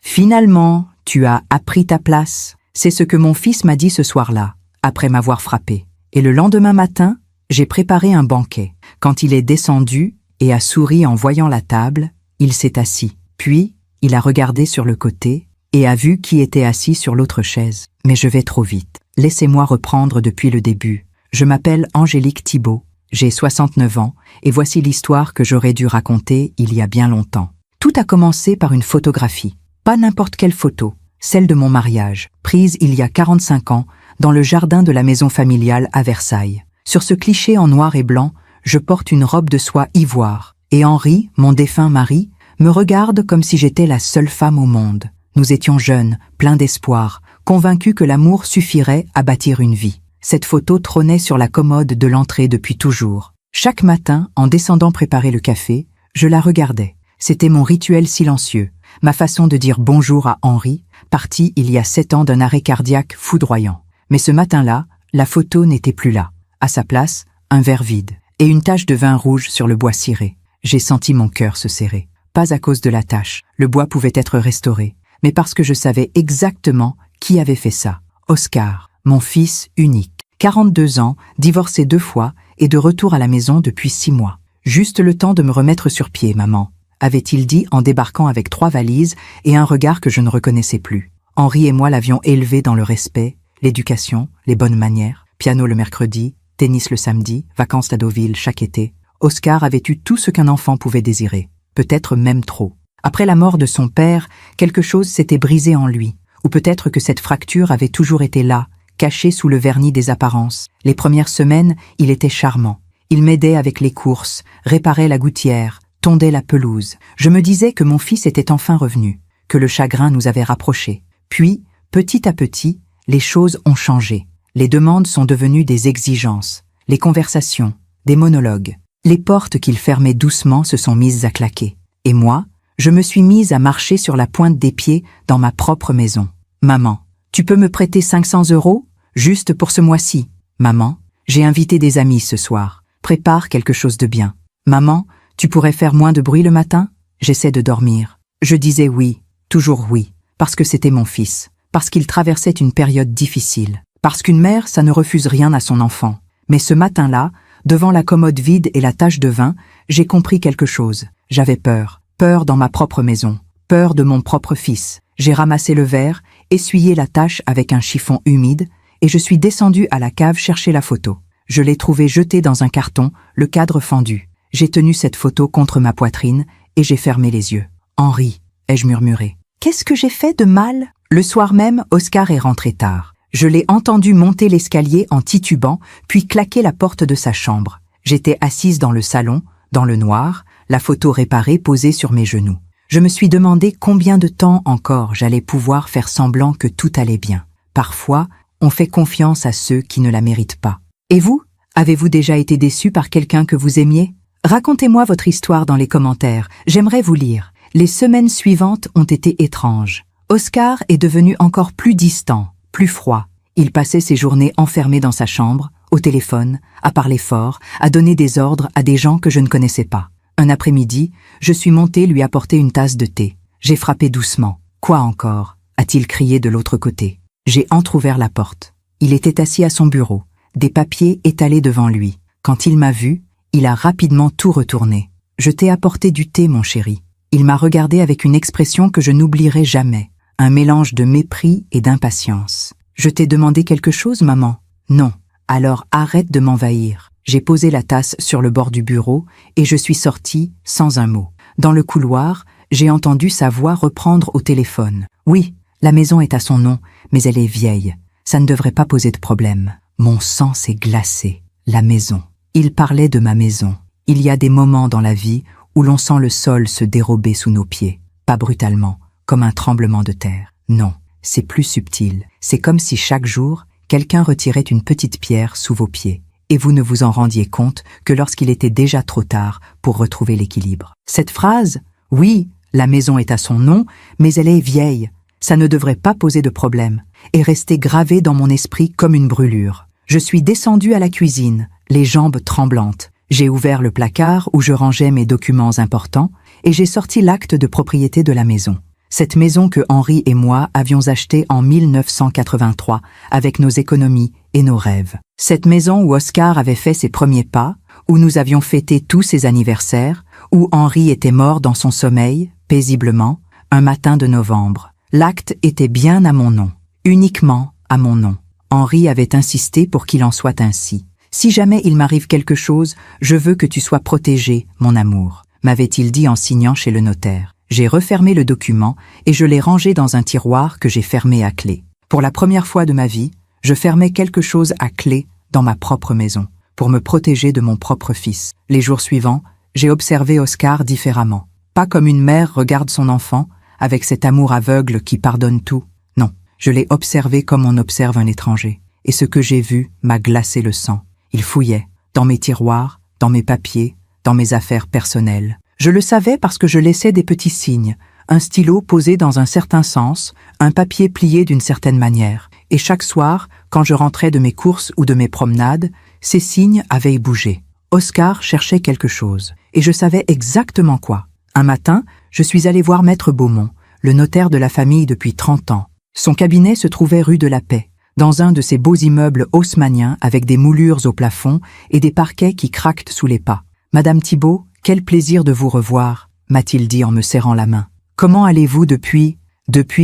Finalement, tu as appris ta place. C'est ce que mon fils m'a dit ce soir-là, après m'avoir frappé. Et le lendemain matin, j'ai préparé un banquet. Quand il est descendu et a souri en voyant la table, il s'est assis. Puis, il a regardé sur le côté et a vu qui était assis sur l'autre chaise. Mais je vais trop vite. Laissez-moi reprendre depuis le début. Je m'appelle Angélique Thibault, j'ai 69 ans et voici l'histoire que j'aurais dû raconter il y a bien longtemps. Tout a commencé par une photographie. Pas n'importe quelle photo, celle de mon mariage, prise il y a 45 ans dans le jardin de la maison familiale à Versailles. Sur ce cliché en noir et blanc, je porte une robe de soie ivoire et Henri, mon défunt mari, me regarde comme si j'étais la seule femme au monde. Nous étions jeunes, pleins d'espoir, convaincus que l'amour suffirait à bâtir une vie. Cette photo trônait sur la commode de l'entrée depuis toujours. Chaque matin, en descendant préparer le café, je la regardais. C'était mon rituel silencieux, ma façon de dire bonjour à Henri, parti il y a 7 ans d'un arrêt cardiaque foudroyant. Mais ce matin-là, la photo n'était plus là. À sa place, un verre vide et une tache de vin rouge sur le bois ciré. J'ai senti mon cœur se serrer. Pas à cause de la tache, le bois pouvait être restauré, mais parce que je savais exactement qui avait fait ça. Oscar, mon fils unique. 42 ans, divorcé 2 fois et de retour à la maison depuis 6 mois. Juste le temps de me remettre sur pied, maman, avait-il dit en débarquant avec 3 valises et un regard que je ne reconnaissais plus. Henri et moi l'avions élevé dans le respect, l'éducation, les bonnes manières, piano le mercredi, tennis le samedi, vacances à Deauville chaque été. Oscar avait eu tout ce qu'un enfant pouvait désirer, peut-être même trop. Après la mort de son père, quelque chose s'était brisé en lui, ou peut-être que cette fracture avait toujours été là, caché sous le vernis des apparences. Les premières semaines, il était charmant. Il m'aidait avec les courses, réparait la gouttière, tondait la pelouse. Je me disais que mon fils était enfin revenu, que le chagrin nous avait rapprochés. Puis, petit à petit, les choses ont changé. Les demandes sont devenues des exigences, les conversations, des monologues. Les portes qu'il fermait doucement se sont mises à claquer. Et moi, je me suis mise à marcher sur la pointe des pieds dans ma propre maison. Maman, tu peux me prêter 500 €, juste pour ce mois-ci? Maman, j'ai invité des amis ce soir. Prépare quelque chose de bien. Maman, tu pourrais faire moins de bruit le matin? J'essaie de dormir. Je disais oui, toujours oui, parce que c'était mon fils, parce qu'il traversait une période difficile, parce qu'une mère, ça ne refuse rien à son enfant. Mais ce matin-là, devant la commode vide et la tache de vin, j'ai compris quelque chose. J'avais peur. Peur dans ma propre maison. Peur de mon propre fils. J'ai ramassé le verre, essuyé la tache avec un chiffon humide, et je suis descendue à la cave chercher la photo. Je l'ai trouvée jetée dans un carton, le cadre fendu. J'ai tenu cette photo contre ma poitrine, et j'ai fermé les yeux. « Henri », ai-je murmuré. « Qu'est-ce que j'ai fait de mal ?» Le soir même, Oscar est rentré tard. Je l'ai entendu monter l'escalier en titubant, puis claquer la porte de sa chambre. J'étais assise dans le salon, dans le noir, la photo réparée posée sur mes genoux. Je me suis demandé combien de temps encore j'allais pouvoir faire semblant que tout allait bien. Parfois, on fait confiance à ceux qui ne la méritent pas. Et vous, avez-vous déjà été déçu par quelqu'un que vous aimiez? Racontez-moi votre histoire dans les commentaires, j'aimerais vous lire. Les semaines suivantes ont été étranges. Oscar est devenu encore plus distant, plus froid. Il passait ses journées enfermé dans sa chambre, au téléphone, à parler fort, à donner des ordres à des gens que je ne connaissais pas. Un après-midi, je suis montée lui apporter une tasse de thé. J'ai frappé doucement. « Quoi encore » a-t-il crié de l'autre côté. J'ai entrouvert la porte. Il était assis à son bureau, des papiers étalés devant lui. Quand il m'a vu, il a rapidement tout retourné. « Je t'ai apporté du thé, mon chéri. » Il m'a regardé avec une expression que je n'oublierai jamais, un mélange de mépris et d'impatience. « Je t'ai demandé quelque chose, maman ?»« Non. » « Alors arrête de m'envahir. » J'ai posé la tasse sur le bord du bureau et je suis sortie sans un mot. Dans le couloir, j'ai entendu sa voix reprendre au téléphone. « Oui, la maison est à son nom, mais elle est vieille. Ça ne devrait pas poser de problème. » Mon sang s'est glacé. La maison. Il parlait de ma maison. Il y a des moments dans la vie où l'on sent le sol se dérober sous nos pieds. Pas brutalement, comme un tremblement de terre. Non, c'est plus subtil. C'est comme si chaque jour, quelqu'un retirait une petite pierre sous vos pieds, et vous ne vous en rendiez compte que lorsqu'il était déjà trop tard pour retrouver l'équilibre. Cette phrase, « Oui, la maison est à son nom, mais elle est vieille, ça ne devrait pas poser de problème », est restée gravée dans mon esprit comme une brûlure. Je suis descendue à la cuisine, les jambes tremblantes. J'ai ouvert le placard où je rangeais mes documents importants, et j'ai sorti l'acte de propriété de la maison. Cette maison que Henri et moi avions achetée en 1983 avec nos économies et nos rêves. Cette maison où Oscar avait fait ses premiers pas, où nous avions fêté tous ses anniversaires, où Henri était mort dans son sommeil, paisiblement, un matin de novembre. L'acte était bien à mon nom, uniquement à mon nom. Henri avait insisté pour qu'il en soit ainsi. « Si jamais il m'arrive quelque chose, je veux que tu sois protégé, mon amour », m'avait-il dit en signant chez le notaire. J'ai refermé le document et je l'ai rangé dans un tiroir que j'ai fermé à clé. Pour la première fois de ma vie, je fermais quelque chose à clé dans ma propre maison, pour me protéger de mon propre fils. Les jours suivants, j'ai observé Oscar différemment. Pas comme une mère regarde son enfant, avec cet amour aveugle qui pardonne tout. Non, je l'ai observé comme on observe un étranger. Et ce que j'ai vu m'a glacé le sang. Il fouillait, dans mes tiroirs, dans mes papiers, dans mes affaires personnelles. Je le savais parce que je laissais des petits signes, un stylo posé dans un certain sens, un papier plié d'une certaine manière. Et chaque soir, quand je rentrais de mes courses ou de mes promenades, ces signes avaient bougé. Oscar cherchait quelque chose, et je savais exactement quoi. Un matin, je suis allé voir Maître Beaumont, le notaire de la famille depuis 30 ans. Son cabinet se trouvait rue de la Paix, dans un de ces beaux immeubles haussmanniens avec des moulures au plafond et des parquets qui craquent sous les pas. « Madame Thibault, quel plaisir de vous revoir », m'a-t-il dit en me serrant la main. « Comment allez-vous depuis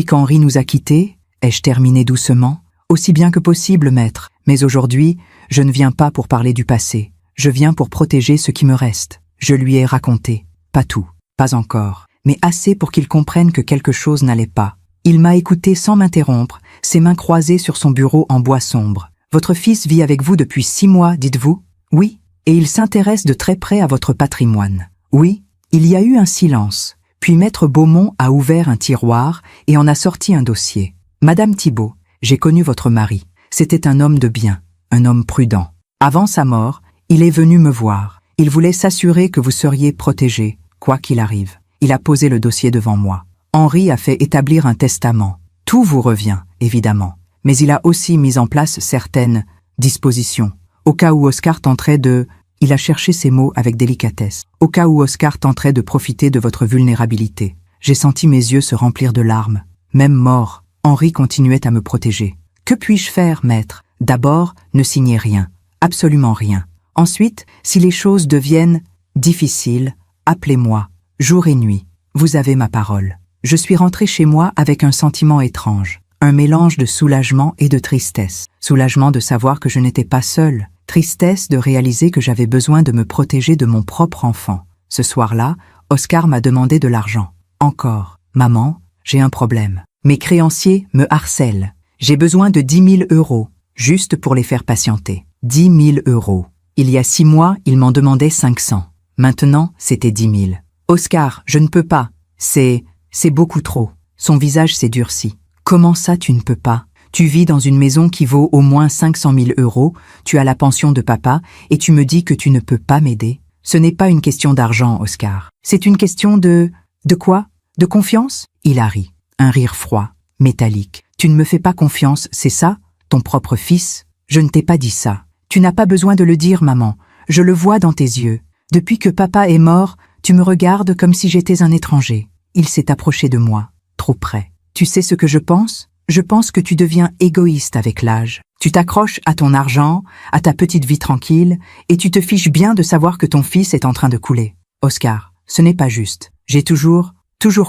qu'Henri nous a quittés ?» ai-je terminé doucement. « Aussi bien que possible, maître, mais aujourd'hui, je ne viens pas pour parler du passé. Je viens pour protéger ce qui me reste. » Je lui ai raconté. Pas tout, pas encore, mais assez pour qu'il comprenne que quelque chose n'allait pas. Il m'a écouté sans m'interrompre, ses mains croisées sur son bureau en bois sombre. « Votre fils vit avec vous depuis 6 mois, dites-vous ?»« Oui, et il s'intéresse de très près à votre patrimoine. »« Oui. » Il y a eu un silence, puis Maître Beaumont a ouvert un tiroir et en a sorti un dossier. « Madame Thibault, j'ai connu votre mari. C'était un homme de bien, un homme prudent. Avant sa mort, il est venu me voir. Il voulait s'assurer que vous seriez protégée, quoi qu'il arrive. Il a posé le dossier devant moi. Henri a fait établir un testament. Tout vous revient, évidemment. Mais il a aussi mis en place certaines dispositions. Au cas où Oscar tenterait de... Il a cherché ses mots avec délicatesse. Au cas où Oscar tenterait de profiter de votre vulnérabilité. J'ai senti mes yeux se remplir de larmes. Même mort, Henri continuait à me protéger. Que puis-je faire, maître? D'abord, ne signez rien. Absolument rien. Ensuite, si les choses deviennent difficiles, appelez-moi, jour et nuit. Vous avez ma parole. Je suis rentré chez moi avec un sentiment étrange. Un mélange de soulagement et de tristesse. Soulagement de savoir que je n'étais pas seule. Tristesse de réaliser que j'avais besoin de me protéger de mon propre enfant. Ce soir-là, Oscar m'a demandé de l'argent. Encore. Maman, j'ai un problème. Mes créanciers me harcèlent. J'ai besoin de 10 000 euros, juste pour les faire patienter. 10 000 euros. Il y a 6 mois, ils m'en demandaient 500. Maintenant, c'était 10 000. Oscar, je ne peux pas. C'est beaucoup trop. Son visage s'est durci. Comment ça, tu ne peux pas? Tu vis dans une maison qui vaut au moins 500 000 euros, tu as la pension de papa, et tu me dis que tu ne peux pas m'aider? Ce n'est pas une question d'argent, Oscar. C'est une question de... De quoi? De confiance? Il a ri. Un rire froid, métallique. Tu ne me fais pas confiance, c'est ça? Ton propre fils? Je ne t'ai pas dit ça. Tu n'as pas besoin de le dire, maman. Je le vois dans tes yeux. Depuis que papa est mort, tu me regardes comme si j'étais un étranger. Il s'est approché de moi, trop près. Tu sais ce que je pense? Je pense que tu deviens égoïste avec l'âge. Tu t'accroches à ton argent, à ta petite vie tranquille, et tu te fiches bien de savoir que ton fils est en train de couler. Oscar, ce n'est pas juste. J'ai toujours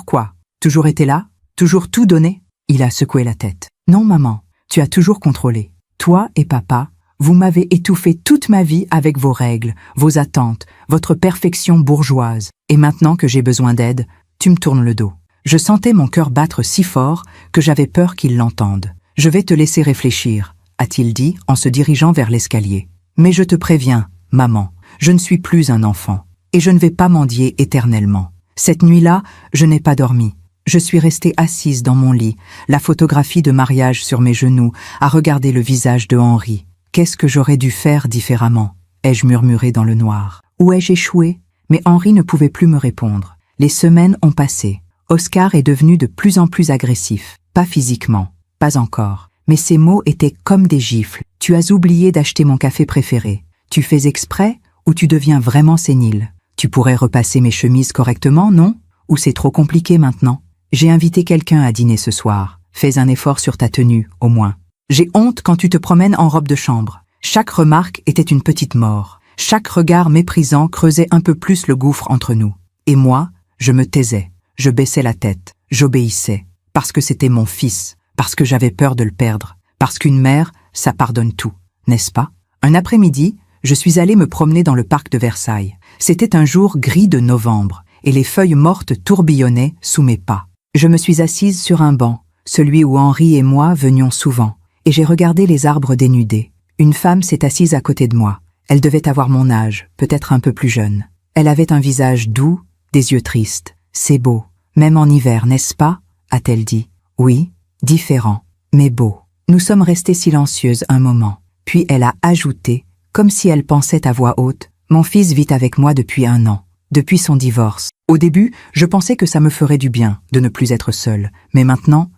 quoi? Toujours été là? Toujours tout donné? Il a secoué la tête. Non, maman, tu as toujours contrôlé. Toi et papa, vous m'avez étouffé toute ma vie avec vos règles, vos attentes, votre perfection bourgeoise. Et maintenant que j'ai besoin d'aide, tu me tournes le dos. Je sentais mon cœur battre si fort que j'avais peur qu'il l'entende. « Je vais te laisser réfléchir », a-t-il dit en se dirigeant vers l'escalier. « Mais je te préviens, maman, je ne suis plus un enfant, et je ne vais pas mendier éternellement. Cette nuit-là, je n'ai pas dormi. Je suis restée assise dans mon lit, la photographie de mariage sur mes genoux, à regarder le visage de Henri. Qu'est-ce que j'aurais dû faire différemment? Ai-je murmuré dans le noir. Où ai-je échoué? Mais Henri ne pouvait plus me répondre. Les semaines ont passé. Oscar est devenu de plus en plus agressif. Pas physiquement, pas encore. Mais ses mots étaient comme des gifles. Tu as oublié d'acheter mon café préféré. Tu fais exprès ou tu deviens vraiment sénile? Tu pourrais repasser mes chemises correctement, non? Ou c'est trop compliqué maintenant? J'ai invité quelqu'un à dîner ce soir. Fais un effort sur ta tenue, au moins. J'ai honte quand tu te promènes en robe de chambre. Chaque remarque était une petite mort. Chaque regard méprisant creusait un peu plus le gouffre entre nous. Et moi, je me taisais. Je baissais la tête. J'obéissais. Parce que c'était mon fils. Parce que j'avais peur de le perdre. Parce qu'une mère, ça pardonne tout. N'est-ce pas? Un après-midi, je suis allée me promener dans le parc de Versailles. C'était un jour gris de novembre, et les feuilles mortes tourbillonnaient sous mes pas. Je me suis assise sur un banc, celui où Henri et moi venions souvent, et j'ai regardé les arbres dénudés. Une femme s'est assise à côté de moi. Elle devait avoir mon âge, peut-être un peu plus jeune. Elle avait un visage doux, des yeux tristes. C'est beau, même en hiver, n'est-ce pas? A-t-elle dit. Oui, différent, mais beau. Nous sommes restés silencieuses un moment, puis elle a ajouté, comme si elle pensait à voix haute, « Mon fils vit avec moi depuis 1 an, depuis son divorce. Au début, je pensais que ça me ferait du bien de ne plus être seule, mais maintenant,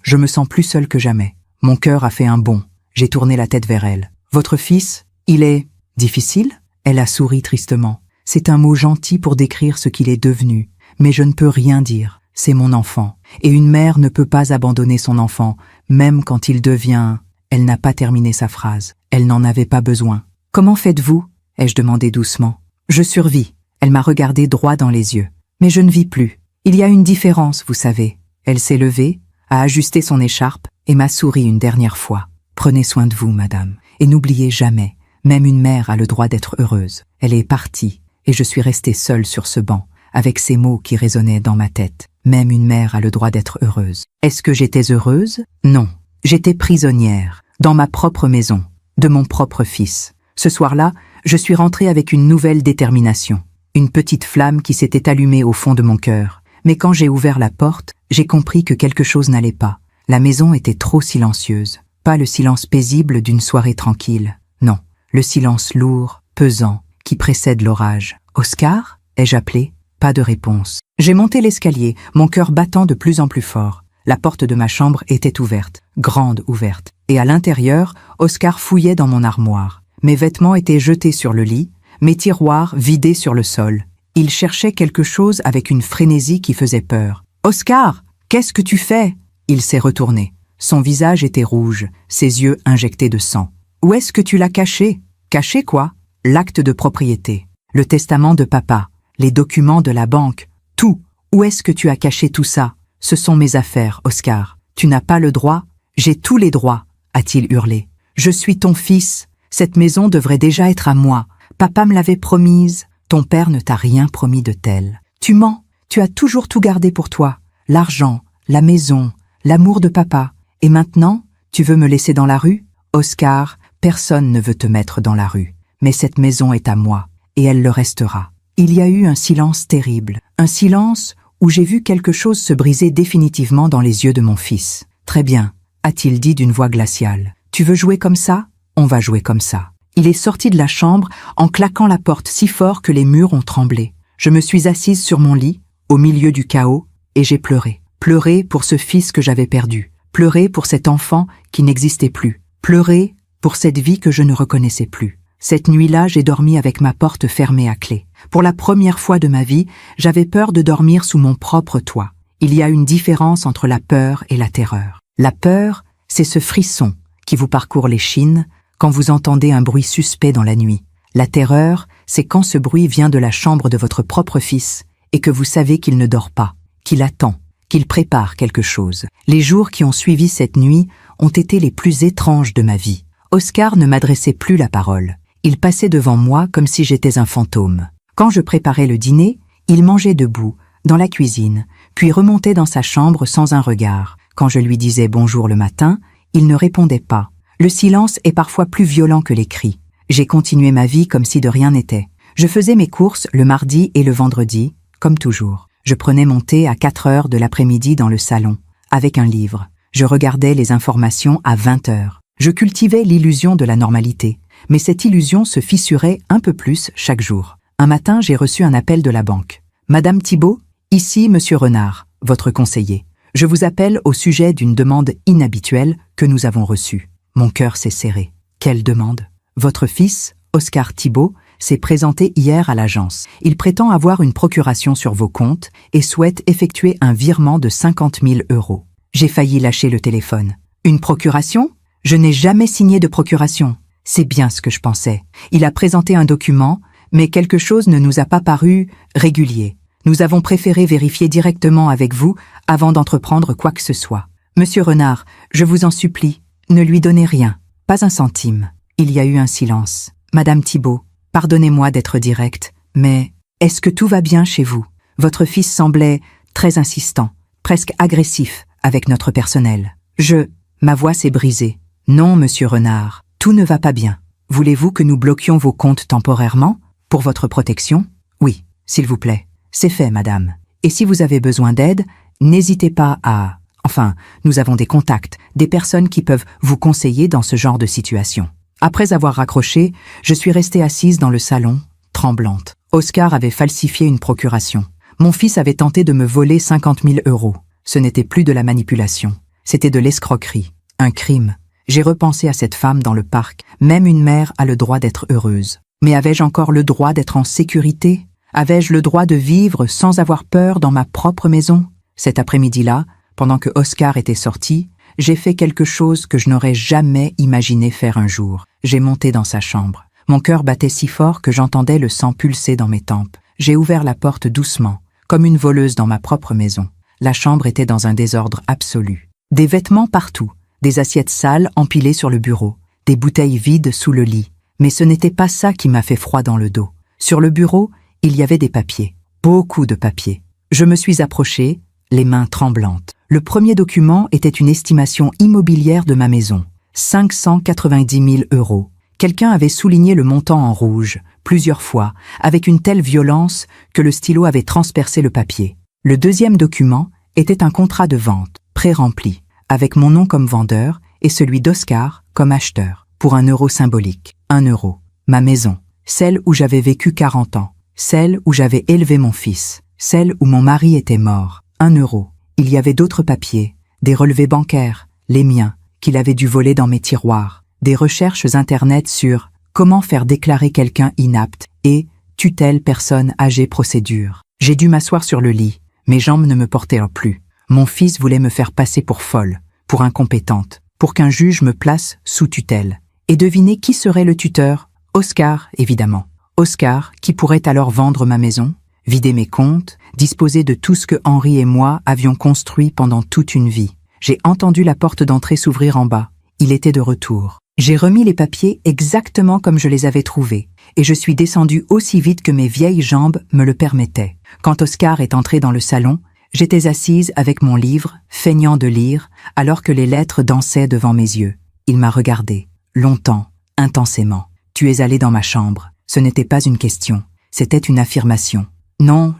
je me sens plus seule que jamais. » Mon cœur a fait un bond. J'ai tourné la tête vers elle. « Votre fils, il est difficile ?» Elle a souri tristement. C'est un mot gentil pour décrire ce qu'il est devenu, mais je ne peux rien dire. C'est mon enfant, et une mère ne peut pas abandonner son enfant, même quand il devient... Elle n'a pas terminé sa phrase. Elle n'en avait pas besoin. « Comment faites-vous » ai-je demandé doucement. « Je survis. » Elle m'a regardé droit dans les yeux. « Mais je ne vis plus. Il y a une différence, vous savez. » Elle s'est levée, a ajusté son écharpe et m'a souri une dernière fois. « Prenez soin de vous, madame, et n'oubliez jamais, même une mère a le droit d'être heureuse. » Elle est partie, et je suis restée seule sur ce banc, avec ces mots qui résonnaient dans ma tête. Même une mère a le droit d'être heureuse. Est-ce que j'étais heureuse? Non. J'étais prisonnière, dans ma propre maison, de mon propre fils. Ce soir-là, je suis rentrée avec une nouvelle détermination. Une petite flamme qui s'était allumée au fond de mon cœur. Mais quand j'ai ouvert la porte, j'ai compris que quelque chose n'allait pas. La maison était trop silencieuse. Pas le silence paisible d'une soirée tranquille. Non, le silence lourd, pesant, qui précède l'orage. « Oscar » ai-je appelé? Pas de réponse. J'ai monté l'escalier, mon cœur battant de plus en plus fort. La porte de ma chambre était ouverte, grande ouverte. Et à l'intérieur, Oscar fouillait dans mon armoire. Mes vêtements étaient jetés sur le lit, mes tiroirs vidés sur le sol. Il cherchait quelque chose avec une frénésie qui faisait peur. « Oscar, qu'est-ce que tu fais ?» Il s'est retourné. Son visage était rouge, ses yeux injectés de sang. « Où est-ce que tu l'as caché ?»« Caché quoi ?»« L'acte de propriété, le testament de papa, les documents de la banque, tout. Où est-ce que tu as caché tout ça ? Ce sont mes affaires, Oscar. Tu n'as pas le droit ? J'ai tous les droits, a-t-il hurlé. Je suis ton fils. Cette maison devrait déjà être à moi. Papa me l'avait promise. Ton père ne t'a rien promis de tel. Tu mens. Tu as toujours tout gardé pour toi. L'argent, la maison, l'amour de papa. Et maintenant, tu veux me laisser dans la rue ? Oscar, personne ne veut te mettre dans la rue. Mais cette maison est à moi, et elle le restera. Il y a eu un silence terrible. Un silence où j'ai vu quelque chose se briser définitivement dans les yeux de mon fils. « Très bien », a-t-il dit d'une voix glaciale. « Tu veux jouer comme ça ? On va jouer comme ça. » Il est sorti de la chambre en claquant la porte si fort que les murs ont tremblé. Je me suis assise sur mon lit, au milieu du chaos, et j'ai pleuré. Pleuré pour ce fils que j'avais perdu. Pleuré pour cet enfant qui n'existait plus. Pleuré pour cette vie que je ne reconnaissais plus. Cette nuit-là, j'ai dormi avec ma porte fermée à clé. Pour la première fois de ma vie, j'avais peur de dormir sous mon propre toit. Il y a une différence entre la peur et la terreur. La peur, c'est ce frisson qui vous parcourt l'échine quand vous entendez un bruit suspect dans la nuit. La terreur, c'est quand ce bruit vient de la chambre de votre propre fils et que vous savez qu'il ne dort pas, qu'il attend, qu'il prépare quelque chose. Les jours qui ont suivi cette nuit ont été les plus étranges de ma vie. Oscar ne m'adressait plus la parole. Il passait devant moi comme si j'étais un fantôme. Quand je préparais le dîner, il mangeait debout, dans la cuisine, puis remontait dans sa chambre sans un regard. Quand je lui disais bonjour le matin, il ne répondait pas. Le silence est parfois plus violent que les cris. J'ai continué ma vie comme si de rien n'était. Je faisais mes courses le mardi et le vendredi, comme toujours. Je prenais mon thé à 4 heures de l'après-midi dans le salon, avec un livre. Je regardais les informations à 20 heures. Je cultivais l'illusion de la normalité, mais cette illusion se fissurait un peu plus chaque jour. Un matin, j'ai reçu un appel de la banque. « Madame Thibault, ici Monsieur Renard, votre conseiller. Je vous appelle au sujet d'une demande inhabituelle que nous avons reçue. » Mon cœur s'est serré. Quelle demande? Votre fils, Oscar Thibault, s'est présenté hier à l'agence. Il prétend avoir une procuration sur vos comptes et souhaite effectuer un virement de 50 000 €. J'ai failli lâcher le téléphone. Une procuration? Je n'ai jamais signé de procuration. C'est bien ce que je pensais. Il a présenté un document, mais quelque chose ne nous a pas paru régulier. Nous avons préféré vérifier directement avec vous avant d'entreprendre quoi que ce soit. Monsieur Renard, je vous en supplie, ne lui donnez rien, pas un centime. Il y a eu un silence. Madame Thibault, pardonnez-moi d'être directe, mais est-ce que tout va bien chez vous? Votre fils semblait très insistant, presque agressif avec notre personnel. Ma voix s'est brisée. Non, monsieur Renard, tout ne va pas bien. Voulez-vous que nous bloquions vos comptes temporairement? Pour votre protection? Oui, s'il vous plaît. C'est fait, madame. Et si vous avez besoin d'aide, n'hésitez pas à... Enfin, nous avons des contacts, des personnes qui peuvent vous conseiller dans ce genre de situation. Après avoir raccroché, je suis restée assise dans le salon, tremblante. Oscar avait falsifié une procuration. Mon fils avait tenté de me voler 50 000 €. Ce n'était plus de la manipulation. C'était de l'escroquerie. Un crime. J'ai repensé à cette femme dans le parc. Même une mère a le droit d'être heureuse. Mais avais-je encore le droit d'être en sécurité? Avais-je le droit de vivre sans avoir peur dans ma propre maison? Cet après-midi-là, pendant que Oscar était sorti, j'ai fait quelque chose que je n'aurais jamais imaginé faire un jour. J'ai monté dans sa chambre. Mon cœur battait si fort que j'entendais le sang pulser dans mes tempes. J'ai ouvert la porte doucement, comme une voleuse dans ma propre maison. La chambre était dans un désordre absolu. Des vêtements partout, des assiettes sales empilées sur le bureau, des bouteilles vides sous le lit. Mais ce n'était pas ça qui m'a fait froid dans le dos. Sur le bureau, il y avait des papiers, beaucoup de papiers. Je me suis approchée, les mains tremblantes. Le premier document était une estimation immobilière de ma maison. 590 000 €. Quelqu'un avait souligné le montant en rouge, plusieurs fois, avec une telle violence que le stylo avait transpercé le papier. Le deuxième document était un contrat de vente, pré-rempli, avec mon nom comme vendeur et celui d'Oscar comme acheteur, pour 1 € symbolique. 1 €. Ma maison, celle où j'avais vécu 40 ans, celle où j'avais élevé mon fils, celle où mon mari était mort. 1 €. Il y avait d'autres papiers, des relevés bancaires, les miens, qu'il avait dû voler dans mes tiroirs, des recherches internet sur comment faire déclarer quelqu'un inapte et tutelle personne âgée procédure. J'ai dû m'asseoir sur le lit, mes jambes ne me portaient plus. Mon fils voulait me faire passer pour folle, pour incompétente, pour qu'un juge me place sous tutelle. Et devinez qui serait le tuteur? Oscar, évidemment. Oscar, qui pourrait alors vendre ma maison, vider mes comptes, disposer de tout ce que Henri et moi avions construit pendant toute une vie. J'ai entendu la porte d'entrée s'ouvrir en bas. Il était de retour. J'ai remis les papiers exactement comme je les avais trouvés, et je suis descendue aussi vite que mes vieilles jambes me le permettaient. Quand Oscar est entré dans le salon, j'étais assise avec mon livre, feignant de lire, alors que les lettres dansaient devant mes yeux. Il m'a regardée, longtemps, intensément. « Tu es allé dans ma chambre. » Ce n'était pas une question, c'était une affirmation. « Non,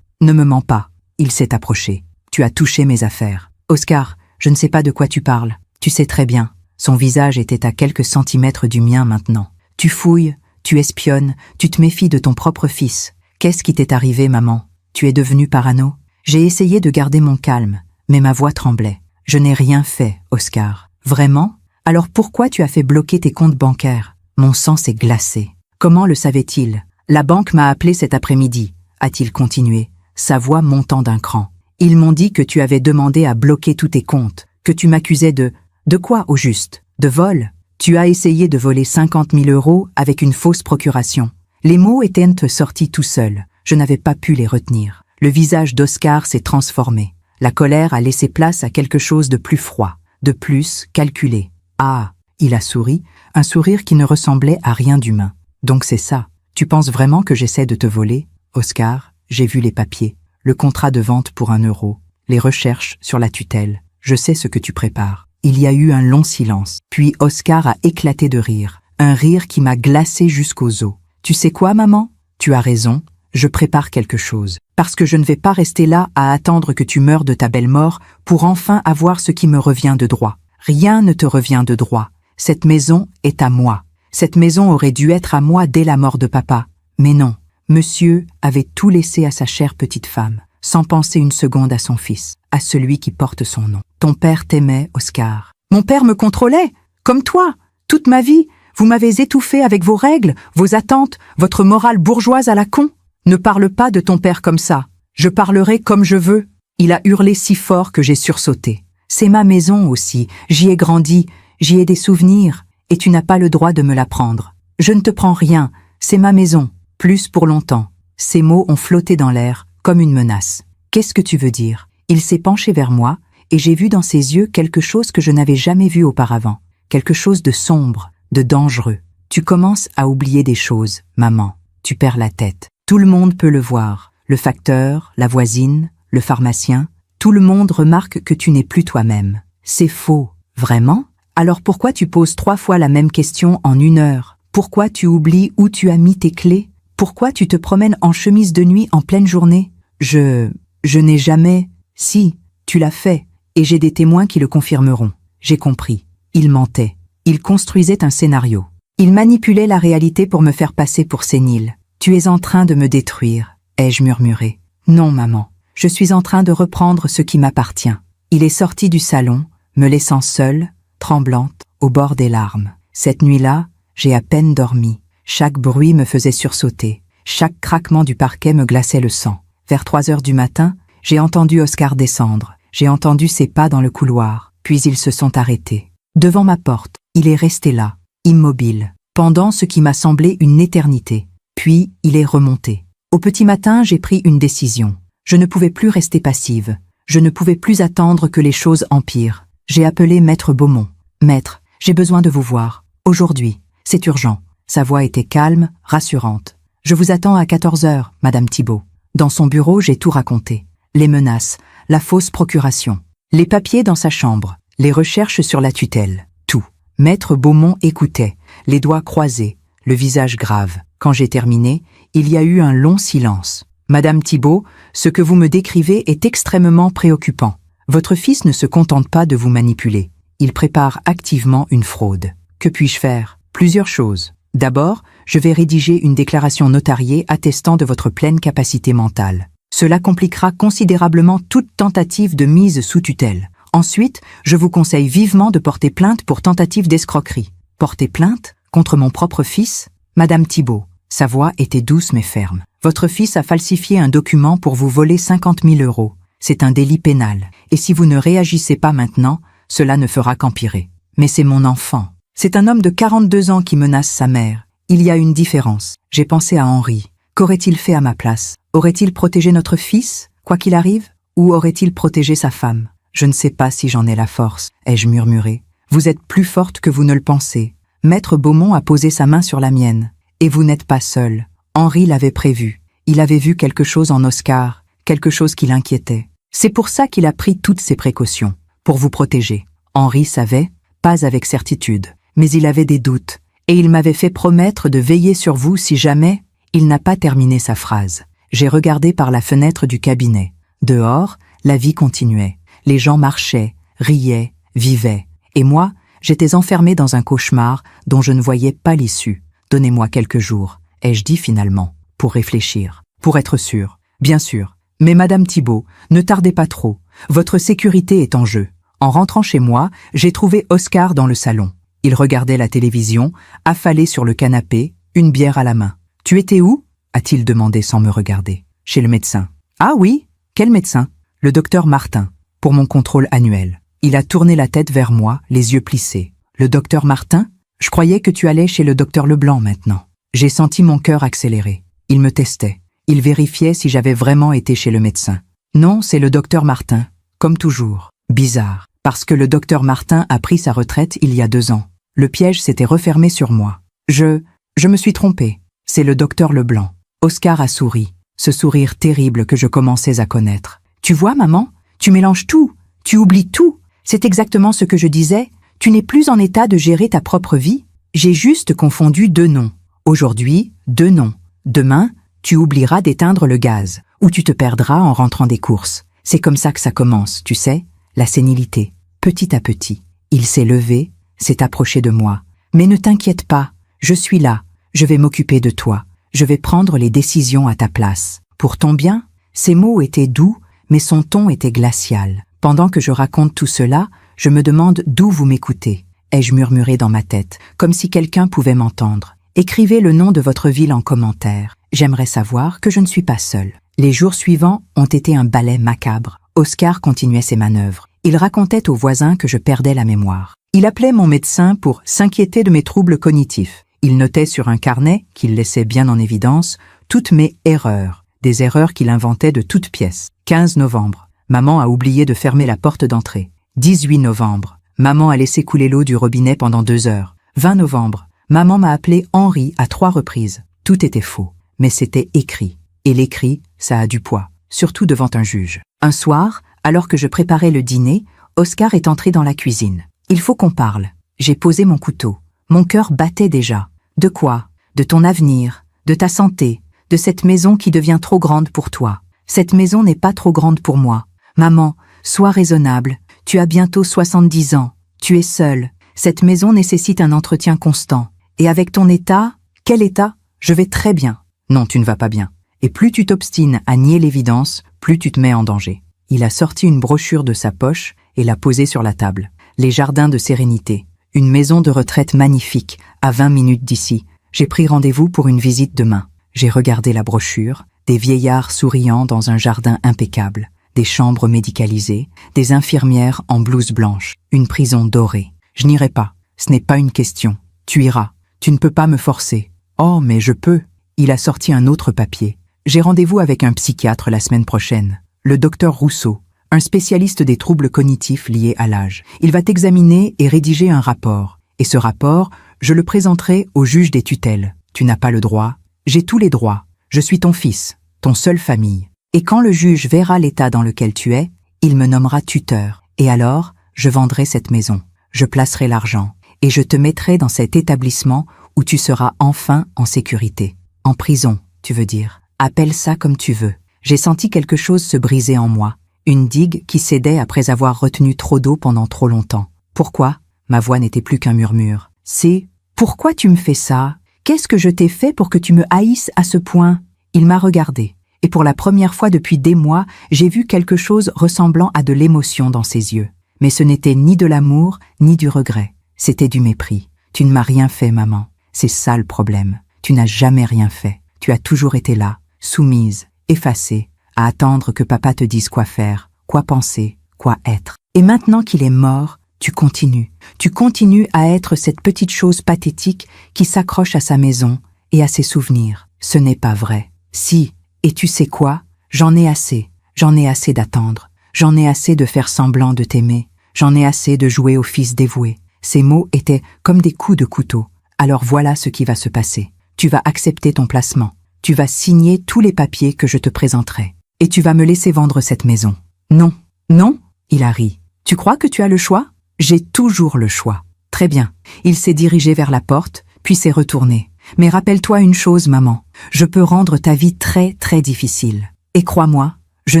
ne me mens pas. » Il s'est approché. « Tu as touché mes affaires. » « Oscar, je ne sais pas de quoi tu parles. Tu sais très bien. » Son visage était à quelques centimètres du mien maintenant. « Tu fouilles, tu espionnes, tu te méfies de ton propre fils. Qu'est-ce qui t'est arrivé, maman? Tu es devenue parano? » J'ai essayé de garder mon calme, mais ma voix tremblait. « Je n'ai rien fait, Oscar. »« Vraiment? Alors pourquoi tu as fait bloquer tes comptes bancaires? » Mon sang s'est glacé. Comment le savait-il? « La banque m'a appelé cet après-midi, » a-t-il continué, sa voix montant d'un cran. « Ils m'ont dit que tu avais demandé à bloquer tous tes comptes, que tu m'accusais de... De quoi, au juste? De vol? Tu as essayé de voler 50 000 € avec une fausse procuration. » Les mots étaient sortis tout seuls. Je n'avais pas pu les retenir. Le visage d'Oscar s'est transformé. La colère a laissé place à quelque chose de plus froid, de plus calculé. « Ah !» Il a souri, un sourire qui ne ressemblait à rien d'humain. « Donc c'est ça. Tu penses vraiment que j'essaie de te voler? » Oscar, j'ai vu les papiers, le contrat de vente pour 1 €, les recherches sur la tutelle. Je sais ce que tu prépares. Il y a eu un long silence. Puis Oscar a éclaté de rire, un rire qui m'a glacé jusqu'aux os. « Tu sais quoi, maman? Tu as raison, je prépare quelque chose. Parce que je ne vais pas rester là à attendre que tu meurs de ta belle mort pour enfin avoir ce qui me revient de droit. Rien ne te revient de droit. Cette maison est à moi. Cette maison aurait dû être à moi dès la mort de papa. Mais non, monsieur avait tout laissé à sa chère petite femme, sans penser une seconde à son fils, à celui qui porte son nom. Ton père t'aimait, Oscar. Mon père me contrôlait, comme toi, toute ma vie. Vous m'avez étouffé avec vos règles, vos attentes, votre morale bourgeoise à la con. Ne parle pas de ton père comme ça. Je parlerai comme je veux. Il a hurlé si fort que j'ai sursauté. C'est ma maison aussi. J'y ai grandi. J'y ai des souvenirs. Et tu n'as pas le droit de me la prendre. Je ne te prends rien. C'est ma maison. Plus pour longtemps. Ces mots ont flotté dans l'air, comme une menace. Qu'est-ce que tu veux dire? Il s'est penché vers moi, et j'ai vu dans ses yeux quelque chose que je n'avais jamais vu auparavant. Quelque chose de sombre, de dangereux. Tu commences à oublier des choses, maman. Tu perds la tête. Tout le monde peut le voir. Le facteur, la voisine, le pharmacien. Tout le monde remarque que tu n'es plus toi-même. C'est faux. Vraiment? Alors pourquoi tu poses 3 fois la même question en 1 heure? Pourquoi tu oublies où tu as mis tes clés? Pourquoi tu te promènes en chemise de nuit en pleine journée? Je n'ai jamais... Si, tu l'as fait, et j'ai des témoins qui le confirmeront. J'ai compris. Il mentait. Il construisait un scénario. Il manipulait la réalité pour me faire passer pour sénile. Tu es en train de me détruire, ai-je murmuré. Non, maman. Je suis en train de reprendre ce qui m'appartient. Il est sorti du salon, me laissant seule, tremblante, au bord des larmes. Cette nuit-là, j'ai à peine dormi. Chaque bruit me faisait sursauter. Chaque craquement du parquet me glaçait le sang. Vers 3 heures du matin, j'ai entendu Oscar descendre. J'ai entendu ses pas dans le couloir. Puis ils se sont arrêtés. Devant ma porte, il est resté là, immobile, pendant ce qui m'a semblé une éternité. Puis il est remonté. Au petit matin, j'ai pris une décision. Je ne pouvais plus rester passive. Je ne pouvais plus attendre que les choses empirent. J'ai appelé Maître Beaumont. « Maître, j'ai besoin de vous voir. Aujourd'hui. C'est urgent. » Sa voix était calme, rassurante. « Je vous attends à 14 heures, Madame Thibault. » Dans son bureau, j'ai tout raconté. Les menaces, la fausse procuration, les papiers dans sa chambre, les recherches sur la tutelle, tout. Maître Beaumont écoutait, les doigts croisés, le visage grave. Quand j'ai terminé, il y a eu un long silence. « Madame Thibault, ce que vous me décrivez est extrêmement préoccupant. Votre fils ne se contente pas de vous manipuler. Il prépare activement une fraude. Que puis-je faire? Plusieurs choses. D'abord, je vais rédiger une déclaration notariée attestant de votre pleine capacité mentale. Cela compliquera considérablement toute tentative de mise sous tutelle. Ensuite, je vous conseille vivement de porter plainte pour tentative d'escroquerie. Porter plainte? Contre mon propre fils? Madame Thibault. Sa voix était douce mais ferme. Votre fils a falsifié un document pour vous voler 50 000 €. C'est un délit pénal. Et si vous ne réagissez pas maintenant, cela ne fera qu'empirer. Mais c'est mon enfant. C'est un homme de 42 ans qui menace sa mère. Il y a une différence. J'ai pensé à Henri. Qu'aurait-il fait à ma place? Aurait-il protégé notre fils, quoi qu'il arrive? Ou aurait-il protégé sa femme? Je ne sais pas si j'en ai la force, ai-je murmuré. Vous êtes plus forte que vous ne le pensez. Maître Beaumont a posé sa main sur la mienne. Et vous n'êtes pas seule. Henri l'avait prévu. Il avait vu quelque chose en Oscar, quelque chose qui l'inquiétait. C'est pour ça qu'il a pris toutes ces précautions, pour vous protéger. Henri savait, pas avec certitude, mais il avait des doutes, et il m'avait fait promettre de veiller sur vous si jamais... Il n'a pas terminé sa phrase. J'ai regardé par la fenêtre du cabinet. Dehors, la vie continuait. Les gens marchaient, riaient, vivaient. Et moi, j'étais enfermée dans un cauchemar dont je ne voyais pas l'issue. Donnez-moi quelques jours, ai-je dit finalement, pour réfléchir, pour être sûre. Bien sûr. Mais Madame Thibault, ne tardez pas trop. Votre sécurité est en jeu. En rentrant chez moi, j'ai trouvé Oscar dans le salon. Il regardait la télévision, affalé sur le canapé, une bière à la main. « Tu étais où ?» a-t-il demandé sans me regarder. « Chez le médecin. »« Ah oui? Quel médecin ?»« Le docteur Martin, pour mon contrôle annuel. » Il a tourné la tête vers moi, les yeux plissés. « Le docteur Martin? Je croyais que tu allais chez le docteur Leblanc maintenant. » J'ai senti mon cœur accélérer. Il me testait. Il vérifiait si j'avais vraiment été chez le médecin. « Non, c'est le docteur Martin. Comme toujours. Bizarre. Parce que le docteur Martin a pris sa retraite il y a 2 ans. Le piège s'était refermé sur moi. Je me suis trompée. C'est le docteur Leblanc. » Oscar a souri, ce sourire terrible que je commençais à connaître. « Tu vois, maman, tu mélanges tout, tu oublies tout. C'est exactement ce que je disais. Tu n'es plus en état de gérer ta propre vie. J'ai juste confondu 2 noms. Aujourd'hui, 2 noms. Demain, tu oublieras d'éteindre le gaz, ou tu te perdras en rentrant des courses. C'est comme ça que ça commence, tu sais, la sénilité. Petit à petit, il s'est levé, s'est approché de moi. Mais ne t'inquiète pas, je suis là. Je vais m'occuper de toi. Je vais prendre les décisions à ta place. Pour ton bien? » Ses mots étaient doux, mais son ton était glacial. Pendant que je raconte tout cela, je me demande d'où vous m'écoutez. ai-je murmuré dans ma tête, comme si quelqu'un pouvait m'entendre. Écrivez le nom de votre ville en commentaire. J'aimerais savoir que je ne suis pas seule. Les jours suivants ont été un ballet macabre. Oscar continuait ses manœuvres. Il racontait aux voisins que je perdais la mémoire. Il appelait mon médecin pour s'inquiéter de mes troubles cognitifs. Il notait sur un carnet, qu'il laissait bien en évidence, toutes mes erreurs, des erreurs qu'il inventait de toutes pièces. 15 novembre. Maman a oublié de fermer la porte d'entrée. 18 novembre. Maman a laissé couler l'eau du robinet pendant 2 heures. 20 novembre. Maman m'a appelé Henri à 3 reprises. Tout était faux, mais c'était écrit. Et l'écrit, ça a du poids, surtout devant un juge. Un soir, alors que je préparais le dîner, Oscar est entré dans la cuisine. « Il faut qu'on parle. » J'ai posé mon couteau. Mon cœur battait déjà. « De quoi ? De ton avenir, de ta santé, de cette maison qui devient trop grande pour toi. Cette maison n'est pas trop grande pour moi. Maman, sois raisonnable. Tu as bientôt 70 ans. Tu es seule. Cette maison nécessite un entretien constant. Et avec ton état, quel état ? Je vais très bien. Non, tu ne vas pas bien. Et plus tu t'obstines à nier l'évidence, plus tu te mets en danger. Il a sorti une brochure de sa poche et l'a posée sur la table. Les jardins de sérénité. Une maison de retraite magnifique, à 20 minutes d'ici. J'ai pris rendez-vous pour une visite demain. J'ai regardé la brochure, des vieillards souriants dans un jardin impeccable, des chambres médicalisées, des infirmières en blouse blanche, une prison dorée. Je n'irai pas. Ce n'est pas une question. Tu iras. Tu ne peux pas me forcer. Oh, mais je peux. Il a sorti un autre papier. J'ai rendez-vous avec un psychiatre la semaine prochaine, le docteur Rousseau, un spécialiste des troubles cognitifs liés à l'âge. Il va t'examiner et rédiger un rapport. Et ce rapport, je le présenterai au juge des tutelles. Tu n'as pas le droit. J'ai tous les droits. Je suis ton fils, ton seule famille. Et quand le juge verra l'état dans lequel tu es, il me nommera tuteur. Et alors, je vendrai cette maison. Je placerai l'argent. Et je te mettrai dans cet établissement où tu seras enfin en sécurité. En prison, tu veux dire. Appelle ça comme tu veux. J'ai senti quelque chose se briser en moi. Une digue qui cédait après avoir retenu trop d'eau pendant trop longtemps. Pourquoi ? Ma voix n'était plus qu'un murmure. C'est « Pourquoi tu me fais ça ? Qu'est-ce que je t'ai fait pour que tu me haïsses à ce point ?» Il m'a regardé. Et pour la première fois depuis des mois, j'ai vu quelque chose ressemblant à de l'émotion dans ses yeux. Mais ce n'était ni de l'amour, ni du regret. C'était du mépris. Tu ne m'as rien fait, maman. C'est ça le problème. Tu n'as jamais rien fait. Tu as toujours été là, soumise, effacée, à attendre que papa te dise quoi faire, quoi penser, quoi être. Et maintenant qu'il est mort, tu continues. Tu continues à être cette petite chose pathétique qui s'accroche à sa maison et à ses souvenirs. Ce n'est pas vrai. Si, et tu sais quoi ? J'en ai assez. J'en ai assez d'attendre. J'en ai assez de faire semblant de t'aimer. J'en ai assez de jouer au fils dévoué. Ces mots étaient comme des coups de couteau. Alors voilà ce qui va se passer. Tu vas accepter ton placement. Tu vas signer tous les papiers que je te présenterai. Et tu vas me laisser vendre cette maison. Non, non, il a ri. Tu crois que tu as le choix ? J'ai toujours le choix. Très bien. Il s'est dirigé vers la porte, puis s'est retourné. Mais rappelle-toi une chose, maman. Je peux rendre ta vie très, très difficile. Et crois-moi, je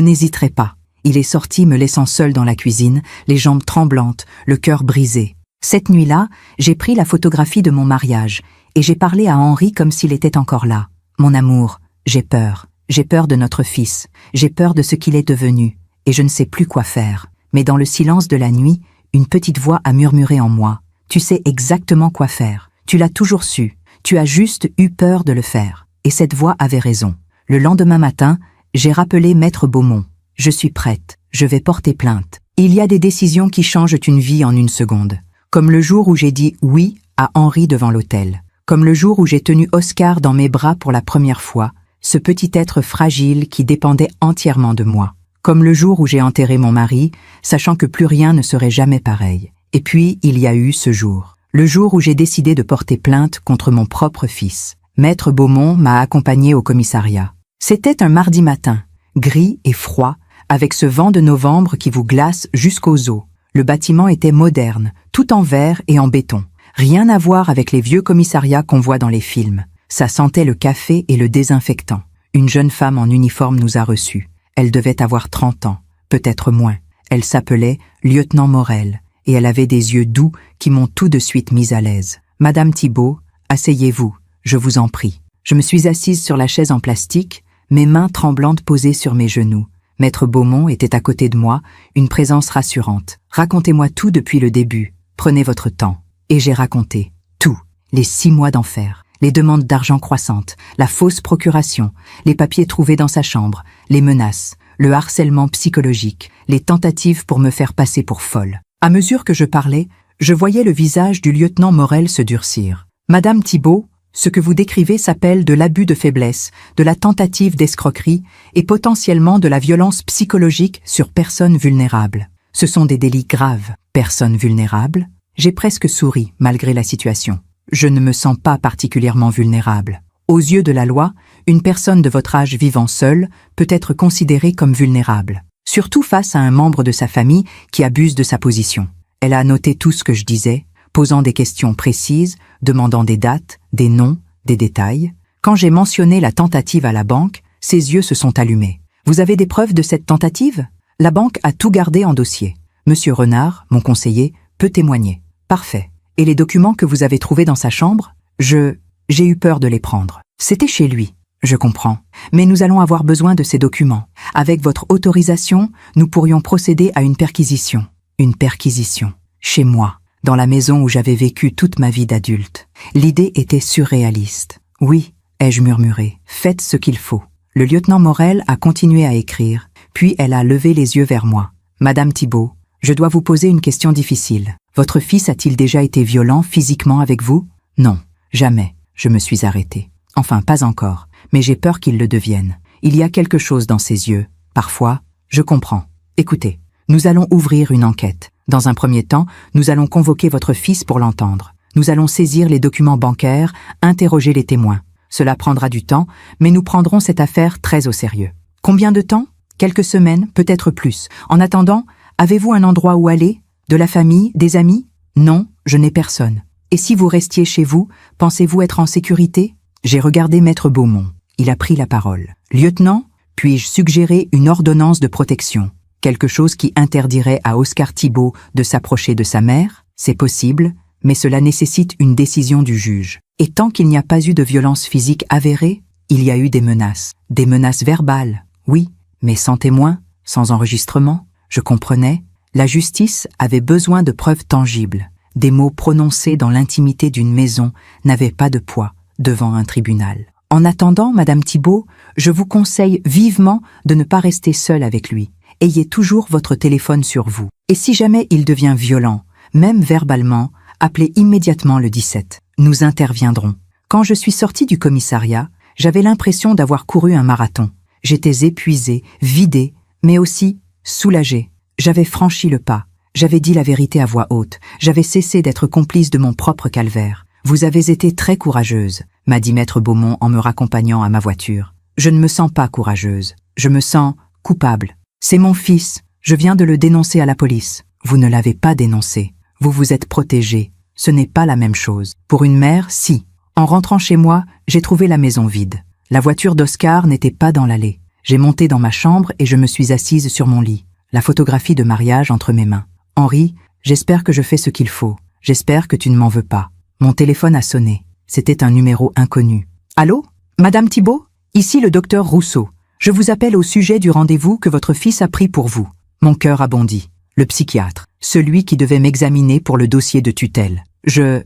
n'hésiterai pas. Il est sorti me laissant seule dans la cuisine, les jambes tremblantes, le cœur brisé. Cette nuit-là, j'ai pris la photographie de mon mariage et j'ai parlé à Henri comme s'il était encore là. Mon amour, j'ai peur. J'ai peur de notre fils. J'ai peur de ce qu'il est devenu. Et je ne sais plus quoi faire. Mais dans le silence de la nuit, une petite voix a murmuré en moi. Tu sais exactement quoi faire. Tu l'as toujours su. Tu as juste eu peur de le faire. Et cette voix avait raison. Le lendemain matin, j'ai rappelé Maître Beaumont. Je suis prête. Je vais porter plainte. Il y a des décisions qui changent une vie en une seconde. Comme le jour où j'ai dit oui à Henri devant l'hôtel. Comme le jour où j'ai tenu Oscar dans mes bras pour la première fois, ce petit être fragile qui dépendait entièrement de moi. Comme le jour où j'ai enterré mon mari, sachant que plus rien ne serait jamais pareil. Et puis, il y a eu ce jour. Le jour où j'ai décidé de porter plainte contre mon propre fils. Maître Beaumont m'a accompagné au commissariat. C'était un mardi matin, gris et froid, avec ce vent de novembre qui vous glace jusqu'aux os. Le bâtiment était moderne, tout en verre et en béton. Rien à voir avec les vieux commissariats qu'on voit dans les films. Ça sentait le café et le désinfectant. Une jeune femme en uniforme nous a reçus. Elle devait avoir 30 ans, peut-être moins. Elle s'appelait Lieutenant Morel, et elle avait des yeux doux qui m'ont tout de suite mise à l'aise. « Madame Thibault, asseyez-vous, je vous en prie. » Je me suis assise sur la chaise en plastique, mes mains tremblantes posées sur mes genoux. Maître Beaumont était à côté de moi, une présence rassurante. « Racontez-moi tout depuis le début. Prenez votre temps. » Et j'ai raconté tout. Les 6 mois d'enfer, les demandes d'argent croissantes, la fausse procuration, les papiers trouvés dans sa chambre, les menaces, le harcèlement psychologique, les tentatives pour me faire passer pour folle. À mesure que je parlais, je voyais le visage du lieutenant Morel se durcir. « Madame Thibault, ce que vous décrivez s'appelle de l'abus de faiblesse, de la tentative d'escroquerie et potentiellement de la violence psychologique sur personnes vulnérables. Ce sont des délits graves. Personnes vulnérables ? J'ai presque souri, malgré la situation. Je ne me sens pas particulièrement vulnérable. Aux yeux de la loi, une personne de votre âge vivant seule peut être considérée comme vulnérable, surtout face à un membre de sa famille qui abuse de sa position. Elle a noté tout ce que je disais, posant des questions précises, demandant des dates, des noms, des détails. Quand j'ai mentionné la tentative à la banque, ses yeux se sont allumés. « Vous avez des preuves de cette tentative ?» La banque a tout gardé en dossier. Monsieur Renard, mon conseiller, peut témoigner. Parfait. Et les documents que vous avez trouvés dans sa chambre? J'ai eu peur de les prendre. C'était chez lui. Je comprends. Mais nous allons avoir besoin de ces documents. Avec votre autorisation, nous pourrions procéder à une perquisition. Une perquisition. Chez moi, dans la maison où j'avais vécu toute ma vie d'adulte. L'idée était surréaliste. Oui, ai-je murmuré. Faites ce qu'il faut. Le lieutenant Morel a continué à écrire, puis elle a levé les yeux vers moi. Madame Thibault, je dois vous poser une question difficile. Votre fils a-t-il déjà été violent physiquement avec vous? Non, jamais. Je me suis arrêtée. Enfin, pas encore, mais j'ai peur qu'il le devienne. Il y a quelque chose dans ses yeux. Parfois, je comprends. Écoutez, nous allons ouvrir une enquête. Dans un premier temps, nous allons convoquer votre fils pour l'entendre. Nous allons saisir les documents bancaires, interroger les témoins. Cela prendra du temps, mais nous prendrons cette affaire très au sérieux. Combien de temps? Quelques semaines, peut-être plus. En attendant, avez-vous un endroit où aller? De la famille? Des amis? Non, je n'ai personne. Et si vous restiez chez vous, pensez-vous être en sécurité? J'ai regardé Maître Beaumont. Il a pris la parole. Lieutenant, puis-je suggérer une ordonnance de protection? Quelque chose qui interdirait à Oscar Thibault de s'approcher de sa mère? C'est possible, mais cela nécessite une décision du juge. Et tant qu'il n'y a pas eu de violence physique avérée, il y a eu des menaces. Des menaces verbales, oui, mais sans témoin, sans enregistrement. Je comprenais. La justice avait besoin de preuves tangibles. Des mots prononcés dans l'intimité d'une maison n'avaient pas de poids devant un tribunal. En attendant, Madame Thibault, je vous conseille vivement de ne pas rester seule avec lui. Ayez toujours votre téléphone sur vous. Et si jamais il devient violent, même verbalement, appelez immédiatement le 17. Nous interviendrons. Quand je suis sortie du commissariat, j'avais l'impression d'avoir couru un marathon. J'étais épuisée, vidée, mais aussi soulagée. J'avais franchi le pas. J'avais dit la vérité à voix haute. J'avais cessé d'être complice de mon propre calvaire. Vous avez été très courageuse, m'a dit Maître Beaumont en me raccompagnant à ma voiture. Je ne me sens pas courageuse. Je me sens coupable. C'est mon fils. Je viens de le dénoncer à la police. Vous ne l'avez pas dénoncé. Vous vous êtes protégée. Ce n'est pas la même chose. Pour une mère, si. En rentrant chez moi, j'ai trouvé la maison vide. La voiture d'Oscar n'était pas dans l'allée. J'ai monté dans ma chambre et je me suis assise sur mon lit. La photographie de mariage entre mes mains. Henri, j'espère que je fais ce qu'il faut. J'espère que tu ne m'en veux pas. Mon téléphone a sonné. C'était un numéro inconnu. Allô? Madame Thibault? Ici le docteur Rousseau. Je vous appelle au sujet du rendez-vous que votre fils a pris pour vous. Mon cœur a bondi. Le psychiatre. Celui qui devait m'examiner pour le dossier de tutelle. Je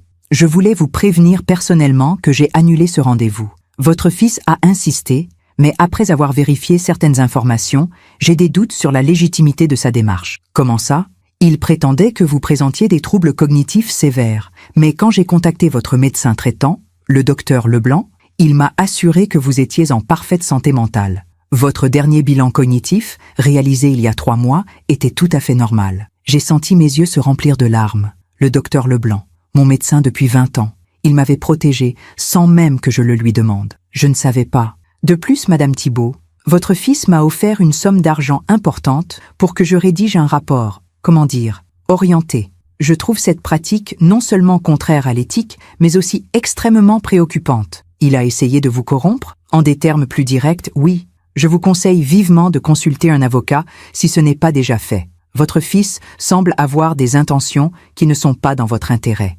voulais vous prévenir personnellement que j'ai annulé ce rendez-vous. Votre fils a insisté, mais après avoir vérifié certaines informations, j'ai des doutes sur la légitimité de sa démarche. Comment ça? Il prétendait que vous présentiez des troubles cognitifs sévères, mais quand j'ai contacté votre médecin traitant, le docteur Leblanc, il m'a assuré que vous étiez en parfaite santé mentale. Votre dernier bilan cognitif, réalisé il y a 3 mois, était tout à fait normal. J'ai senti mes yeux se remplir de larmes. Le docteur Leblanc, mon médecin depuis 20 ans, il m'avait protégé sans même que je le lui demande. Je ne savais pas. De plus, Madame Thibault, votre fils m'a offert une somme d'argent importante pour que je rédige un rapport, orienté. Je trouve cette pratique non seulement contraire à l'éthique, mais aussi extrêmement préoccupante. Il a essayé de vous corrompre? En des termes plus directs, oui. Je vous conseille vivement de consulter un avocat si ce n'est pas déjà fait. Votre fils semble avoir des intentions qui ne sont pas dans votre intérêt.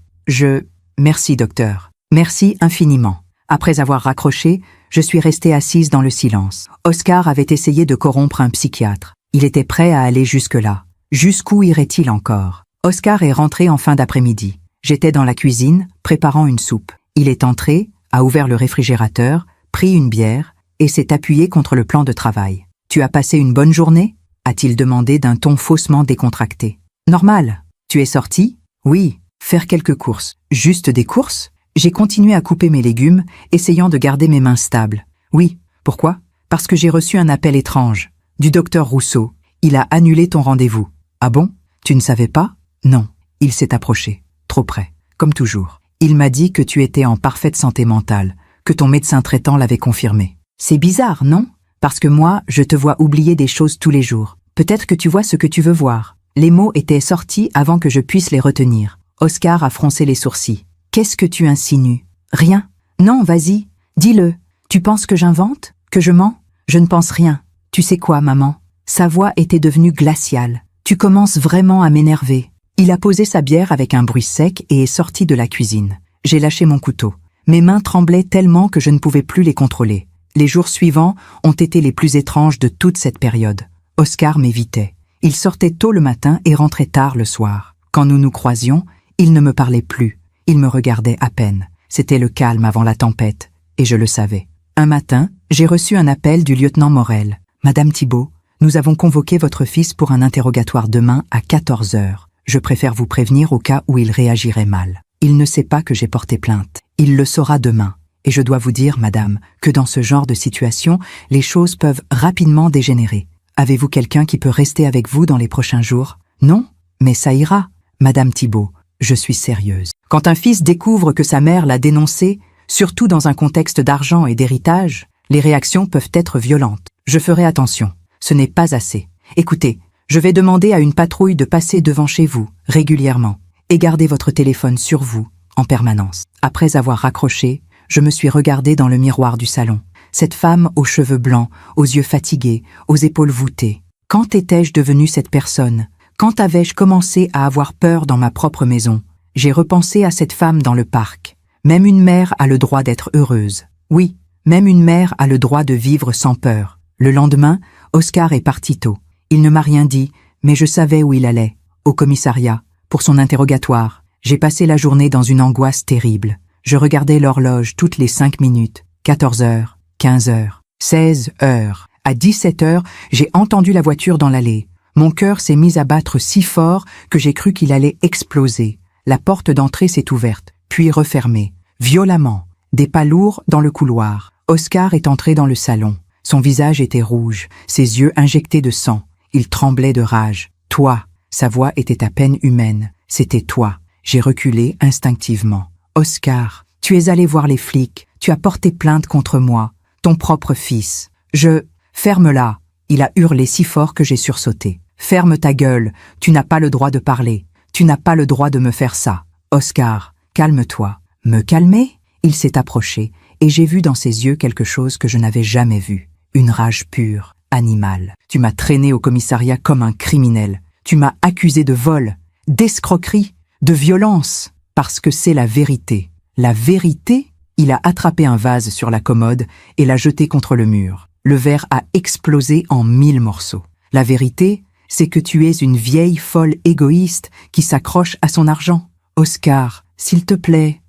Merci, docteur. Merci infiniment. Après avoir raccroché, je suis restée assise dans le silence. Oscar avait essayé de corrompre un psychiatre. Il était prêt à aller jusque-là. Jusqu'où irait-il encore? Oscar est rentré en fin d'après-midi. J'étais dans la cuisine, préparant une soupe. Il est entré, a ouvert le réfrigérateur, pris une bière et s'est appuyé contre le plan de travail. « Tu as passé une bonne journée ?» a-t-il demandé d'un ton faussement décontracté. « Normal. Tu es sorti ?»« Oui. Faire quelques courses. »« Juste des courses ?» J'ai continué à couper mes légumes, essayant de garder mes mains stables. « Oui. Pourquoi ? Parce que j'ai reçu un appel étrange. Du docteur Rousseau. Il a annulé ton rendez-vous. »« Ah bon ? Tu ne savais pas ?»« Non. » Il s'est approché. Trop près. Comme toujours. Il m'a dit que tu étais en parfaite santé mentale, que ton médecin traitant l'avait confirmé. C'est bizarre, non ? Parce que moi, je te vois oublier des choses tous les jours. Peut-être que tu vois ce que tu veux voir. Les mots étaient sortis avant que je puisse les retenir. Oscar a froncé les sourcils. Qu'est-ce que tu insinues ? Rien. Non, vas-y. Dis-le. Tu penses que j'invente ? Que je mens ? Je ne pense rien. Tu sais quoi, maman ? Sa voix était devenue glaciale. Tu commences vraiment à m'énerver. Il a posé sa bière avec un bruit sec et est sorti de la cuisine. J'ai lâché mon couteau. Mes mains tremblaient tellement que je ne pouvais plus les contrôler. Les jours suivants ont été les plus étranges de toute cette période. Oscar m'évitait. Il sortait tôt le matin et rentrait tard le soir. Quand nous nous croisions, il ne me parlait plus. Il me regardait à peine. C'était le calme avant la tempête, et je le savais. Un matin, j'ai reçu un appel du lieutenant Morel. « Madame Thibault, nous avons convoqué votre fils pour un interrogatoire demain à 14 heures. Je préfère vous prévenir au cas où il réagirait mal. Il ne sait pas que j'ai porté plainte. Il le saura demain. Et je dois vous dire, madame, que dans ce genre de situation, les choses peuvent rapidement dégénérer. Avez-vous quelqu'un qui peut rester avec vous dans les prochains jours ? Non ? Mais ça ira. Madame Thibault, je suis sérieuse. Quand un fils découvre que sa mère l'a dénoncé, surtout dans un contexte d'argent et d'héritage, les réactions peuvent être violentes. Je ferai attention. Ce n'est pas assez. Écoutez, je vais demander à une patrouille de passer devant chez vous, régulièrement, et garder votre téléphone sur vous, en permanence. Après avoir raccroché, je me suis regardée dans le miroir du salon. Cette femme aux cheveux blancs, aux yeux fatigués, aux épaules voûtées. Quand étais-je devenue cette personne ? Quand avais-je commencé à avoir peur dans ma propre maison ? J'ai repensé à cette femme dans le parc. Même une mère a le droit d'être heureuse. Oui, même une mère a le droit de vivre sans peur. Le lendemain, Oscar est parti tôt. Il ne m'a rien dit, mais je savais où il allait. Au commissariat, pour son interrogatoire. J'ai passé la journée dans une angoisse terrible. Je regardais l'horloge toutes les 5 minutes. 14 heures, 15 heures, 16 heures. À 17 heures, j'ai entendu la voiture dans l'allée. Mon cœur s'est mis à battre si fort que j'ai cru qu'il allait exploser. La porte d'entrée s'est ouverte, puis refermée, violemment. Des pas lourds dans le couloir. Oscar est entré dans le salon. Son visage était rouge, ses yeux injectés de sang. Il tremblait de rage. « Toi !» Sa voix était à peine humaine. « C'était toi !» J'ai reculé instinctivement. « Oscar, tu es allé voir les flics. Tu as porté plainte contre moi. Ton propre fils. Je... Ferme-la !» Il a hurlé si fort que j'ai sursauté. « Ferme ta gueule. Tu n'as pas le droit de parler. Tu n'as pas le droit de me faire ça. Oscar, calme-toi. » Me calmer ? Il s'est approché, et j'ai vu dans ses yeux quelque chose que je n'avais jamais vu. Une rage pure, animale. Tu m'as traîné au commissariat comme un criminel. Tu m'as accusé de vol, d'escroquerie, de violence. Parce que c'est la vérité. La vérité ? Il a attrapé un vase sur la commode et l'a jeté contre le mur. Le verre a explosé en 1000 morceaux. La vérité, c'est que tu es une vieille folle égoïste qui s'accroche à son argent. Oscar, s'il te plaît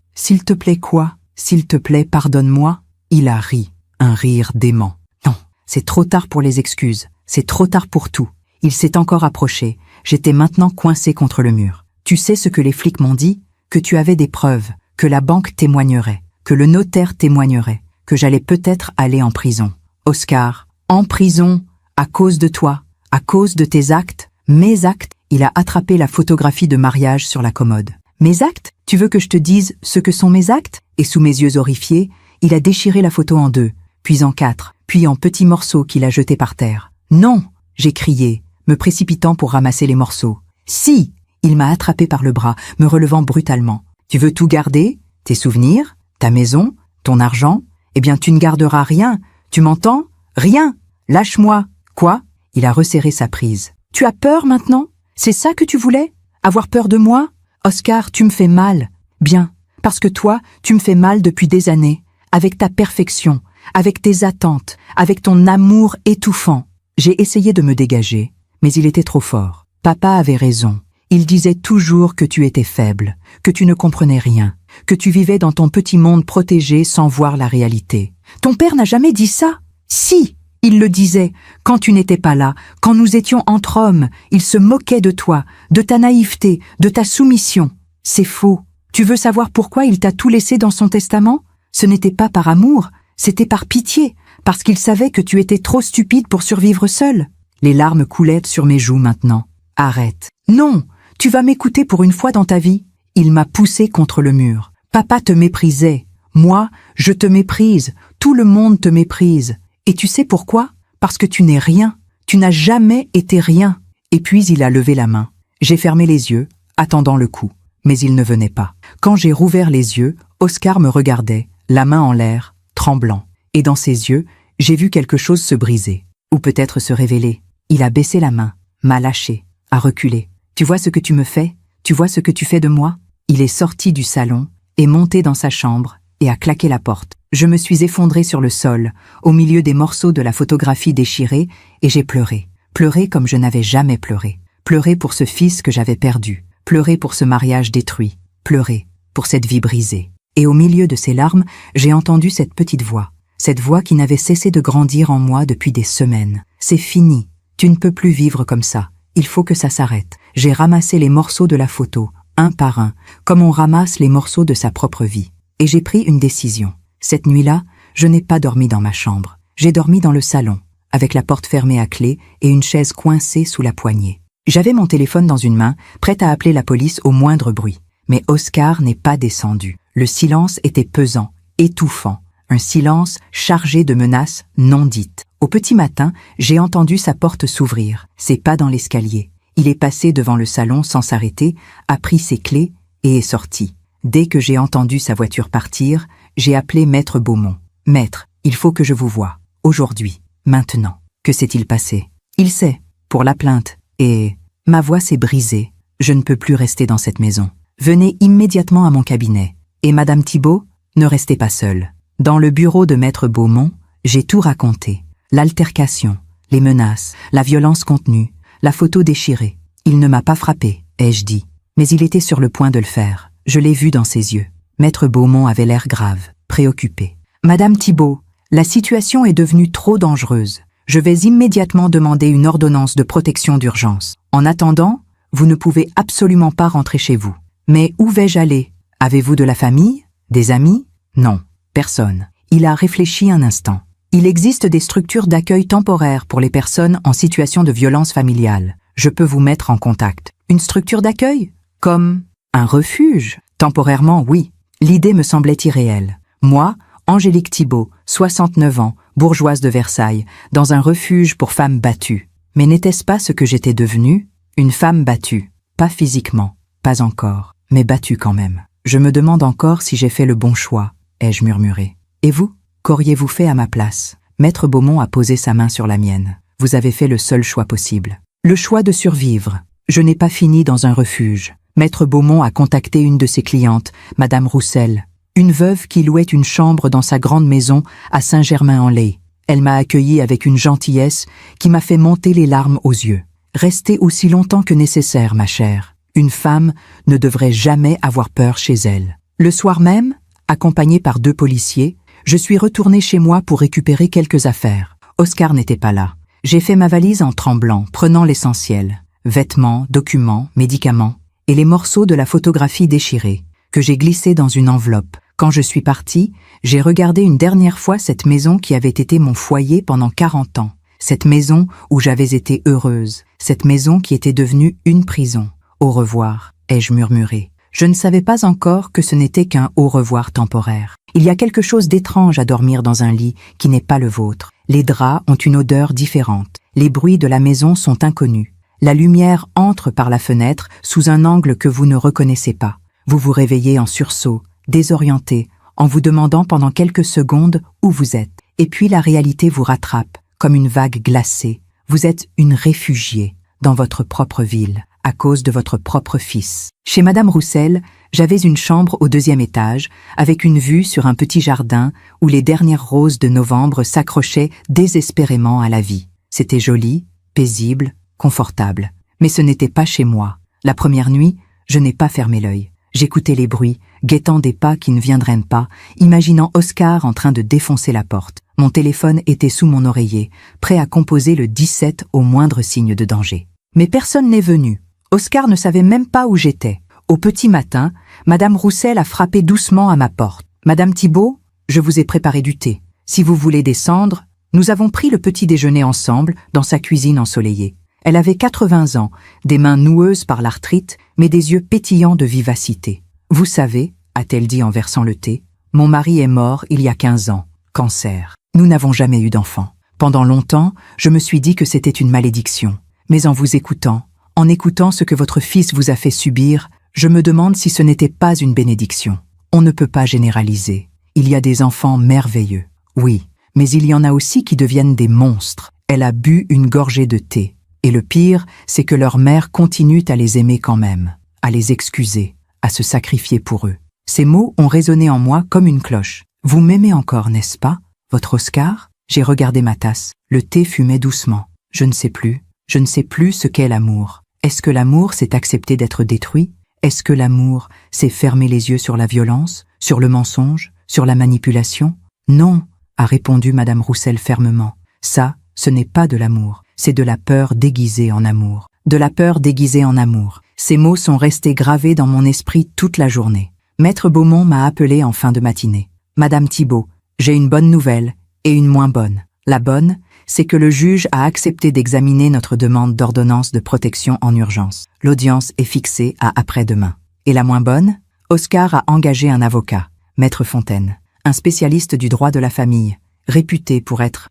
quoi ? S'il te plaît, pardonne-moi. Il a ri, un rire dément. Non, c'est trop tard pour les excuses, c'est trop tard pour tout. Il s'est encore approché, j'étais maintenant coincé contre le mur. Tu sais ce que les flics m'ont dit ? Que tu avais des preuves, que la banque témoignerait, que le notaire témoignerait, que j'allais peut-être aller en prison. Oscar, en prison, à cause de toi, à cause de tes actes, mes actes. Il a attrapé la photographie de mariage sur la commode. Mes actes ? Tu veux que je te dise ce que sont mes actes ? Et sous mes yeux horrifiés, il a déchiré la photo en 2, puis en 4, puis en petits morceaux qu'il a jetés par terre. Non ! J'ai crié, me précipitant pour ramasser les morceaux. Si ! Il m'a attrapé par le bras, me relevant brutalement. Tu veux tout garder ? Tes souvenirs ? Ta maison ? Ton argent ? Eh bien, tu ne garderas rien. Tu m'entends ? Rien ! Lâche-moi. Quoi ? Il a resserré sa prise. Tu as peur maintenant ? C'est ça que tu voulais ? Avoir peur de moi ? Oscar, tu me fais mal. Bien, parce que toi, tu me fais mal depuis des années, avec ta perfection, avec tes attentes, avec ton amour étouffant. J'ai essayé de me dégager, mais il était trop fort. Papa avait raison. Il disait toujours que tu étais faible, que tu ne comprenais rien, que tu vivais dans ton petit monde protégé sans voir la réalité. Ton père n'a jamais dit ça? Si, il le disait, quand tu n'étais pas là, quand nous étions entre hommes, il se moquait de toi, de ta naïveté, de ta soumission. C'est faux. Tu veux savoir pourquoi il t'a tout laissé dans son testament? Ce n'était pas par amour, c'était par pitié, parce qu'il savait que tu étais trop stupide pour survivre seul. Les larmes coulaient sur mes joues maintenant. Arrête. Non, tu vas m'écouter pour une fois dans ta vie. Il m'a poussé contre le mur. Papa te méprisait. Moi, je te méprise. Tout le monde te méprise. Et tu sais pourquoi? Parce que tu n'es rien. Tu n'as jamais été rien. Et puis il a levé la main. J'ai fermé les yeux, attendant le coup. Mais il ne venait pas. Quand j'ai rouvert les yeux, Oscar me regardait, la main en l'air, tremblant. Et dans ses yeux, j'ai vu quelque chose se briser. Ou peut-être se révéler. Il a baissé la main, m'a lâché, a reculé. Tu vois ce que tu me fais? Tu vois ce que tu fais de moi? Il est sorti du salon, est monté dans sa chambre et a claqué la porte. Je me suis effondrée sur le sol, au milieu des morceaux de la photographie déchirée, et j'ai pleuré. Pleuré comme je n'avais jamais pleuré. Pleuré pour ce fils que j'avais perdu. Pleuré pour ce mariage détruit. Pleuré pour cette vie brisée. Et au milieu de ces larmes, j'ai entendu cette petite voix. Cette voix qui n'avait cessé de grandir en moi depuis des semaines. C'est fini. Tu ne peux plus vivre comme ça. Il faut que ça s'arrête. J'ai ramassé les morceaux de la photo, un par un, comme on ramasse les morceaux de sa propre vie. Et j'ai pris une décision. Cette nuit-là, je n'ai pas dormi dans ma chambre. J'ai dormi dans le salon, avec la porte fermée à clé et une chaise coincée sous la poignée. J'avais mon téléphone dans une main, prête à appeler la police au moindre bruit. Mais Oscar n'est pas descendu. Le silence était pesant, étouffant. Un silence chargé de menaces non dites. Au petit matin, j'ai entendu sa porte s'ouvrir, ses pas dans l'escalier. Il est passé devant le salon sans s'arrêter, a pris ses clés et est sorti. Dès que j'ai entendu sa voiture partir, j'ai appelé Maître Beaumont. « Maître, il faut que je vous voie. Aujourd'hui. Maintenant. » Que s'est-il passé? Il sait, pour la plainte. Et ma voix s'est brisée. Je ne peux plus rester dans cette maison. Venez immédiatement à mon cabinet. Et Madame Thibault, ne restez pas seule. Dans le bureau de Maître Beaumont, j'ai tout raconté. L'altercation, les menaces, la violence contenue, la photo déchirée. Il ne m'a pas frappé, ai-je dit. Mais il était sur le point de le faire. Je l'ai vu dans ses yeux. Maître Beaumont avait l'air grave, préoccupé. « Madame Thibault, la situation est devenue trop dangereuse. Je vais immédiatement demander une ordonnance de protection d'urgence. En attendant, vous ne pouvez absolument pas rentrer chez vous. Mais où vais-je aller? Avez-vous de la famille? Des amis? Non, personne. » Il a réfléchi un instant. Il existe des structures d'accueil temporaire pour les personnes en situation de violence familiale. Je peux vous mettre en contact. Une structure d'accueil? Comme un refuge? Temporairement, oui. L'idée me semblait irréelle. Moi, Angélique Thibault, 69 ans, bourgeoise de Versailles, dans un refuge pour femmes battues. Mais n'était-ce pas ce que j'étais devenue? Une femme battue. Pas physiquement, pas encore, mais battue quand même. Je me demande encore si j'ai fait le bon choix, ai-je murmuré. Et vous? Qu'auriez-vous fait à ma place? Maître Beaumont a posé sa main sur la mienne. Vous avez fait le seul choix possible. Le choix de survivre. Je n'ai pas fini dans un refuge. Maître Beaumont a contacté une de ses clientes, Madame Roussel, une veuve qui louait une chambre dans sa grande maison à Saint-Germain-en-Laye. Elle m'a accueilli avec une gentillesse qui m'a fait monter les larmes aux yeux. Restez aussi longtemps que nécessaire, ma chère. Une femme ne devrait jamais avoir peur chez elle. Le soir même, accompagnée par 2 policiers, je suis retournée chez moi pour récupérer quelques affaires. Oscar n'était pas là. J'ai fait ma valise en tremblant, prenant l'essentiel. Vêtements, documents, médicaments, et les morceaux de la photographie déchirée, que j'ai glissés dans une enveloppe. Quand je suis partie, j'ai regardé une dernière fois cette maison qui avait été mon foyer pendant 40 ans. Cette maison où j'avais été heureuse. Cette maison qui était devenue une prison. Au revoir, ai-je murmuré. Je ne savais pas encore que ce n'était qu'un au revoir temporaire. Il y a quelque chose d'étrange à dormir dans un lit qui n'est pas le vôtre. Les draps ont une odeur différente. Les bruits de la maison sont inconnus. La lumière entre par la fenêtre sous un angle que vous ne reconnaissez pas. Vous vous réveillez en sursaut, désorienté, en vous demandant pendant quelques secondes où vous êtes. Et puis la réalité vous rattrape, comme une vague glacée. Vous êtes une réfugiée dans votre propre ville, à cause de votre propre fils. Chez Madame Roussel, j'avais une chambre au 2e étage, avec une vue sur un petit jardin où les dernières roses de novembre s'accrochaient désespérément à la vie. C'était joli, paisible, confortable. Mais ce n'était pas chez moi. La première nuit, je n'ai pas fermé l'œil. J'écoutais les bruits, guettant des pas qui ne viendraient pas, imaginant Oscar en train de défoncer la porte. Mon téléphone était sous mon oreiller, prêt à composer le 17 au moindre signe de danger. Mais personne n'est venu. Oscar ne savait même pas où j'étais. Au petit matin, Madame Roussel a frappé doucement à ma porte. « Madame Thibault, je vous ai préparé du thé. Si vous voulez descendre, nous avons pris le petit déjeuner ensemble dans sa cuisine ensoleillée. » Elle avait 80 ans, des mains noueuses par l'arthrite, mais des yeux pétillants de vivacité. « Vous savez, a-t-elle dit en versant le thé, mon mari est mort il y a 15 ans, cancer. Nous n'avons jamais eu d'enfant. Pendant longtemps, je me suis dit que c'était une malédiction. Mais en vous écoutant, en écoutant ce que votre fils vous a fait subir, je me demande si ce n'était pas une bénédiction. On ne peut pas généraliser. Il y a des enfants merveilleux, oui, mais il y en a aussi qui deviennent des monstres. » Elle a bu une gorgée de thé. Et le pire, c'est que leur mère continue à les aimer quand même, à les excuser, à se sacrifier pour eux. Ces mots ont résonné en moi comme une cloche. « Vous m'aimez encore, n'est-ce pas, votre Oscar ?» J'ai regardé ma tasse. Le thé fumait doucement. Je ne sais plus ce qu'est l'amour. Est-ce que l'amour, c'est accepter d'être détruit? Est-ce que l'amour, c'est fermer les yeux sur la violence, sur le mensonge, sur la manipulation? Non, a répondu Madame Roussel fermement. Ça, ce n'est pas de l'amour. C'est de la peur déguisée en amour. De la peur déguisée en amour. Ces mots sont restés gravés dans mon esprit toute la journée. Maître Beaumont m'a appelé en fin de matinée. « Madame Thibault, j'ai une bonne nouvelle et une moins bonne. La bonne, c'est que le juge a accepté d'examiner notre demande d'ordonnance de protection en urgence. L'audience est fixée à après-demain. Et la moins bonne, Oscar a engagé un avocat, Maître Fontaine, un spécialiste du droit de la famille, réputé pour être,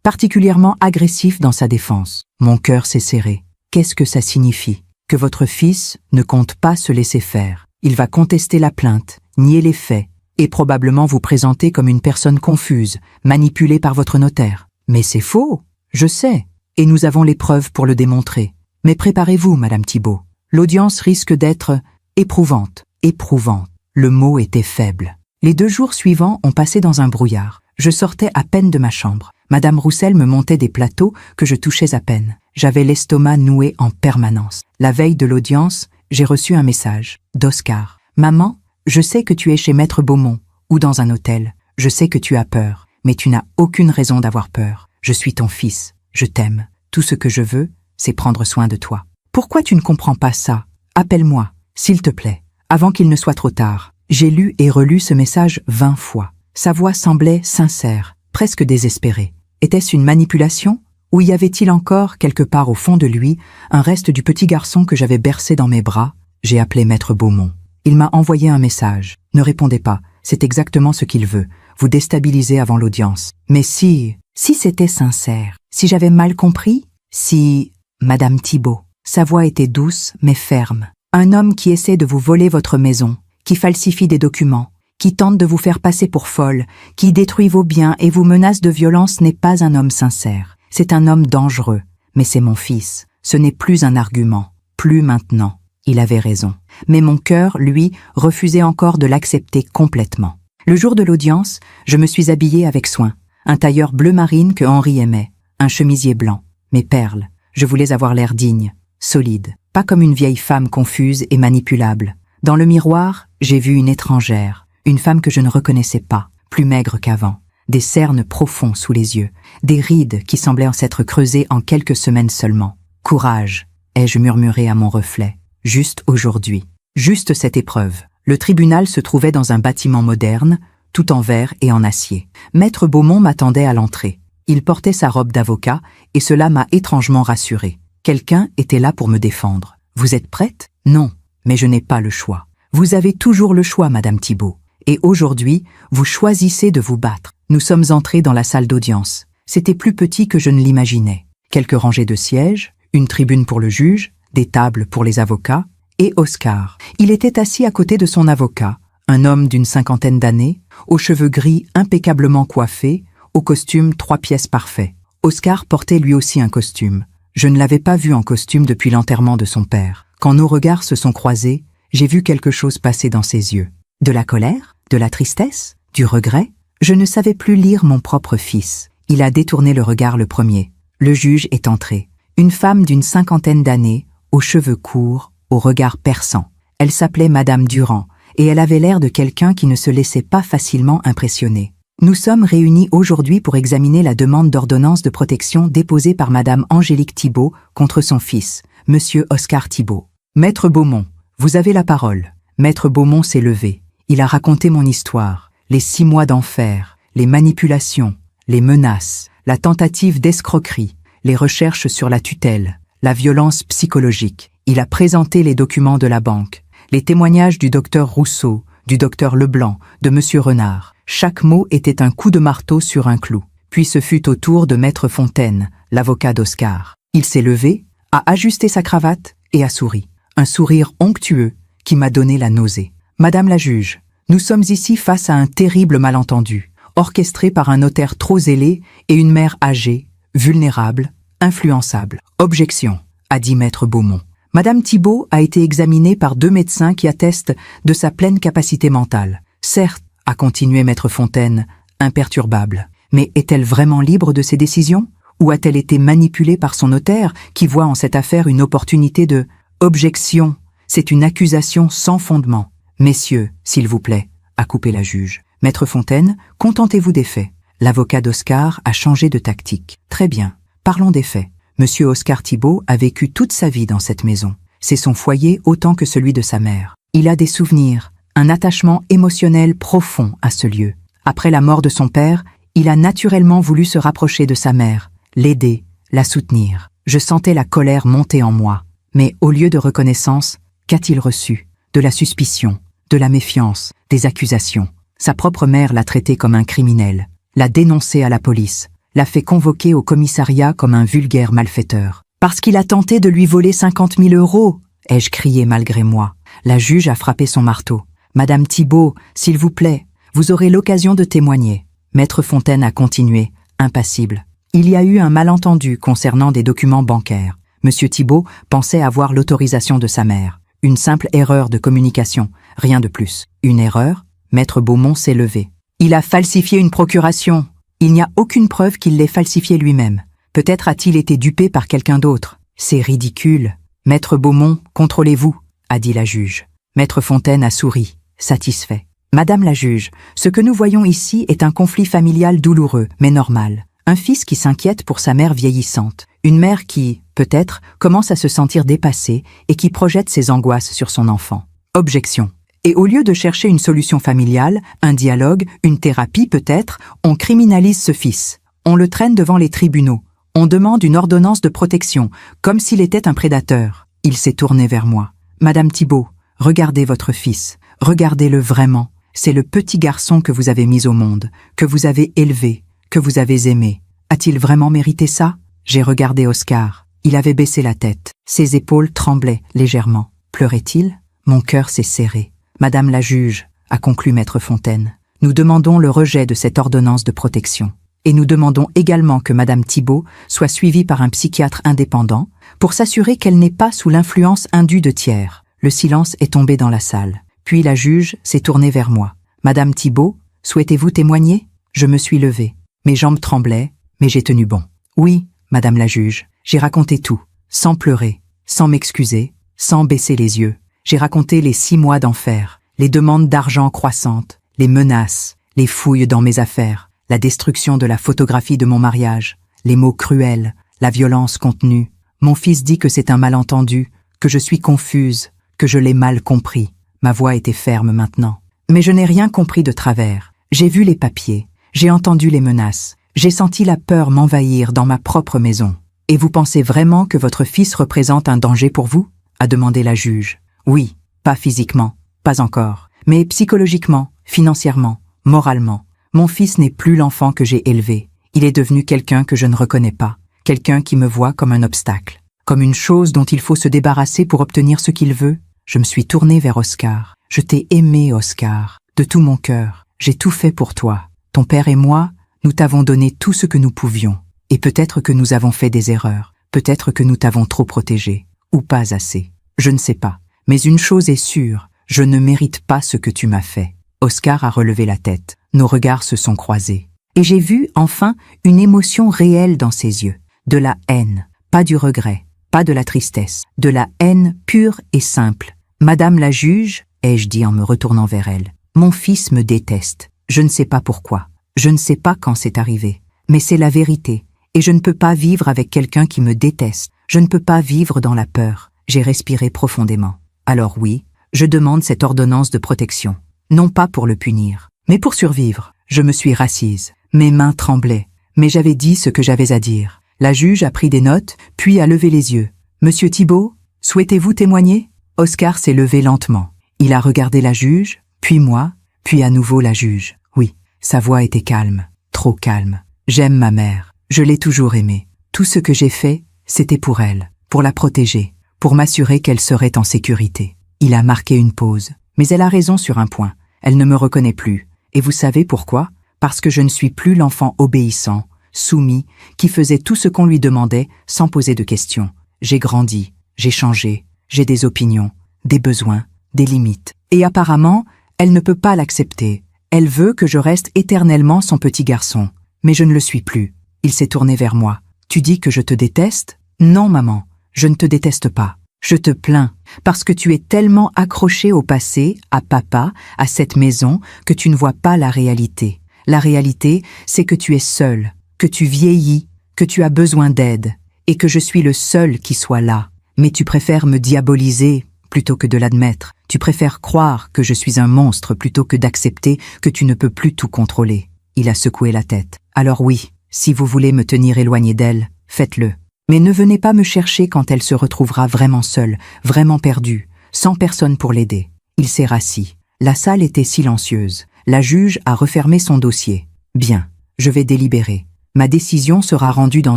particulièrement agressif dans sa défense. Mon cœur s'est serré. Qu'est-ce que ça signifie? Que votre fils ne compte pas se laisser faire. Il va contester la plainte, nier les faits, et probablement vous présenter comme une personne confuse, manipulée par votre notaire. Mais c'est faux, je sais, et nous avons les preuves pour le démontrer. Mais préparez-vous, Madame Thibault. L'audience risque d'être éprouvante. Éprouvante. Le mot était faible. Les 2 jours suivants ont passé dans un brouillard. Je sortais à peine de ma chambre. Madame Roussel me montait des plateaux que je touchais à peine. J'avais l'estomac noué en permanence. La veille de l'audience, j'ai reçu un message d'Oscar. « Maman, je sais que tu es chez Maître Beaumont ou dans un hôtel. Je sais que tu as peur, mais tu n'as aucune raison d'avoir peur. Je suis ton fils, je t'aime. Tout ce que je veux, c'est prendre soin de toi. Pourquoi tu ne comprends pas ça? Appelle-moi, s'il te plaît, avant qu'il ne soit trop tard. » J'ai lu et relu ce message 20 fois. Sa voix semblait sincère, presque désespérée. Était-ce une manipulation? Ou y avait-il encore, quelque part au fond de lui, un reste du petit garçon que j'avais bercé dans mes bras? J'ai appelé Maître Beaumont. Il m'a envoyé un message. « Ne répondez pas, c'est exactement ce qu'il veut. Vous déstabiliser avant l'audience. Mais si c'était sincère, si j'avais mal compris, si... » Madame Thibault. Sa voix était douce mais ferme. Un homme qui essaie de vous voler votre maison, qui falsifie des documents, qui tente de vous faire passer pour folle, qui détruit vos biens et vous menace de violence n'est pas un homme sincère. C'est un homme dangereux. Mais c'est mon fils. Ce n'est plus un argument. Plus maintenant. Il avait raison. Mais mon cœur, lui, refusait encore de l'accepter complètement. Le jour de l'audience, je me suis habillée avec soin. Un tailleur bleu marine que Henri aimait. Un chemisier blanc. Mes perles. Je voulais avoir l'air digne, solide. Pas comme une vieille femme confuse et manipulable. Dans le miroir, j'ai vu une étrangère. Une femme que je ne reconnaissais pas, plus maigre qu'avant. Des cernes profonds sous les yeux. Des rides qui semblaient s'être creusées en quelques semaines seulement. « Courage !» ai-je murmuré à mon reflet. Juste aujourd'hui. Juste cette épreuve. Le tribunal se trouvait dans un bâtiment moderne, tout en verre et en acier. Maître Beaumont m'attendait à l'entrée. Il portait sa robe d'avocat et cela m'a étrangement rassuré. Quelqu'un était là pour me défendre. « Vous êtes prête ?»« Non, mais je n'ai pas le choix. »« Vous avez toujours le choix, Madame Thibault. Et aujourd'hui, vous choisissez de vous battre. » Nous sommes entrés dans la salle d'audience. C'était plus petit que je ne l'imaginais. Quelques rangées de sièges, une tribune pour le juge, des tables pour les avocats, et Oscar. Il était assis à côté de son avocat, un homme d'une 50aine d'années, aux cheveux gris impeccablement coiffés, au costume 3 pièces parfait. Oscar portait lui aussi un costume. Je ne l'avais pas vu en costume depuis l'enterrement de son père. Quand nos regards se sont croisés, j'ai vu quelque chose passer dans ses yeux. De la colère? De la tristesse? Du regret? Je ne savais plus lire mon propre fils. Il a détourné le regard le premier. Le juge est entré. Une femme d'une 50aine d'années, aux cheveux courts, au regard perçant. Elle s'appelait Madame Durand, et elle avait l'air de quelqu'un qui ne se laissait pas facilement impressionner. Nous sommes réunis aujourd'hui pour examiner la demande d'ordonnance de protection déposée par Madame Angélique Thibault contre son fils, Monsieur Oscar Thibault. Maître Beaumont, vous avez la parole. Maître Beaumont s'est levé. Il a raconté mon histoire, les 6 mois d'enfer, les manipulations, les menaces, la tentative d'escroquerie, les recherches sur la tutelle, la violence psychologique. Il a présenté les documents de la banque, les témoignages du docteur Rousseau, du docteur Leblanc, de Monsieur Renard. Chaque mot était un coup de marteau sur un clou. Puis ce fut au tour de Maître Fontaine, l'avocat d'Oscar. Il s'est levé, a ajusté sa cravate et a souri. Un sourire onctueux qui m'a donné la nausée. Madame la juge, nous sommes ici face à un terrible malentendu, orchestré par un notaire trop zélé et une mère âgée, vulnérable, influençable. Objection, a dit Maître Beaumont. Madame Thibault a été examinée par 2 médecins qui attestent de sa pleine capacité mentale. Certes, a continué Maître Fontaine, imperturbable. Mais est-elle vraiment libre de ses décisions? Ou a-t-elle été manipulée par son notaire qui voit en cette affaire une opportunité de... Objection, c'est une accusation sans fondement. Messieurs, s'il vous plaît, a coupé la juge. Maître Fontaine, contentez-vous des faits. L'avocat d'Oscar a changé de tactique. Très bien, parlons des faits. Monsieur Oscar Thibault a vécu toute sa vie dans cette maison. C'est son foyer autant que celui de sa mère. Il a des souvenirs, un attachement émotionnel profond à ce lieu. Après la mort de son père, il a naturellement voulu se rapprocher de sa mère, l'aider, la soutenir. Je sentais la colère monter en moi. Mais au lieu de reconnaissance, qu'a-t-il reçu? De la suspicion, de la méfiance, des accusations. Sa propre mère l'a traité comme un criminel, l'a dénoncé à la police, l'a fait convoquer au commissariat comme un vulgaire malfaiteur. Parce qu'il a tenté de lui voler 50 000 €, ai-je crié malgré moi. La juge a frappé son marteau. Madame Thibault, s'il vous plaît, vous aurez l'occasion de témoigner. Maître Fontaine a continué, impassible. Il y a eu un malentendu concernant des documents bancaires. Monsieur Thibault pensait avoir l'autorisation de sa mère. Une simple erreur de communication, rien de plus. Une erreur? Maître Beaumont s'est levé. Il a falsifié une procuration. Il n'y a aucune preuve qu'il l'ait falsifiée lui-même. Peut-être a-t-il été dupé par quelqu'un d'autre. C'est ridicule. Maître Beaumont, contrôlez-vous, a dit la juge. Maître Fontaine a souri, satisfait. Madame la juge, ce que nous voyons ici est un conflit familial douloureux, mais normal. Un fils qui s'inquiète pour sa mère vieillissante. Une mère qui, peut-être, commence à se sentir dépassée et qui projette ses angoisses sur son enfant. Objection. Et au lieu de chercher une solution familiale, un dialogue, une thérapie peut-être, on criminalise ce fils. On le traîne devant les tribunaux. On demande une ordonnance de protection, comme s'il était un prédateur. Il s'est tourné vers moi. Madame Thibault, regardez votre fils. Regardez-le vraiment. C'est le petit garçon que vous avez mis au monde, que vous avez élevé, que vous avez aimé. A-t-il vraiment mérité ça? J'ai regardé Oscar. Il avait baissé la tête. Ses épaules tremblaient légèrement. Pleurait-il? Mon cœur s'est serré. Madame la juge, a conclu Maître Fontaine, nous demandons le rejet de cette ordonnance de protection. Et nous demandons également que Madame Thibault soit suivie par un psychiatre indépendant pour s'assurer qu'elle n'est pas sous l'influence indue de tiers. Le silence est tombé dans la salle. Puis la juge s'est tournée vers moi. Madame Thibault, souhaitez-vous témoigner? Je me suis levée. Mes jambes tremblaient, mais j'ai tenu bon. Oui, Madame la juge, j'ai raconté tout, sans pleurer, sans m'excuser, sans baisser les yeux. J'ai raconté les 6 mois d'enfer, les demandes d'argent croissantes, les menaces, les fouilles dans mes affaires, la destruction de la photographie de mon mariage, les mots cruels, la violence contenue. Mon fils dit que c'est un malentendu, que je suis confuse, que je l'ai mal compris. Ma voix était ferme maintenant. Mais je n'ai rien compris de travers. J'ai vu les papiers, j'ai entendu les menaces. J'ai senti la peur m'envahir dans ma propre maison. Et vous pensez vraiment que votre fils représente un danger pour vous? A demandé la juge. Oui, pas physiquement, pas encore, mais psychologiquement, financièrement, moralement. Mon fils n'est plus l'enfant que j'ai élevé. Il est devenu quelqu'un que je ne reconnais pas, quelqu'un qui me voit comme un obstacle, comme une chose dont il faut se débarrasser pour obtenir ce qu'il veut. Je me suis tournée vers Oscar. Je t'ai aimé, Oscar, de tout mon cœur. J'ai tout fait pour toi. Ton père et moi, nous t'avons donné tout ce que nous pouvions. Et peut-être que nous avons fait des erreurs. Peut-être que nous t'avons trop protégé. Ou pas assez. Je ne sais pas. Mais une chose est sûre, je ne mérite pas ce que tu m'as fait. Oscar a relevé la tête. Nos regards se sont croisés. Et j'ai vu, enfin, une émotion réelle dans ses yeux. De la haine, pas du regret. pas de la tristesse, de la haine pure et simple. Madame la juge, ai-je dit en me retournant vers elle, mon fils me déteste. Je ne sais pas pourquoi. Je ne sais pas quand c'est arrivé. Mais c'est la vérité. Et je ne peux pas vivre avec quelqu'un qui me déteste. Je ne peux pas vivre dans la peur. J'ai respiré profondément. Alors oui, je demande cette ordonnance de protection. Non pas pour le punir, mais pour survivre. Je me suis rassise. Mes mains tremblaient. Mais j'avais dit ce que j'avais à dire. La juge a pris des notes, puis a levé les yeux. Monsieur Thibault, souhaitez-vous témoigner? Oscar s'est levé lentement. Il a regardé la juge, puis moi, puis à nouveau la juge. Oui, sa voix était calme, trop calme. J'aime ma mère. Je l'ai toujours aimée. Tout ce que j'ai fait, c'était pour elle, pour la protéger, pour m'assurer qu'elle serait en sécurité. Il a marqué une pause. Mais elle a raison sur un point. Elle ne me reconnaît plus. Et vous savez pourquoi? Parce que je ne suis plus l'enfant obéissant, soumis, qui faisait tout ce qu'on lui demandait sans poser de questions. J'ai grandi, j'ai changé, j'ai des opinions, des besoins, des limites. Et apparemment, elle ne peut pas l'accepter. Elle veut que je reste éternellement son petit garçon. Mais je ne le suis plus. Il s'est tourné vers moi. Tu dis que je te déteste? Non, maman, je ne te déteste pas. Je te plains, parce que tu es tellement accroché au passé, à papa, à cette maison, que tu ne vois pas la réalité. La réalité, c'est que tu es seul, que tu vieillis, que tu as besoin d'aide, et que je suis le seul qui soit là. Mais tu préfères me diaboliser plutôt que de l'admettre. Tu préfères croire que je suis un monstre plutôt que d'accepter que tu ne peux plus tout contrôler. Il a secoué la tête. Alors oui, si vous voulez me tenir éloigné d'elle, faites-le. Mais ne venez pas me chercher quand elle se retrouvera vraiment seule, vraiment perdue, sans personne pour l'aider. Il s'est rassis. La salle était silencieuse. La juge a refermé son dossier. Bien, je vais délibérer. Ma décision sera rendue dans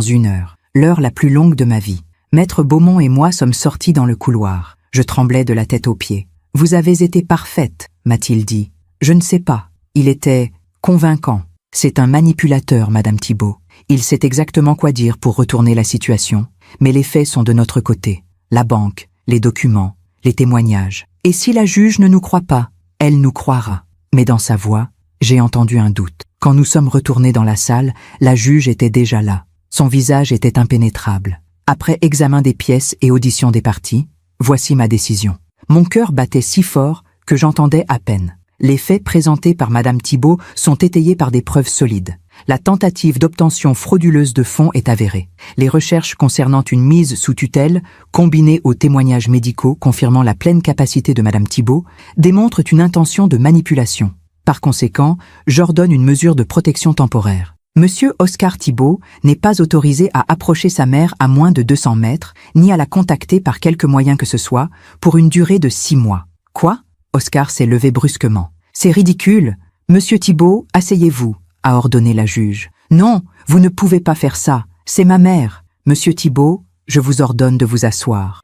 1 heure, l'heure la plus longue de ma vie. Maître Beaumont et moi sommes sortis dans le couloir. Je tremblais de la tête aux pieds. « Vous avez été parfaite », m'a-t-il dit. Je ne sais pas. Il était convaincant. C'est un manipulateur, Madame Thibault. Il sait exactement quoi dire pour retourner la situation, mais les faits sont de notre côté. La banque, les documents, les témoignages. Et si la juge ne nous croit pas, elle nous croira. Mais dans sa voix, j'ai entendu un doute. Quand nous sommes retournés dans la salle, la juge était déjà là. Son visage était impénétrable. Après examen des pièces et audition des parties, voici ma décision. Mon cœur battait si fort que j'entendais à peine. Les faits présentés par Madame Thibault sont étayés par des preuves solides. La tentative d'obtention frauduleuse de fonds est avérée. Les recherches concernant une mise sous tutelle, combinées aux témoignages médicaux confirmant la pleine capacité de Madame Thibault, démontrent une intention de manipulation. Par conséquent, j'ordonne une mesure de protection temporaire. Monsieur Oscar Thibault n'est pas autorisé à approcher sa mère à moins de 200 mètres, ni à la contacter par quelque moyen que ce soit, pour une durée de 6 mois. Quoi? Oscar s'est levé brusquement. C'est ridicule. Monsieur Thibault, asseyez-vous, a ordonné la juge. Non, vous ne pouvez pas faire ça. C'est ma mère. Monsieur Thibault, je vous ordonne de vous asseoir.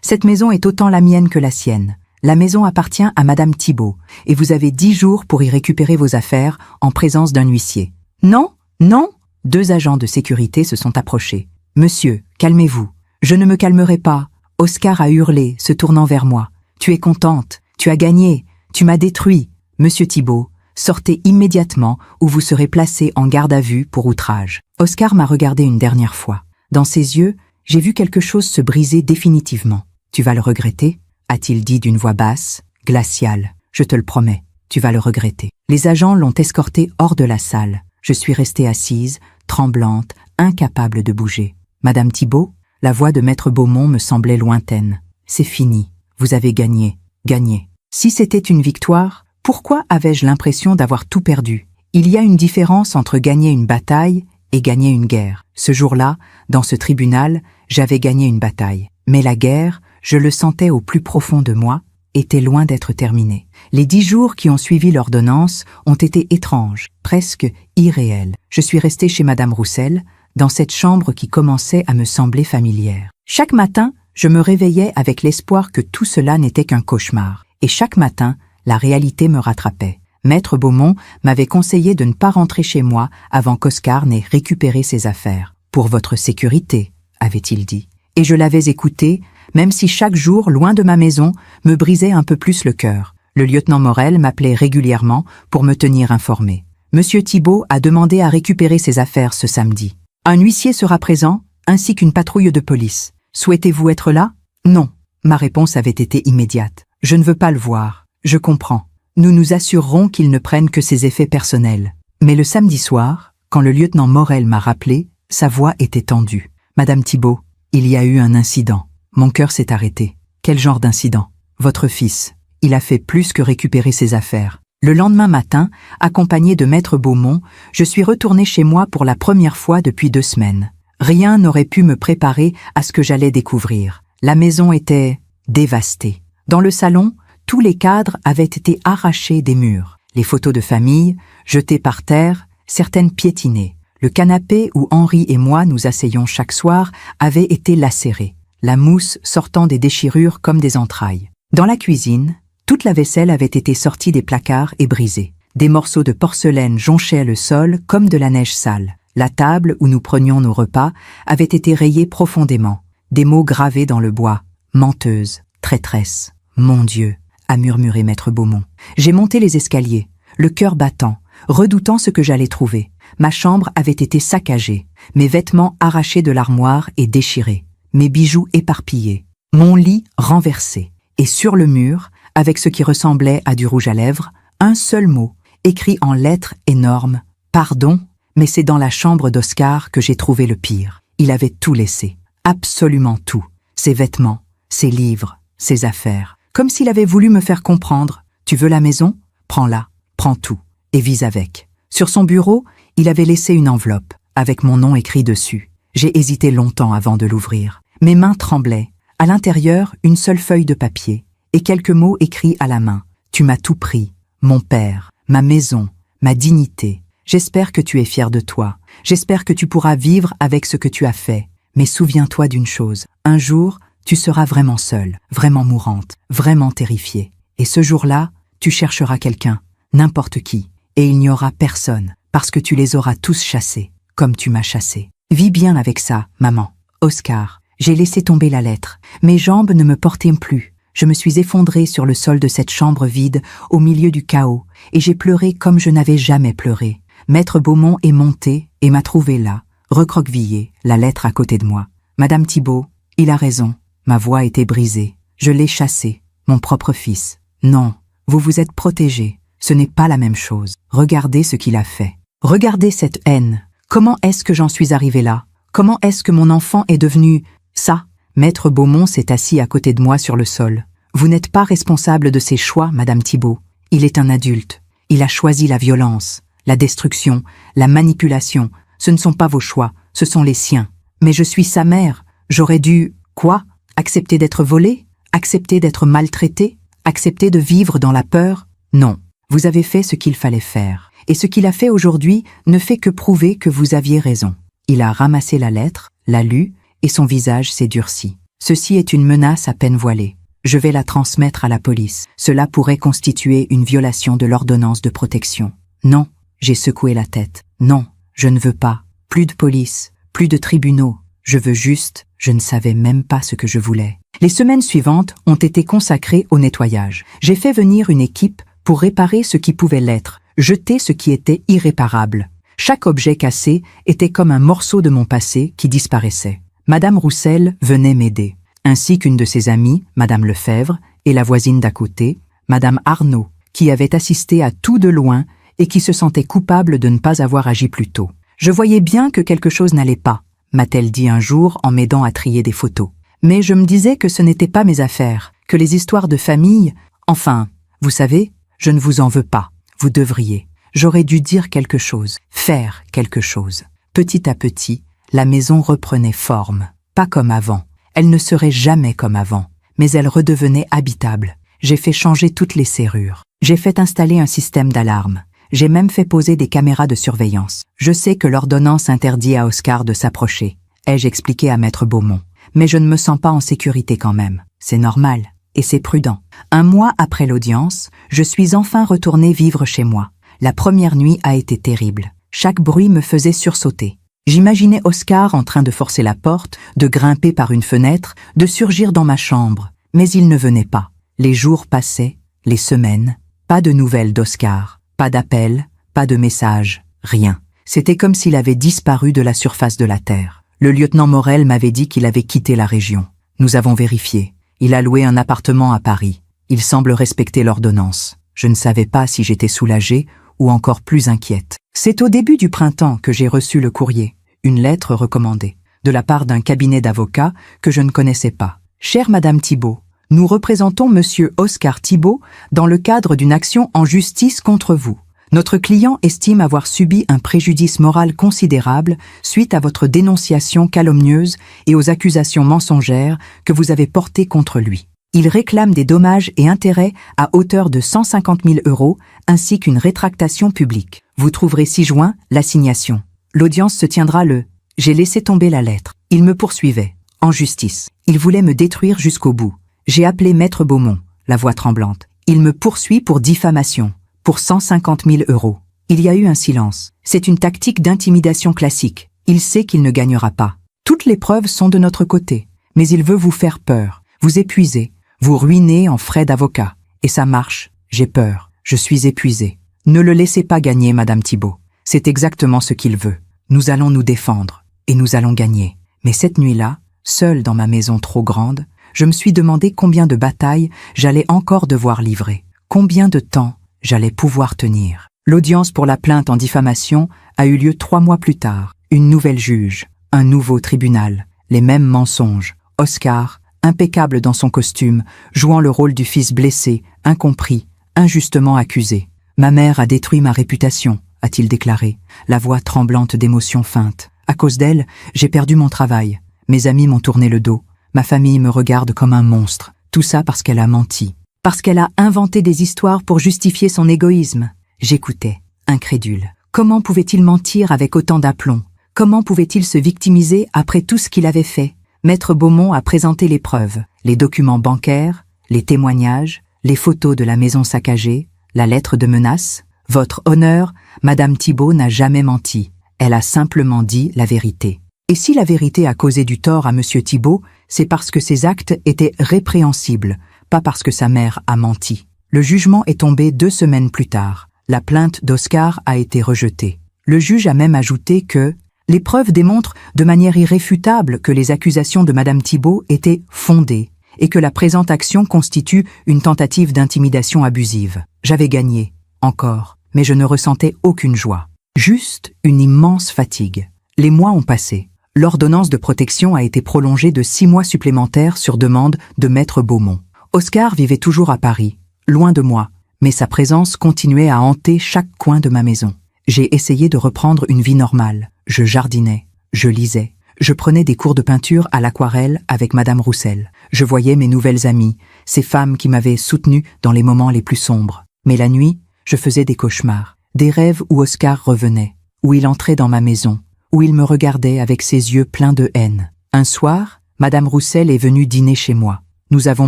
Cette maison est autant la mienne que la sienne. La maison appartient à Madame Thibault, et vous avez 10 jours pour y récupérer vos affaires en présence d'un huissier. Non, non. 2 agents de sécurité se sont approchés. Monsieur, calmez-vous. Je ne me calmerai pas. Oscar a hurlé, se tournant vers moi. Tu es contente. Tu as gagné. Tu m'as détruit. Monsieur Thibault, sortez immédiatement ou vous serez placé en garde à vue pour outrage. Oscar m'a regardé une dernière fois. Dans ses yeux, j'ai vu quelque chose se briser définitivement. Tu vas le regretter, a-t-il dit d'une voix basse, glaciale. Je te le promets, tu vas le regretter. Les agents l'ont escorté hors de la salle. Je suis restée assise, tremblante, incapable de bouger. Madame Thibault, la voix de Maître Beaumont me semblait lointaine. C'est fini. Vous avez gagné. Gagné. Si c'était une victoire, pourquoi avais-je l'impression d'avoir tout perdu? Il y a une différence entre gagner une bataille et gagner une guerre. Ce jour-là, dans ce tribunal, j'avais gagné une bataille. Mais la guerre, je le sentais au plus profond de moi, était loin d'être terminée. Les 10 jours qui ont suivi l'ordonnance ont été étranges, presque irréels. Je suis restée chez Madame Roussel, dans cette chambre qui commençait à me sembler familière. Chaque matin, je me réveillais avec l'espoir que tout cela n'était qu'un cauchemar. Et chaque matin, la réalité me rattrapait. Maître Beaumont m'avait conseillé de ne pas rentrer chez moi avant qu'Oscar n'ait récupéré ses affaires. Pour votre sécurité, avait-il dit. Et je l'avais écouté, même si chaque jour, loin de ma maison, me brisait un peu plus le cœur. Le lieutenant Morel m'appelait régulièrement pour me tenir informé. Monsieur Thibault a demandé à récupérer ses affaires ce samedi. Un huissier sera présent, ainsi qu'une patrouille de police. Souhaitez-vous être là? Non. Ma réponse avait été immédiate. Je ne veux pas le voir. Je comprends. Nous nous assurerons qu'il ne prenne que ses effets personnels. Mais le samedi soir, quand le lieutenant Morel m'a rappelé, sa voix était tendue. Madame Thibault, il y a eu un incident. Mon cœur s'est arrêté. Quel genre d'incident? Votre fils. Il a fait plus que récupérer ses affaires. Le lendemain matin, accompagné de maître Beaumont, je suis retourné chez moi pour la première fois depuis 2 semaines. Rien n'aurait pu me préparer à ce que j'allais découvrir. La maison était dévastée. Dans le salon, tous les cadres avaient été arrachés des murs. Les photos de famille, jetées par terre, certaines piétinées. Le canapé où Henri et moi nous asseyions chaque soir avait été lacéré, la mousse sortant des déchirures comme des entrailles. Dans la cuisine, toute la vaisselle avait été sortie des placards et brisée. Des morceaux de porcelaine jonchaient le sol comme de la neige sale. La table où nous prenions nos repas avait été rayée profondément. Des mots gravés dans le bois. Menteuse, traîtresse, mon Dieu, a murmuré maître Beaumont. J'ai monté les escaliers, le cœur battant, redoutant ce que j'allais trouver. Ma chambre avait été saccagée, mes vêtements arrachés de l'armoire et déchirés, mes bijoux éparpillés, mon lit renversé. Et sur le mur, avec ce qui ressemblait à du rouge à lèvres, un seul mot, écrit en lettres énormes. Pardon, mais c'est dans la chambre d'Oscar que j'ai trouvé le pire. Il avait tout laissé, absolument tout. Ses vêtements, ses livres, ses affaires. Comme s'il avait voulu me faire comprendre. Tu veux la maison? Prends-la, prends tout, et vis avec. Sur son bureau, il avait laissé une enveloppe, avec mon nom écrit dessus. J'ai hésité longtemps avant de l'ouvrir. Mes mains tremblaient. À l'intérieur, une seule feuille de papier, et quelques mots écrits à la main. Tu m'as tout pris, mon père, ma maison, ma dignité. J'espère que tu es fier de toi. J'espère que tu pourras vivre avec ce que tu as fait. Mais souviens-toi d'une chose. Un jour, tu seras vraiment seule, vraiment mourante, vraiment terrifiée. Et ce jour-là, tu chercheras quelqu'un, n'importe qui. Et il n'y aura personne, parce que tu les auras tous chassés, comme tu m'as chassé. Vis bien avec ça, maman. Oscar, j'ai laissé tomber la lettre. Mes jambes ne me portaient plus. Je me suis effondrée sur le sol de cette chambre vide, au milieu du chaos, et j'ai pleuré comme je n'avais jamais pleuré. Maître Beaumont est monté et m'a trouvé là, recroquevillée, la lettre à côté de moi. Madame Thibault, il a raison. Ma voix était brisée. Je l'ai chassé, mon propre fils. Non, vous vous êtes protégé. Ce n'est pas la même chose. Regardez ce qu'il a fait. Regardez cette haine. Comment est-ce que j'en suis arrivée là? Comment est-ce que mon enfant est devenu ça? Maître Beaumont s'est assis à côté de moi sur le sol. Vous n'êtes pas responsable de ses choix, Madame Thibault. Il est un adulte. Il a choisi la violence, la destruction, la manipulation. Ce ne sont pas vos choix, ce sont les siens. Mais je suis sa mère. J'aurais dû... Quoi? Accepter d'être volée? Accepter d'être maltraitée? Accepter de vivre dans la peur? Non. Vous avez fait ce qu'il fallait faire. Et ce qu'il a fait aujourd'hui ne fait que prouver que vous aviez raison. Il a ramassé la lettre, l'a lue, et son visage s'est durci. Ceci est une menace à peine voilée. Je vais la transmettre à la police. Cela pourrait constituer une violation de l'ordonnance de protection. Non, j'ai secoué la tête. Non, je ne veux pas. Plus de police, plus de tribunaux. Je veux juste, je ne savais même pas ce que je voulais. Les semaines suivantes ont été consacrées au nettoyage. J'ai fait venir une équipe pour réparer ce qui pouvait l'être, jeter ce qui était irréparable. Chaque objet cassé était comme un morceau de mon passé qui disparaissait. Madame Roussel venait m'aider, ainsi qu'une de ses amies, Madame Lefebvre, et la voisine d'à côté, Madame Arnaud, qui avait assisté à tout de loin et qui se sentait coupable de ne pas avoir agi plus tôt. Je voyais bien que quelque chose n'allait pas, m'a-t-elle dit un jour en m'aidant à trier des photos. Mais je me disais que ce n'était pas mes affaires, que les histoires de famille... Enfin, vous savez, je ne vous en veux pas. Vous devriez. J'aurais dû dire quelque chose, faire quelque chose. Petit à petit, la maison reprenait forme. Pas comme avant. Elle ne serait jamais comme avant. Mais elle redevenait habitable. J'ai fait changer toutes les serrures. J'ai fait installer un système d'alarme. J'ai même fait poser des caméras de surveillance. Je sais que l'ordonnance interdit à Oscar de s'approcher, ai-je expliqué à maître Beaumont. Mais je ne me sens pas en sécurité quand même. C'est normal. Et c'est prudent. Un mois après l'audience, je suis enfin retournée vivre chez moi. La première nuit a été terrible. Chaque bruit me faisait sursauter. J'imaginais Oscar en train de forcer la porte, de grimper par une fenêtre, de surgir dans ma chambre. Mais il ne venait pas. Les jours passaient, les semaines. Pas de nouvelles d'Oscar. Pas d'appel, pas de message, rien. C'était comme s'il avait disparu de la surface de la terre. Le lieutenant Morel m'avait dit qu'il avait quitté la région. Nous avons vérifié. Il a loué un appartement à Paris. Il semble respecter l'ordonnance. Je ne savais pas si j'étais soulagée ou encore plus inquiète. C'est au début du printemps que j'ai reçu le courrier, une lettre recommandée, de la part d'un cabinet d'avocats que je ne connaissais pas. Chère Madame Thibault, nous représentons Monsieur Oscar Thibault dans le cadre d'une action en justice contre vous. Notre client estime avoir subi un préjudice moral considérable suite à votre dénonciation calomnieuse et aux accusations mensongères que vous avez portées contre lui. Il réclame des dommages et intérêts à hauteur de 150 000 € ainsi qu'une rétractation publique. Vous trouverez ci-joint l'assignation. L'audience se tiendra le... J'ai laissé tomber la lettre. Il me poursuivait, en justice. Il voulait me détruire jusqu'au bout. J'ai appelé Maître Beaumont, la voix tremblante. Il me poursuit pour diffamation, pour 150 000 €. Il y a eu un silence. C'est une tactique d'intimidation classique. Il sait qu'il ne gagnera pas. Toutes les preuves sont de notre côté, mais il veut vous faire peur, vous épuiser, vous ruiner en frais d'avocat. Et ça marche. J'ai peur. Je suis épuisé. Ne le laissez pas gagner, Madame Thibault. C'est exactement ce qu'il veut. Nous allons nous défendre. Et nous allons gagner. Mais cette nuit-là, seule dans ma maison trop grande, je me suis demandé combien de batailles j'allais encore devoir livrer. Combien de temps j'allais pouvoir tenir. L'audience pour la plainte en diffamation a eu lieu 3 mois plus tard. Une nouvelle juge, un nouveau tribunal, les mêmes mensonges. Oscar, impeccable dans son costume, jouant le rôle du fils blessé, incompris, injustement accusé. Ma mère a détruit ma réputation, a-t-il déclaré, la voix tremblante d'émotion feinte. À cause d'elle, j'ai perdu mon travail. Mes amis m'ont tourné le dos. Ma famille me regarde comme un monstre. Tout ça parce qu'elle a menti. Parce qu'elle a inventé des histoires pour justifier son égoïsme. J'écoutais, incrédule. Comment pouvait-il mentir avec autant d'aplomb? Comment pouvait-il se victimiser après tout ce qu'il avait fait? Maître Beaumont a présenté les preuves, les documents bancaires, les témoignages, les photos de la maison saccagée, la lettre de menace. Votre honneur, Madame Thibault n'a jamais menti. Elle a simplement dit la vérité. Et si la vérité a causé du tort à Monsieur Thibault, c'est parce que ses actes étaient répréhensibles, pas parce que sa mère a menti. Le jugement est tombé 2 semaines plus tard. La plainte d'Oscar a été rejetée. Le juge a même ajouté que les preuves démontrent de manière irréfutable que les accusations de Madame Thibault étaient fondées et que la présente action constitue une tentative d'intimidation abusive. J'avais gagné, encore, mais je ne ressentais aucune joie. Juste une immense fatigue. Les mois ont passé. L'ordonnance de protection a été prolongée de 6 mois supplémentaires sur demande de Maître Beaumont. Oscar vivait toujours à Paris, loin de moi, mais sa présence continuait à hanter chaque coin de ma maison. J'ai essayé de reprendre une vie normale. Je jardinais, je lisais, je prenais des cours de peinture à l'aquarelle avec Madame Roussel. Je voyais mes nouvelles amies, ces femmes qui m'avaient soutenu dans les moments les plus sombres. Mais la nuit, je faisais des cauchemars, des rêves où Oscar revenait, où il entrait dans ma maison, où il me regardait avec ses yeux pleins de haine. Un soir, Madame Roussel est venue dîner chez moi. Nous avons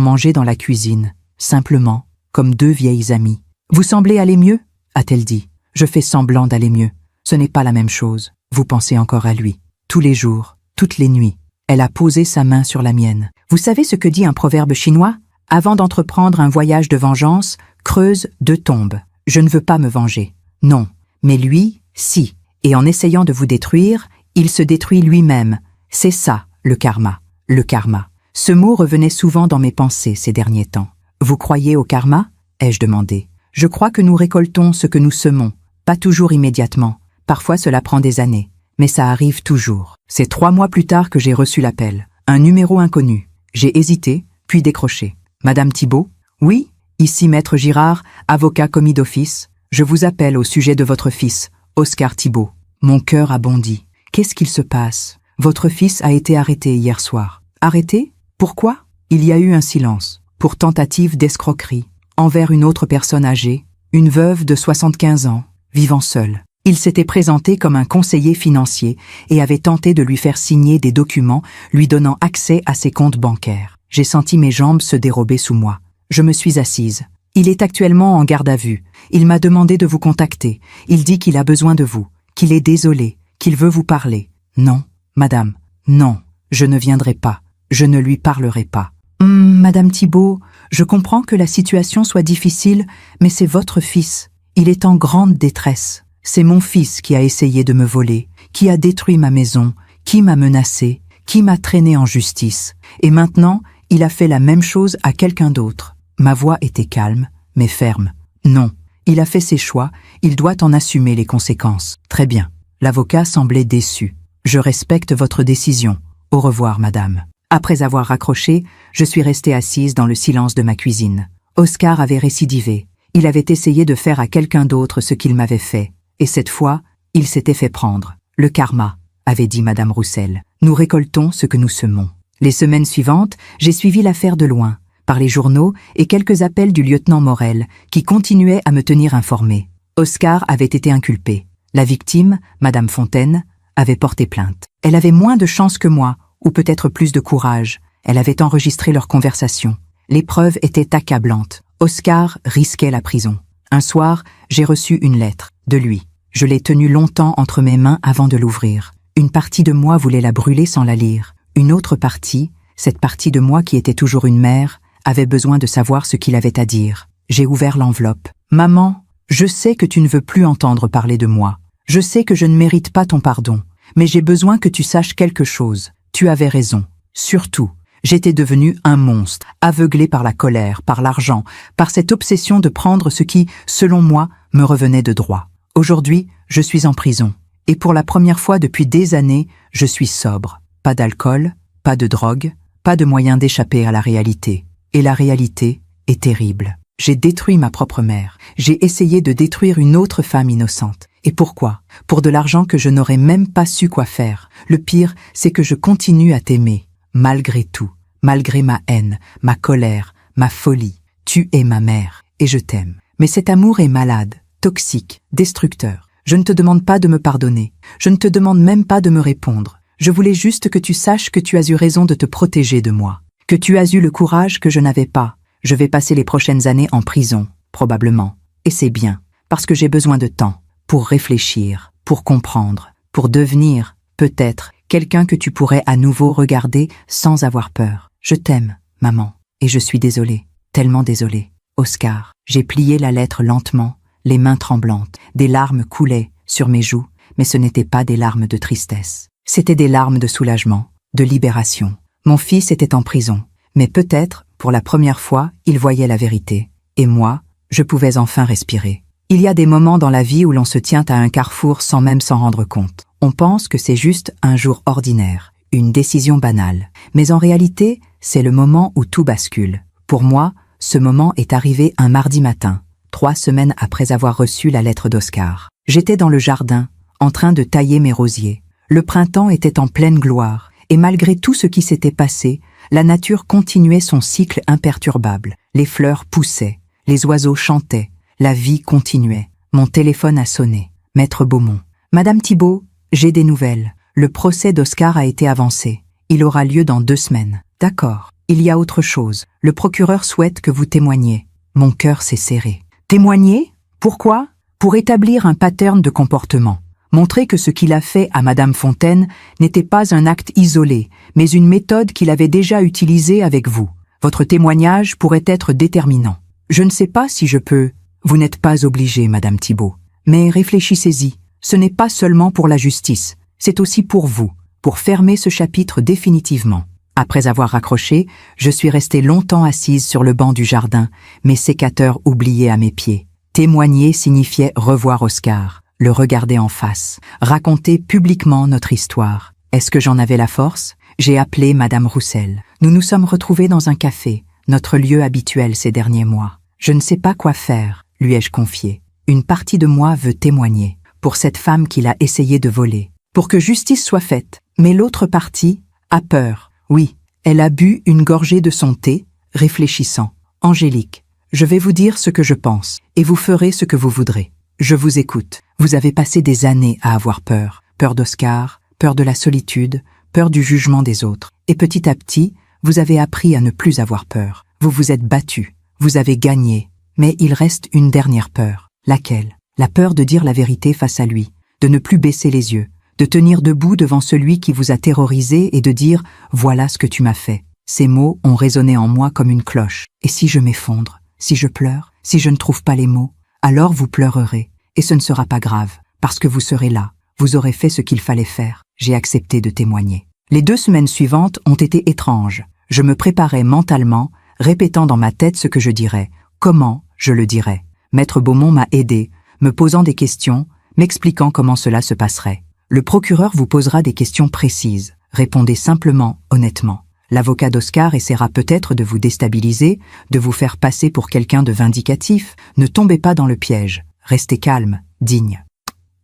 mangé dans la cuisine, simplement, comme 2 vieilles amies. « Vous semblez aller mieux ?» a-t-elle dit. « Je fais semblant d'aller mieux. Ce n'est pas la même chose. Vous pensez encore à lui. Tous les jours, toutes les nuits. » Elle a posé sa main sur la mienne. « Vous savez ce que dit un proverbe chinois? Avant d'entreprendre un voyage de vengeance, creuse 2 tombes. Je ne veux pas me venger. Non. Mais lui, si. Et en essayant de vous détruire, il se détruit lui-même. C'est ça, le karma. Le karma. » Ce mot revenait souvent dans mes pensées ces derniers temps. « Vous croyez au karma ?» ai-je demandé. « Je crois que nous récoltons ce que nous semons. Pas toujours immédiatement. Parfois cela prend des années. Mais ça arrive toujours. » C'est 3 mois plus tard que j'ai reçu l'appel. Un numéro inconnu. J'ai hésité, puis décroché. « Madame Thibault ?»« Oui, ici Maître Girard, avocat commis d'office. Je vous appelle au sujet de votre fils, Oscar Thibault. » Mon cœur a bondi. Qu'est-ce qu'il se passe? Votre fils a été arrêté hier soir. Arrêté? Pourquoi? Il y a eu un silence, pour tentative d'escroquerie, envers une autre personne âgée, une veuve de 75 ans, vivant seule. Il s'était présenté comme un conseiller financier et avait tenté de lui faire signer des documents lui donnant accès à ses comptes bancaires. J'ai senti mes jambes se dérober sous moi. Je me suis assise. Il est actuellement en garde à vue. Il m'a demandé de vous contacter. Il dit qu'il a besoin de vous, qu'il est désolé, qu'il veut vous parler. Non, madame, non, je ne viendrai pas. Je ne lui parlerai pas. Madame Thibault, je comprends que la situation soit difficile, mais c'est votre fils. Il est en grande détresse. C'est mon fils qui a essayé de me voler, qui a détruit ma maison, Qui m'a menacé? Qui m'a traîné en justice? Et maintenant, il a fait la même chose à quelqu'un d'autre. Ma voix était calme, mais ferme. Non, il a fait ses choix, il doit en assumer les conséquences. Très bien. L'avocat semblait déçu. Je respecte votre décision. Au revoir, madame. Après avoir raccroché, je suis restée assise dans le silence de ma cuisine. Oscar avait récidivé. Il avait essayé de faire à quelqu'un d'autre ce qu'il m'avait fait. Et cette fois, il s'était fait prendre. Le karma, avait dit madame Roussel. Nous récoltons ce que nous semons. Les semaines suivantes, j'ai suivi l'affaire de loin, par les journaux et quelques appels du lieutenant Morel, qui continuait à me tenir informé. Oscar avait été inculpé. La victime, madame Fontaine, avait porté plainte. Elle avait moins de chance que moi, ou peut-être plus de courage. Elle avait enregistré leur conversation. Les preuves étaient accablantes. Oscar risquait la prison. Un soir, j'ai reçu une lettre, de lui. Je l'ai tenue longtemps entre mes mains avant de l'ouvrir. Une partie de moi voulait la brûler sans la lire. Une autre partie, cette partie de moi qui était toujours une mère, avait besoin de savoir ce qu'il avait à dire. J'ai ouvert l'enveloppe. « Maman, je sais que tu ne veux plus entendre parler de moi. Je sais que je ne mérite pas ton pardon. Mais j'ai besoin que tu saches quelque chose. Tu avais raison. Surtout, j'étais devenu un monstre, aveuglé par la colère, par l'argent, par cette obsession de prendre ce qui, selon moi, me revenait de droit. Aujourd'hui, je suis en prison. Et pour la première fois depuis des années, je suis sobre. Pas d'alcool, pas de drogue, pas de moyen d'échapper à la réalité. Et la réalité est terrible. J'ai détruit ma propre mère. J'ai essayé de détruire une autre femme innocente. Et pourquoi? Pour de l'argent que je n'aurais même pas su quoi faire. Le pire, c'est que je continue à t'aimer. Malgré tout. Malgré ma haine, ma colère, ma folie. Tu es ma mère. Et je t'aime. Mais cet amour est malade, toxique, destructeur. Je ne te demande pas de me pardonner. Je ne te demande même pas de me répondre. Je voulais juste que tu saches que tu as eu raison de te protéger de moi. Que tu as eu le courage que je n'avais pas. Je vais passer les prochaines années en prison, probablement. Et c'est bien, parce que j'ai besoin de temps. Pour réfléchir, pour comprendre, pour devenir, peut-être, quelqu'un que tu pourrais à nouveau regarder sans avoir peur. Je t'aime, maman. Et je suis désolée, tellement désolée. Oscar, j'ai plié la lettre lentement, les mains tremblantes. Des larmes coulaient sur mes joues, mais ce n'étaient pas des larmes de tristesse. C'étaient des larmes de soulagement, de libération. Mon fils était en prison, mais peut-être, pour la première fois, il voyait la vérité. Et moi, je pouvais enfin respirer. Il y a des moments dans la vie où l'on se tient à un carrefour sans même s'en rendre compte. On pense que c'est juste un jour ordinaire, une décision banale. Mais en réalité, c'est le moment où tout bascule. Pour moi, ce moment est arrivé un mardi matin, 3 semaines après avoir reçu la lettre d'Oscar. J'étais dans le jardin, en train de tailler mes rosiers. Le printemps était en pleine gloire, et malgré tout ce qui s'était passé, la nature continuait son cycle imperturbable. Les fleurs poussaient, les oiseaux chantaient, la vie continuait. Mon téléphone a sonné. Maître Beaumont. Madame Thibault, j'ai des nouvelles. Le procès d'Oscar a été avancé. Il aura lieu dans 2 semaines. D'accord. Il y a autre chose. Le procureur souhaite que vous témoigniez. Mon cœur s'est serré. Témoigner? Pourquoi? Pour établir un pattern de comportement. Montrer que ce qu'il a fait à Madame Fontaine n'était pas un acte isolé, mais une méthode qu'il avait déjà utilisée avec vous. Votre témoignage pourrait être déterminant. Je ne sais pas si je peux... Vous n'êtes pas obligée, Madame Thibault. Mais réfléchissez-y. Ce n'est pas seulement pour la justice. C'est aussi pour vous, pour fermer ce chapitre définitivement. Après avoir raccroché, je suis restée longtemps assise sur le banc du jardin, mes sécateurs oubliés à mes pieds. Témoigner signifiait revoir Oscar, le regarder en face, raconter publiquement notre histoire. Est-ce que j'en avais la force? J'ai appelé Madame Roussel. Nous nous sommes retrouvés dans un café, notre lieu habituel ces derniers mois. Je ne sais pas quoi faire, lui ai-je confié. Une partie de moi veut témoigner, pour cette femme qu'il a essayé de voler, pour que justice soit faite. Mais l'autre partie a peur. Oui, elle a bu une gorgée de son thé, réfléchissant. Angélique, je vais vous dire ce que je pense, et vous ferez ce que vous voudrez. Je vous écoute. Vous avez passé des années à avoir peur. Peur d'Oscar, peur de la solitude, peur du jugement des autres. Et petit à petit, vous avez appris à ne plus avoir peur. Vous vous êtes battu. Vous avez gagné. Mais il reste une dernière peur. Laquelle? La peur de dire la vérité face à lui, de ne plus baisser les yeux, de tenir debout devant celui qui vous a terrorisé et de dire « Voilà ce que tu m'as fait ». Ces mots ont résonné en moi comme une cloche. Et si je m'effondre, si je pleure, si je ne trouve pas les mots, alors vous pleurerez. Et ce ne sera pas grave, parce que vous serez là, vous aurez fait ce qu'il fallait faire. J'ai accepté de témoigner. Les 2 semaines suivantes ont été étranges. Je me préparais mentalement, répétant dans ma tête ce que je dirais, comment je le dirais. Maître Beaumont m'a aidé, me posant des questions, m'expliquant comment cela se passerait. Le procureur vous posera des questions précises. Répondez simplement, honnêtement. L'avocat d'Oscar essaiera peut-être de vous déstabiliser, de vous faire passer pour quelqu'un de vindicatif. Ne tombez pas dans le piège. Restez calme, digne.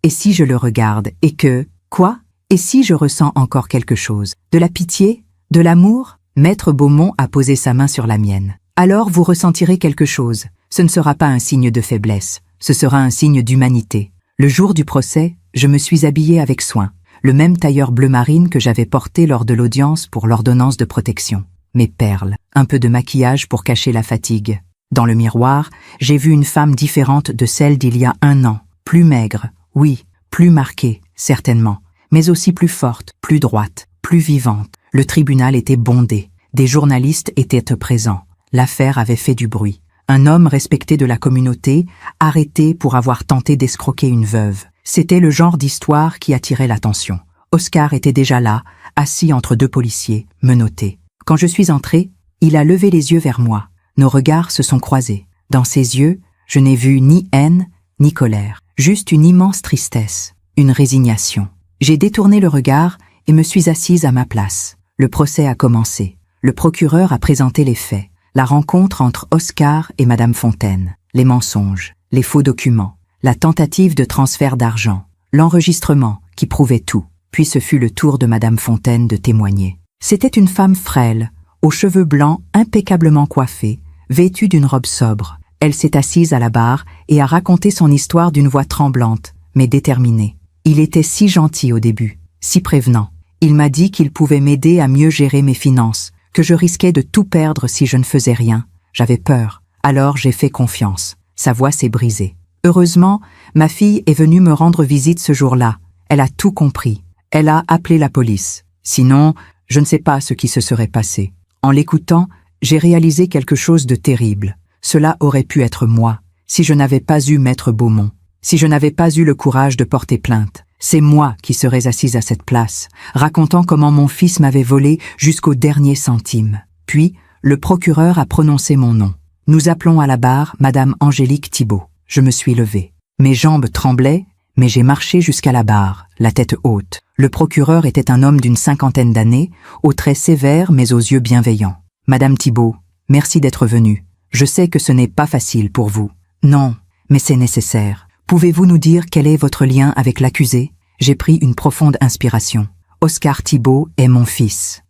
Et si je le regarde et que... Quoi? Et si je ressens encore quelque chose? De la pitié? De l'amour? Maître Beaumont a posé sa main sur la mienne. Alors vous ressentirez quelque chose. Ce ne sera pas un signe de faiblesse. Ce sera un signe d'humanité. Le jour du procès, je me suis habillée avec soin. Le même tailleur bleu marine que j'avais porté lors de l'audience pour l'ordonnance de protection. Mes perles, un peu de maquillage pour cacher la fatigue. Dans le miroir, j'ai vu une femme différente de celle d'il y a 1 an. Plus maigre, oui, plus marquée, certainement, mais aussi plus forte, plus droite, plus vivante. Le tribunal était bondé. Des journalistes étaient présents. L'affaire avait fait du bruit. Un homme respecté de la communauté, arrêté pour avoir tenté d'escroquer une veuve. C'était le genre d'histoire qui attirait l'attention. Oscar était déjà là, assis entre 2 policiers, menottés. Quand je suis entrée, il a levé les yeux vers moi. Nos regards se sont croisés. Dans ses yeux, je n'ai vu ni haine, ni colère. Juste une immense tristesse, une résignation. J'ai détourné le regard et me suis assise à ma place. Le procès a commencé. Le procureur a présenté les faits. La rencontre entre Oscar et Madame Fontaine. Les mensonges, les faux documents. La tentative de transfert d'argent, l'enregistrement qui prouvait tout. Puis ce fut le tour de Madame Fontaine de témoigner. C'était une femme frêle, aux cheveux blancs impeccablement coiffés, vêtue d'une robe sobre. Elle s'est assise à la barre et a raconté son histoire d'une voix tremblante, mais déterminée. Il était si gentil au début, si prévenant. Il m'a dit qu'il pouvait m'aider à mieux gérer mes finances, que je risquais de tout perdre si je ne faisais rien. J'avais peur, alors j'ai fait confiance. Sa voix s'est brisée. Heureusement, ma fille est venue me rendre visite ce jour-là. Elle a tout compris. Elle a appelé la police. Sinon, je ne sais pas ce qui se serait passé. En l'écoutant, j'ai réalisé quelque chose de terrible. Cela aurait pu être moi, si je n'avais pas eu Maître Beaumont, si je n'avais pas eu le courage de porter plainte. C'est moi qui serais assise à cette place, racontant comment mon fils m'avait volé jusqu'au dernier centime. Puis, le procureur a prononcé mon nom. Nous appelons à la barre Madame Angélique Thibault. Je me suis levée. Mes jambes tremblaient, mais j'ai marché jusqu'à la barre, la tête haute. Le procureur était un homme d'une 50aine d'années, aux traits sévères mais aux yeux bienveillants. « Madame Thibault, merci d'être venue. Je sais que ce n'est pas facile pour vous. Non, mais c'est nécessaire. Pouvez-vous nous dire quel est votre lien avec l'accusé ?» J'ai pris une profonde inspiration. « Oscar Thibault est mon fils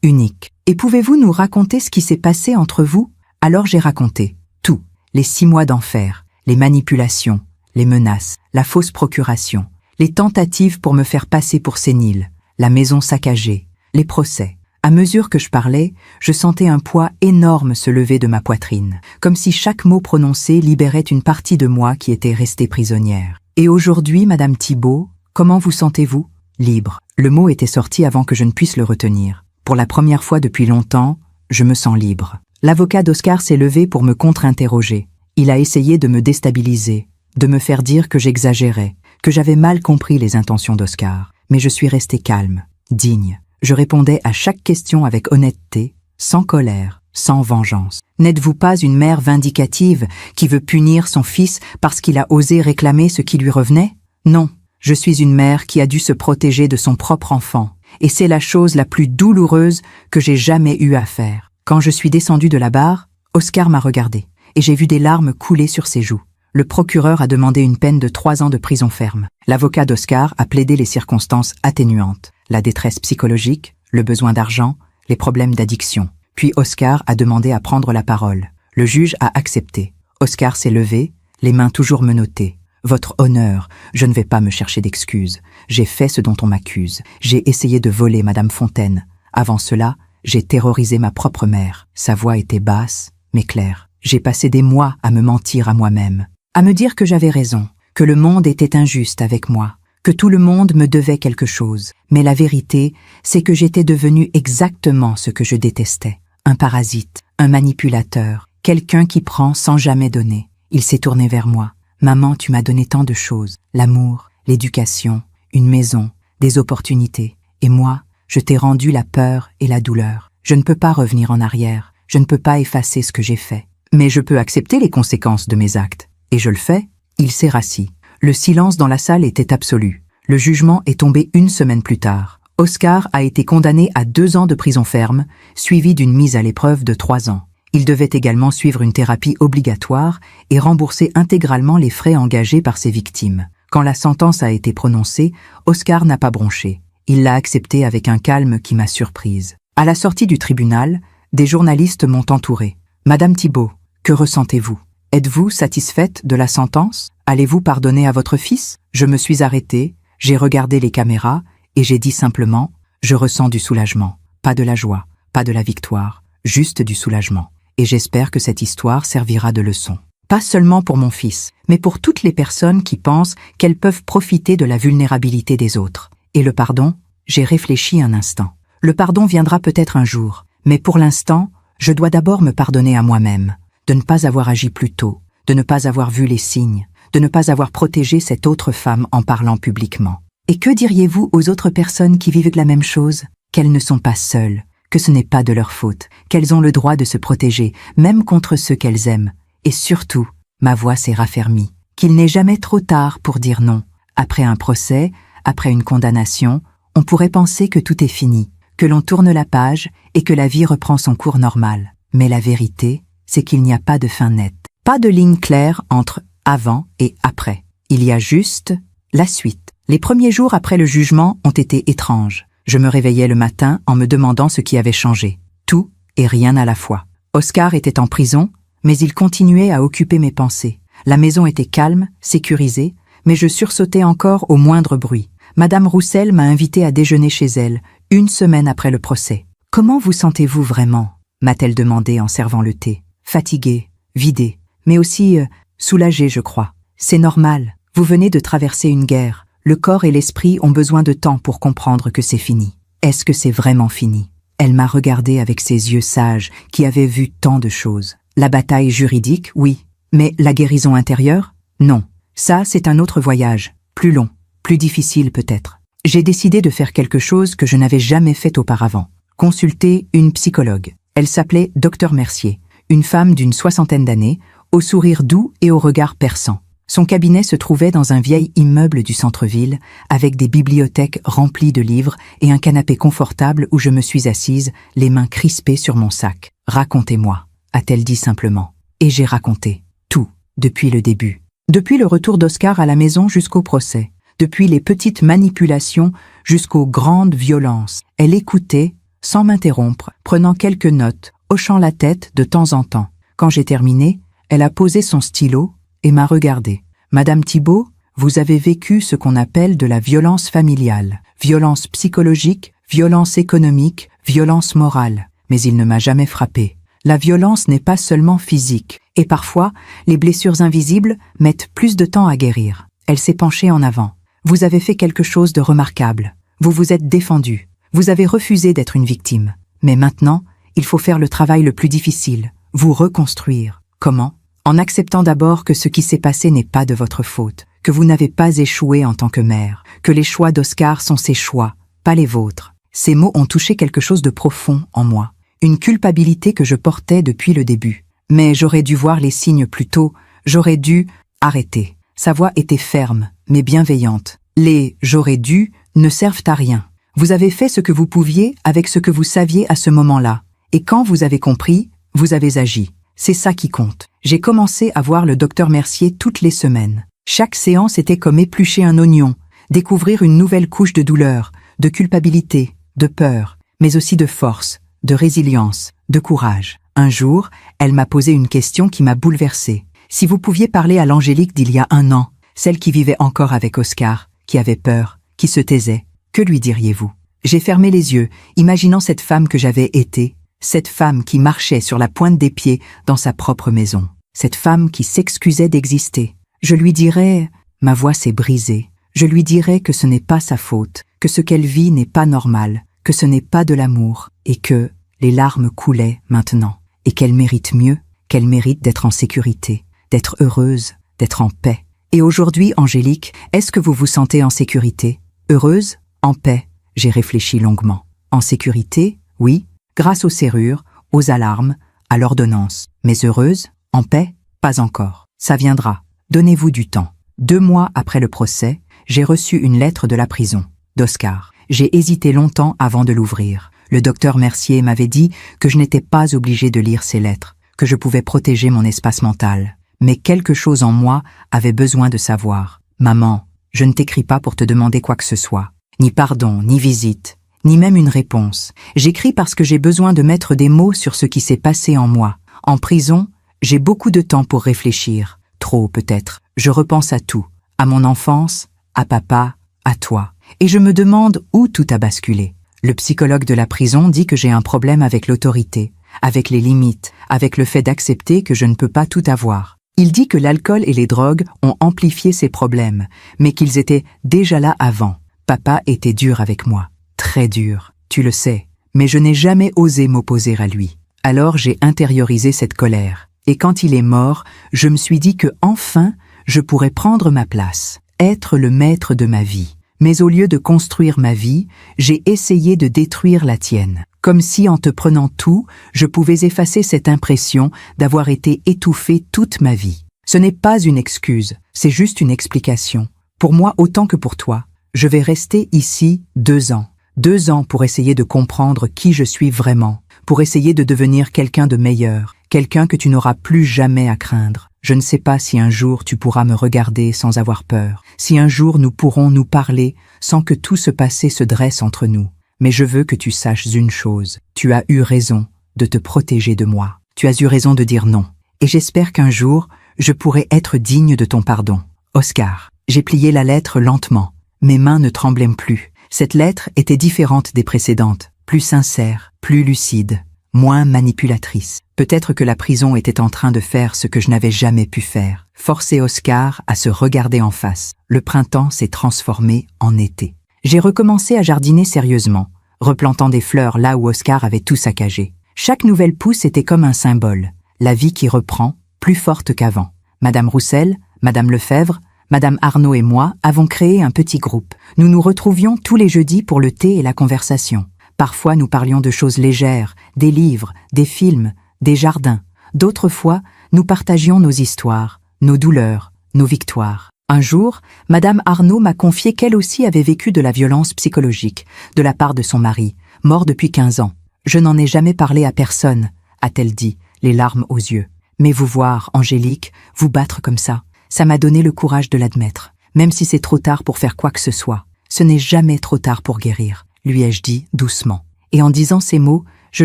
unique. Et pouvez-vous nous raconter ce qui s'est passé entre vous ?» Alors j'ai raconté tout. Les 6 mois d'enfer, les manipulations, les menaces, la fausse procuration, les tentatives pour me faire passer pour sénile, la maison saccagée, les procès. À mesure que je parlais, je sentais un poids énorme se lever de ma poitrine, comme si chaque mot prononcé libérait une partie de moi qui était restée prisonnière. Et aujourd'hui, Madame Thibault, comment vous sentez-vous? Libre. Le mot était sorti avant que je ne puisse le retenir. Pour la première fois depuis longtemps, je me sens libre. L'avocat d'Oscar s'est levé pour me contre-interroger. Il a essayé de me déstabiliser, de me faire dire que j'exagérais, que j'avais mal compris les intentions d'Oscar. Mais je suis restée calme, digne. Je répondais à chaque question avec honnêteté, sans colère, sans vengeance. N'êtes-vous pas une mère vindicative qui veut punir son fils parce qu'il a osé réclamer ce qui lui revenait? Non, je suis une mère qui a dû se protéger de son propre enfant, et c'est la chose la plus douloureuse que j'ai jamais eu à faire. Quand je suis descendue de la barre, Oscar m'a regardé, et j'ai vu des larmes couler sur ses joues. Le procureur a demandé une peine de 3 ans de prison ferme. L'avocat d'Oscar a plaidé les circonstances atténuantes, la détresse psychologique, le besoin d'argent, les problèmes d'addiction. Puis Oscar a demandé à prendre la parole. Le juge a accepté. Oscar s'est levé, les mains toujours menottées. « Votre honneur, je ne vais pas me chercher d'excuses. J'ai fait ce dont on m'accuse. J'ai essayé de voler Madame Fontaine. Avant cela, j'ai terrorisé ma propre mère. » Sa voix était basse, mais claire. J'ai passé des mois à me mentir à moi-même, à me dire que j'avais raison, que le monde était injuste avec moi, que tout le monde me devait quelque chose. Mais la vérité, c'est que j'étais devenu exactement ce que je détestais. Un parasite, un manipulateur, quelqu'un qui prend sans jamais donner. Il s'est tourné vers moi. « Maman, tu m'as donné tant de choses. L'amour, l'éducation, une maison, des opportunités. Et moi, je t'ai rendu la peur et la douleur. Je ne peux pas revenir en arrière. Je ne peux pas effacer ce que j'ai fait. Mais je peux accepter les conséquences de mes actes. Et je le fais. Il s'est rassis. Le silence dans la salle était absolu. Le jugement est tombé une semaine plus tard. Oscar a été condamné à 2 ans de prison ferme, suivi d'une mise à l'épreuve de 3 ans. Il devait également suivre une thérapie obligatoire et rembourser intégralement les frais engagés par ses victimes. Quand la sentence a été prononcée, Oscar n'a pas bronché. Il l'a acceptée avec un calme qui m'a surprise. À la sortie du tribunal, des journalistes m'ont entouré. « Madame Thibault, que ressentez-vous? Êtes-vous satisfaite de la sentence? Allez-vous pardonner à votre fils ?» Je me suis arrêtée, j'ai regardé les caméras et j'ai dit simplement « Je ressens du soulagement, pas de la joie, pas de la victoire, juste du soulagement. Et j'espère que cette histoire servira de leçon. Pas seulement pour mon fils, mais pour toutes les personnes qui pensent qu'elles peuvent profiter de la vulnérabilité des autres. Et le pardon? J'ai réfléchi un instant. Le pardon viendra peut-être un jour, mais pour l'instant, je dois d'abord me pardonner à moi-même, de ne pas avoir agi plus tôt, de ne pas avoir vu les signes, de ne pas avoir protégé cette autre femme en parlant publiquement. Et que diriez-vous aux autres personnes qui vivent la même chose? Qu'elles ne sont pas seules, que ce n'est pas de leur faute, qu'elles ont le droit de se protéger, même contre ceux qu'elles aiment. Et surtout, ma voix s'est raffermie, qu'il n'est jamais trop tard pour dire non. Après un procès, après une condamnation, on pourrait penser que tout est fini, que l'on tourne la page et que la vie reprend son cours normal. Mais la vérité, c'est qu'il n'y a pas de fin nette, pas de ligne claire entre avant et après. Il y a juste la suite. Les premiers jours après le jugement ont été étranges. Je me réveillais le matin en me demandant ce qui avait changé. Tout et rien à la fois. Oscar était en prison, mais il continuait à occuper mes pensées. La maison était calme, sécurisée, mais je sursautais encore au moindre bruit. Madame Roussel m'a invité à déjeuner chez elle, 1 semaine après le procès. « Comment vous sentez-vous vraiment ?» m'a-t-elle demandé en servant le thé. Fatiguée, vidée, mais aussi soulagée, je crois. C'est normal, vous venez de traverser une guerre. Le corps et l'esprit ont besoin de temps pour comprendre que c'est fini. Est-ce que c'est vraiment fini? Elle m'a regardé avec ses yeux sages qui avaient vu tant de choses. La bataille juridique, oui. Mais la guérison intérieure? Non. Ça, c'est un autre voyage. Plus long, plus difficile peut-être. J'ai décidé de faire quelque chose que je n'avais jamais fait auparavant. Consulter une psychologue. Elle s'appelait Dr Mercier, une femme d'une 60aine d'années, au sourire doux et au regard perçant. Son cabinet se trouvait dans un vieil immeuble du centre-ville, avec des bibliothèques remplies de livres et un canapé confortable où je me suis assise, les mains crispées sur mon sac. « Racontez-moi », a-t-elle dit simplement. Et j'ai raconté. Tout, depuis le début. Depuis le retour d'Oscar à la maison jusqu'au procès. Depuis les petites manipulations jusqu'aux grandes violences. Elle écoutait, sans m'interrompre, prenant quelques notes, hochant la tête de temps en temps. Quand j'ai terminé, elle a posé son stylo et m'a regardé. « Madame Thibault, vous avez vécu ce qu'on appelle de la violence familiale, violence psychologique, violence économique, violence morale. Mais il ne m'a jamais frappé. La violence n'est pas seulement physique, et parfois, les blessures invisibles mettent plus de temps à guérir. » Elle s'est penchée en avant. « Vous avez fait quelque chose de remarquable. Vous vous êtes défendu. Vous avez refusé d'être une victime. Mais maintenant, il faut faire le travail le plus difficile, vous reconstruire. Comment ? En acceptant d'abord que ce qui s'est passé n'est pas de votre faute, que vous n'avez pas échoué en tant que mère, que les choix d'Oscar sont ses choix, pas les vôtres. » Ces mots ont touché quelque chose de profond en moi, une culpabilité que je portais depuis le début. Mais j'aurais dû voir les signes plus tôt, j'aurais dû arrêter. Sa voix était ferme, mais bienveillante. Les « j'aurais dû » ne servent à rien. Vous avez fait ce que vous pouviez avec ce que vous saviez à ce moment-là. Et quand vous avez compris, vous avez agi. C'est ça qui compte. J'ai commencé à voir le docteur Mercier toutes les semaines. Chaque séance était comme éplucher un oignon, découvrir une nouvelle couche de douleur, de culpabilité, de peur, mais aussi de force, de résilience, de courage. Un jour, elle m'a posé une question qui m'a bouleversée. Si vous pouviez parler à l'Angélique d'il y a 1 an, celle qui vivait encore avec Oscar, qui avait peur, qui se taisait, que lui diriez-vous? J'ai fermé les yeux, imaginant cette femme que j'avais été, cette femme qui marchait sur la pointe des pieds dans sa propre maison, cette femme qui s'excusait d'exister. Je lui dirais, ma voix s'est brisée, je lui dirais que ce n'est pas sa faute, que ce qu'elle vit n'est pas normal, que ce n'est pas de l'amour, et que les larmes coulaient maintenant, et qu'elle mérite mieux, qu'elle mérite d'être en sécurité, d'être heureuse, d'être en paix. Et aujourd'hui, Angélique, est-ce que vous vous sentez en sécurité, heureuse, En paix, j'ai réfléchi longuement. En sécurité, oui, grâce aux serrures, aux alarmes, à l'ordonnance. Mais heureuse, en paix, pas encore. Ça viendra. Donnez-vous du temps. 2 mois après le procès, j'ai reçu une lettre de la prison, d'Oscar. J'ai hésité longtemps avant de l'ouvrir. Le docteur Mercier m'avait dit que je n'étais pas obligé de lire ces lettres, que je pouvais protéger mon espace mental. Mais quelque chose en moi avait besoin de savoir. Maman, je ne t'écris pas pour te demander quoi que ce soit. Ni pardon, ni visite, ni même une réponse. J'écris parce que j'ai besoin de mettre des mots sur ce qui s'est passé en moi. En prison, j'ai beaucoup de temps pour réfléchir. Trop peut-être. Je repense à tout. À mon enfance, à papa, à toi. Et je me demande où tout a basculé. Le psychologue de la prison dit que j'ai un problème avec l'autorité, avec les limites, avec le fait d'accepter que je ne peux pas tout avoir. Il dit que l'alcool et les drogues ont amplifié ces problèmes, mais qu'ils étaient déjà là avant. Papa était dur avec moi, très dur, tu le sais, mais je n'ai jamais osé m'opposer à lui. Alors j'ai intériorisé cette colère, et quand il est mort, je me suis dit que enfin, je pourrais prendre ma place, être le maître de ma vie. Mais au lieu de construire ma vie, j'ai essayé de détruire la tienne. Comme si en te prenant tout, je pouvais effacer cette impression d'avoir été étouffé toute ma vie. Ce n'est pas une excuse, c'est juste une explication. Pour moi autant que pour toi, je vais rester ici 2 ans. 2 ans pour essayer de comprendre qui je suis vraiment, pour essayer de devenir quelqu'un de meilleur, quelqu'un que tu n'auras plus jamais à craindre. Je ne sais pas si un jour tu pourras me regarder sans avoir peur, si un jour nous pourrons nous parler sans que tout ce passé se dresse entre nous. Mais je veux que tu saches une chose, tu as eu raison de te protéger de moi. Tu as eu raison de dire non. Et j'espère qu'un jour, je pourrai être digne de ton pardon. Oscar, j'ai plié la lettre lentement. Mes mains ne tremblaient plus. Cette lettre était différente des précédentes, plus sincère, plus lucide, moins manipulatrice. Peut-être que la prison était en train de faire ce que je n'avais jamais pu faire, forcer Oscar à se regarder en face. Le printemps s'est transformé en été. J'ai recommencé à jardiner sérieusement, replantant des fleurs là où Oscar avait tout saccagé. Chaque nouvelle pousse était comme un symbole, la vie qui reprend, plus forte qu'avant. Madame Roussel, Madame Lefebvre, Madame Arnaud et moi avons créé un petit groupe. Nous nous retrouvions tous les jeudis pour le thé et la conversation. Parfois nous parlions de choses légères, des livres, des films, des jardins. D'autres fois, nous partagions nos histoires, nos douleurs, nos victoires. Un jour, Madame Arnaud m'a confié qu'elle aussi avait vécu de la violence psychologique, de la part de son mari, mort depuis 15 ans. Je n'en ai jamais parlé à personne, a-t-elle dit, les larmes aux yeux. Mais vous voir, Angélique, vous battre comme ça m'a donné le courage de l'admettre, même si c'est trop tard pour faire quoi que ce soit. Ce n'est jamais trop tard pour guérir, lui ai-je dit doucement. Et en disant ces mots, je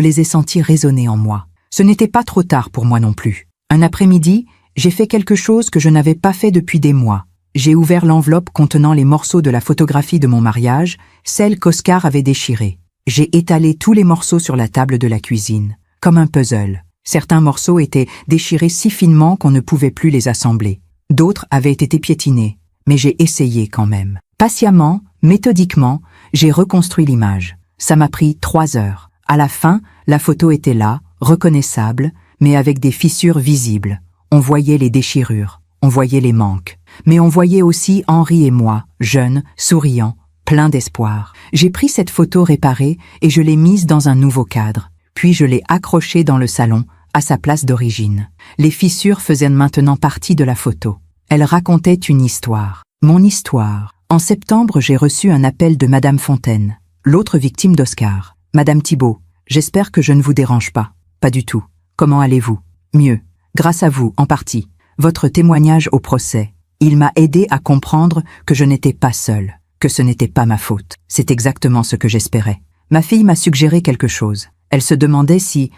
les ai sentis résonner en moi. Ce n'était pas trop tard pour moi non plus. Un après-midi, j'ai fait quelque chose que je n'avais pas fait depuis des mois. J'ai ouvert l'enveloppe contenant les morceaux de la photographie de mon mariage, celle qu'Oscar avait déchirée. J'ai étalé tous les morceaux sur la table de la cuisine, comme un puzzle. Certains morceaux étaient déchirés si finement qu'on ne pouvait plus les assembler. D'autres avaient été piétinés, mais j'ai essayé quand même. Patiemment, méthodiquement, j'ai reconstruit l'image. Ça m'a pris 3 heures. À la fin, la photo était là, reconnaissable, mais avec des fissures visibles. On voyait les déchirures, on voyait les manques. Mais on voyait aussi Henri et moi, jeunes, souriants, pleins d'espoir. J'ai pris cette photo réparée et je l'ai mise dans un nouveau cadre. Puis je l'ai accrochée dans le salon, à sa place d'origine. Les fissures faisaient maintenant partie de la photo. Elles racontaient une histoire. Mon histoire. En septembre, j'ai reçu un appel de Madame Fontaine, l'autre victime d'Oscar. Madame Thibault, j'espère que je ne vous dérange pas. Pas du tout. Comment allez-vous? Mieux. Grâce à vous, en partie. Votre témoignage au procès. Il m'a aidé à comprendre que je n'étais pas seule, que ce n'était pas ma faute. C'est exactement ce que j'espérais. Ma fille m'a suggéré quelque chose. Elle se demandait si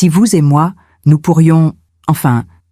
vous et moi, nous pourrions,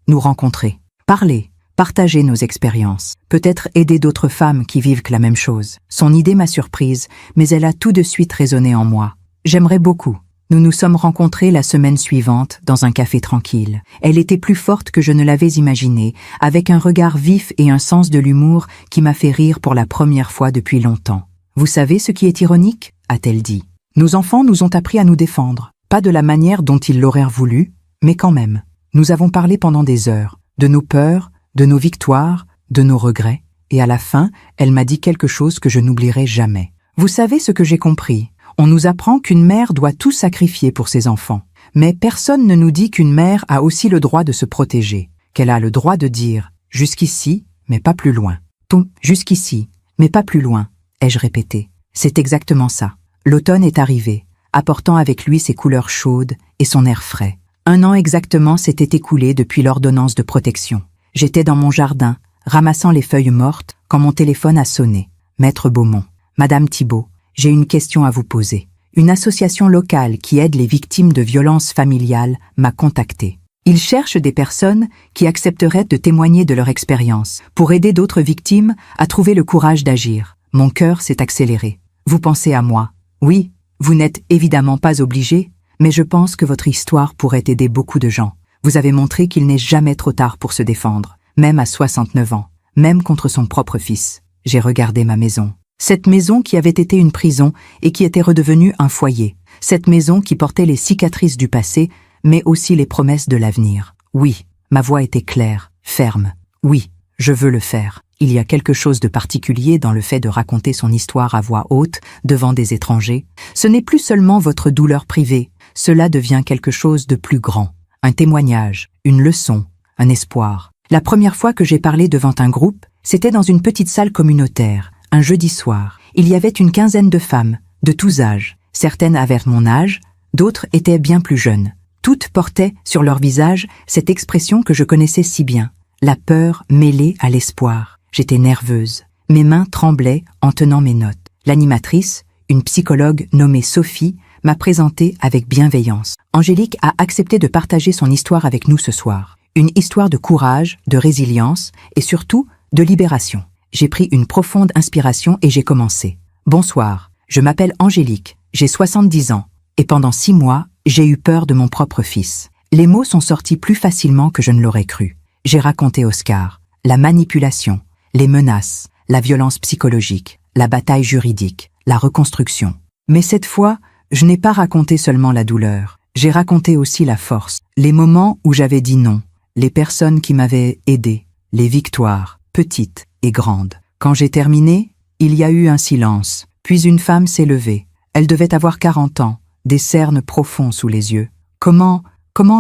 nous rencontrer, parler, partager nos expériences, peut-être aider d'autres femmes qui vivent la même chose. Son idée m'a surprise, mais elle a tout de suite résonné en moi. J'aimerais beaucoup. Nous nous sommes rencontrés la semaine suivante dans un café tranquille. Elle était plus forte que je ne l'avais imaginé, avec un regard vif et un sens de l'humour qui m'a fait rire pour la première fois depuis longtemps. « Vous savez ce qui est ironique ?» a-t-elle dit. « Nos enfants nous ont appris à nous défendre. Pas de la manière dont ils l'auraient voulu, mais quand même. Nous avons parlé pendant des heures, de nos peurs, de nos victoires, de nos regrets, et à la fin, elle m'a dit quelque chose que je n'oublierai jamais. Vous savez ce que j'ai compris? On nous apprend qu'une mère doit tout sacrifier pour ses enfants. Mais personne ne nous dit qu'une mère a aussi le droit de se protéger, qu'elle a le droit de dire « jusqu'ici, mais pas plus loin ». Tout « jusqu'ici, mais pas plus loin », ai-je répété. C'est exactement ça. L'automne est arrivé, apportant avec lui ses couleurs chaudes et son air frais. 1 an exactement s'était écoulé depuis l'ordonnance de protection. J'étais dans mon jardin, ramassant les feuilles mortes, quand mon téléphone a sonné. Maître Beaumont. Madame Thibault, j'ai une question à vous poser. Une association locale qui aide les victimes de violences familiales m'a contacté. Ils cherchent des personnes qui accepteraient de témoigner de leur expérience pour aider d'autres victimes à trouver le courage d'agir. Mon cœur s'est accéléré. Vous pensez à moi. Oui, vous n'êtes évidemment pas obligé, mais je pense que votre histoire pourrait aider beaucoup de gens. Vous avez montré qu'il n'est jamais trop tard pour se défendre, même à 69 ans, même contre son propre fils. J'ai regardé ma maison. Cette maison qui avait été une prison et qui était redevenue un foyer. Cette maison qui portait les cicatrices du passé, mais aussi les promesses de l'avenir. Oui, ma voix était claire, ferme. Oui, je veux le faire. Il y a quelque chose de particulier dans le fait de raconter son histoire à voix haute, devant des étrangers. Ce n'est plus seulement votre douleur privée, cela devient quelque chose de plus grand. Un témoignage, une leçon, un espoir. La première fois que j'ai parlé devant un groupe, c'était dans une petite salle communautaire. Un jeudi soir, il y avait une quinzaine de femmes, de tous âges. Certaines avaient mon âge, d'autres étaient bien plus jeunes. Toutes portaient sur leur visage cette expression que je connaissais si bien, la peur mêlée à l'espoir. J'étais nerveuse. Mes mains tremblaient en tenant mes notes. L'animatrice, une psychologue nommée Sophie, m'a présenté avec bienveillance. Angélique a accepté de partager son histoire avec nous ce soir. Une histoire de courage, de résilience et surtout de libération. J'ai pris une profonde inspiration et j'ai commencé. Bonsoir, je m'appelle Angélique, j'ai 70 ans, et pendant 6 mois, j'ai eu peur de mon propre fils. Les mots sont sortis plus facilement que je ne l'aurais cru. J'ai raconté Oscar, la manipulation, les menaces, la violence psychologique, la bataille juridique, la reconstruction. Mais cette fois, je n'ai pas raconté seulement la douleur, j'ai raconté aussi la force, les moments où j'avais dit non, les personnes qui m'avaient aidé, les victoires, petites et grande. Quand j'ai terminé, il y a eu un silence, puis une femme s'est levée. Elle devait avoir 40 ans, des cernes profonds sous les yeux. Comment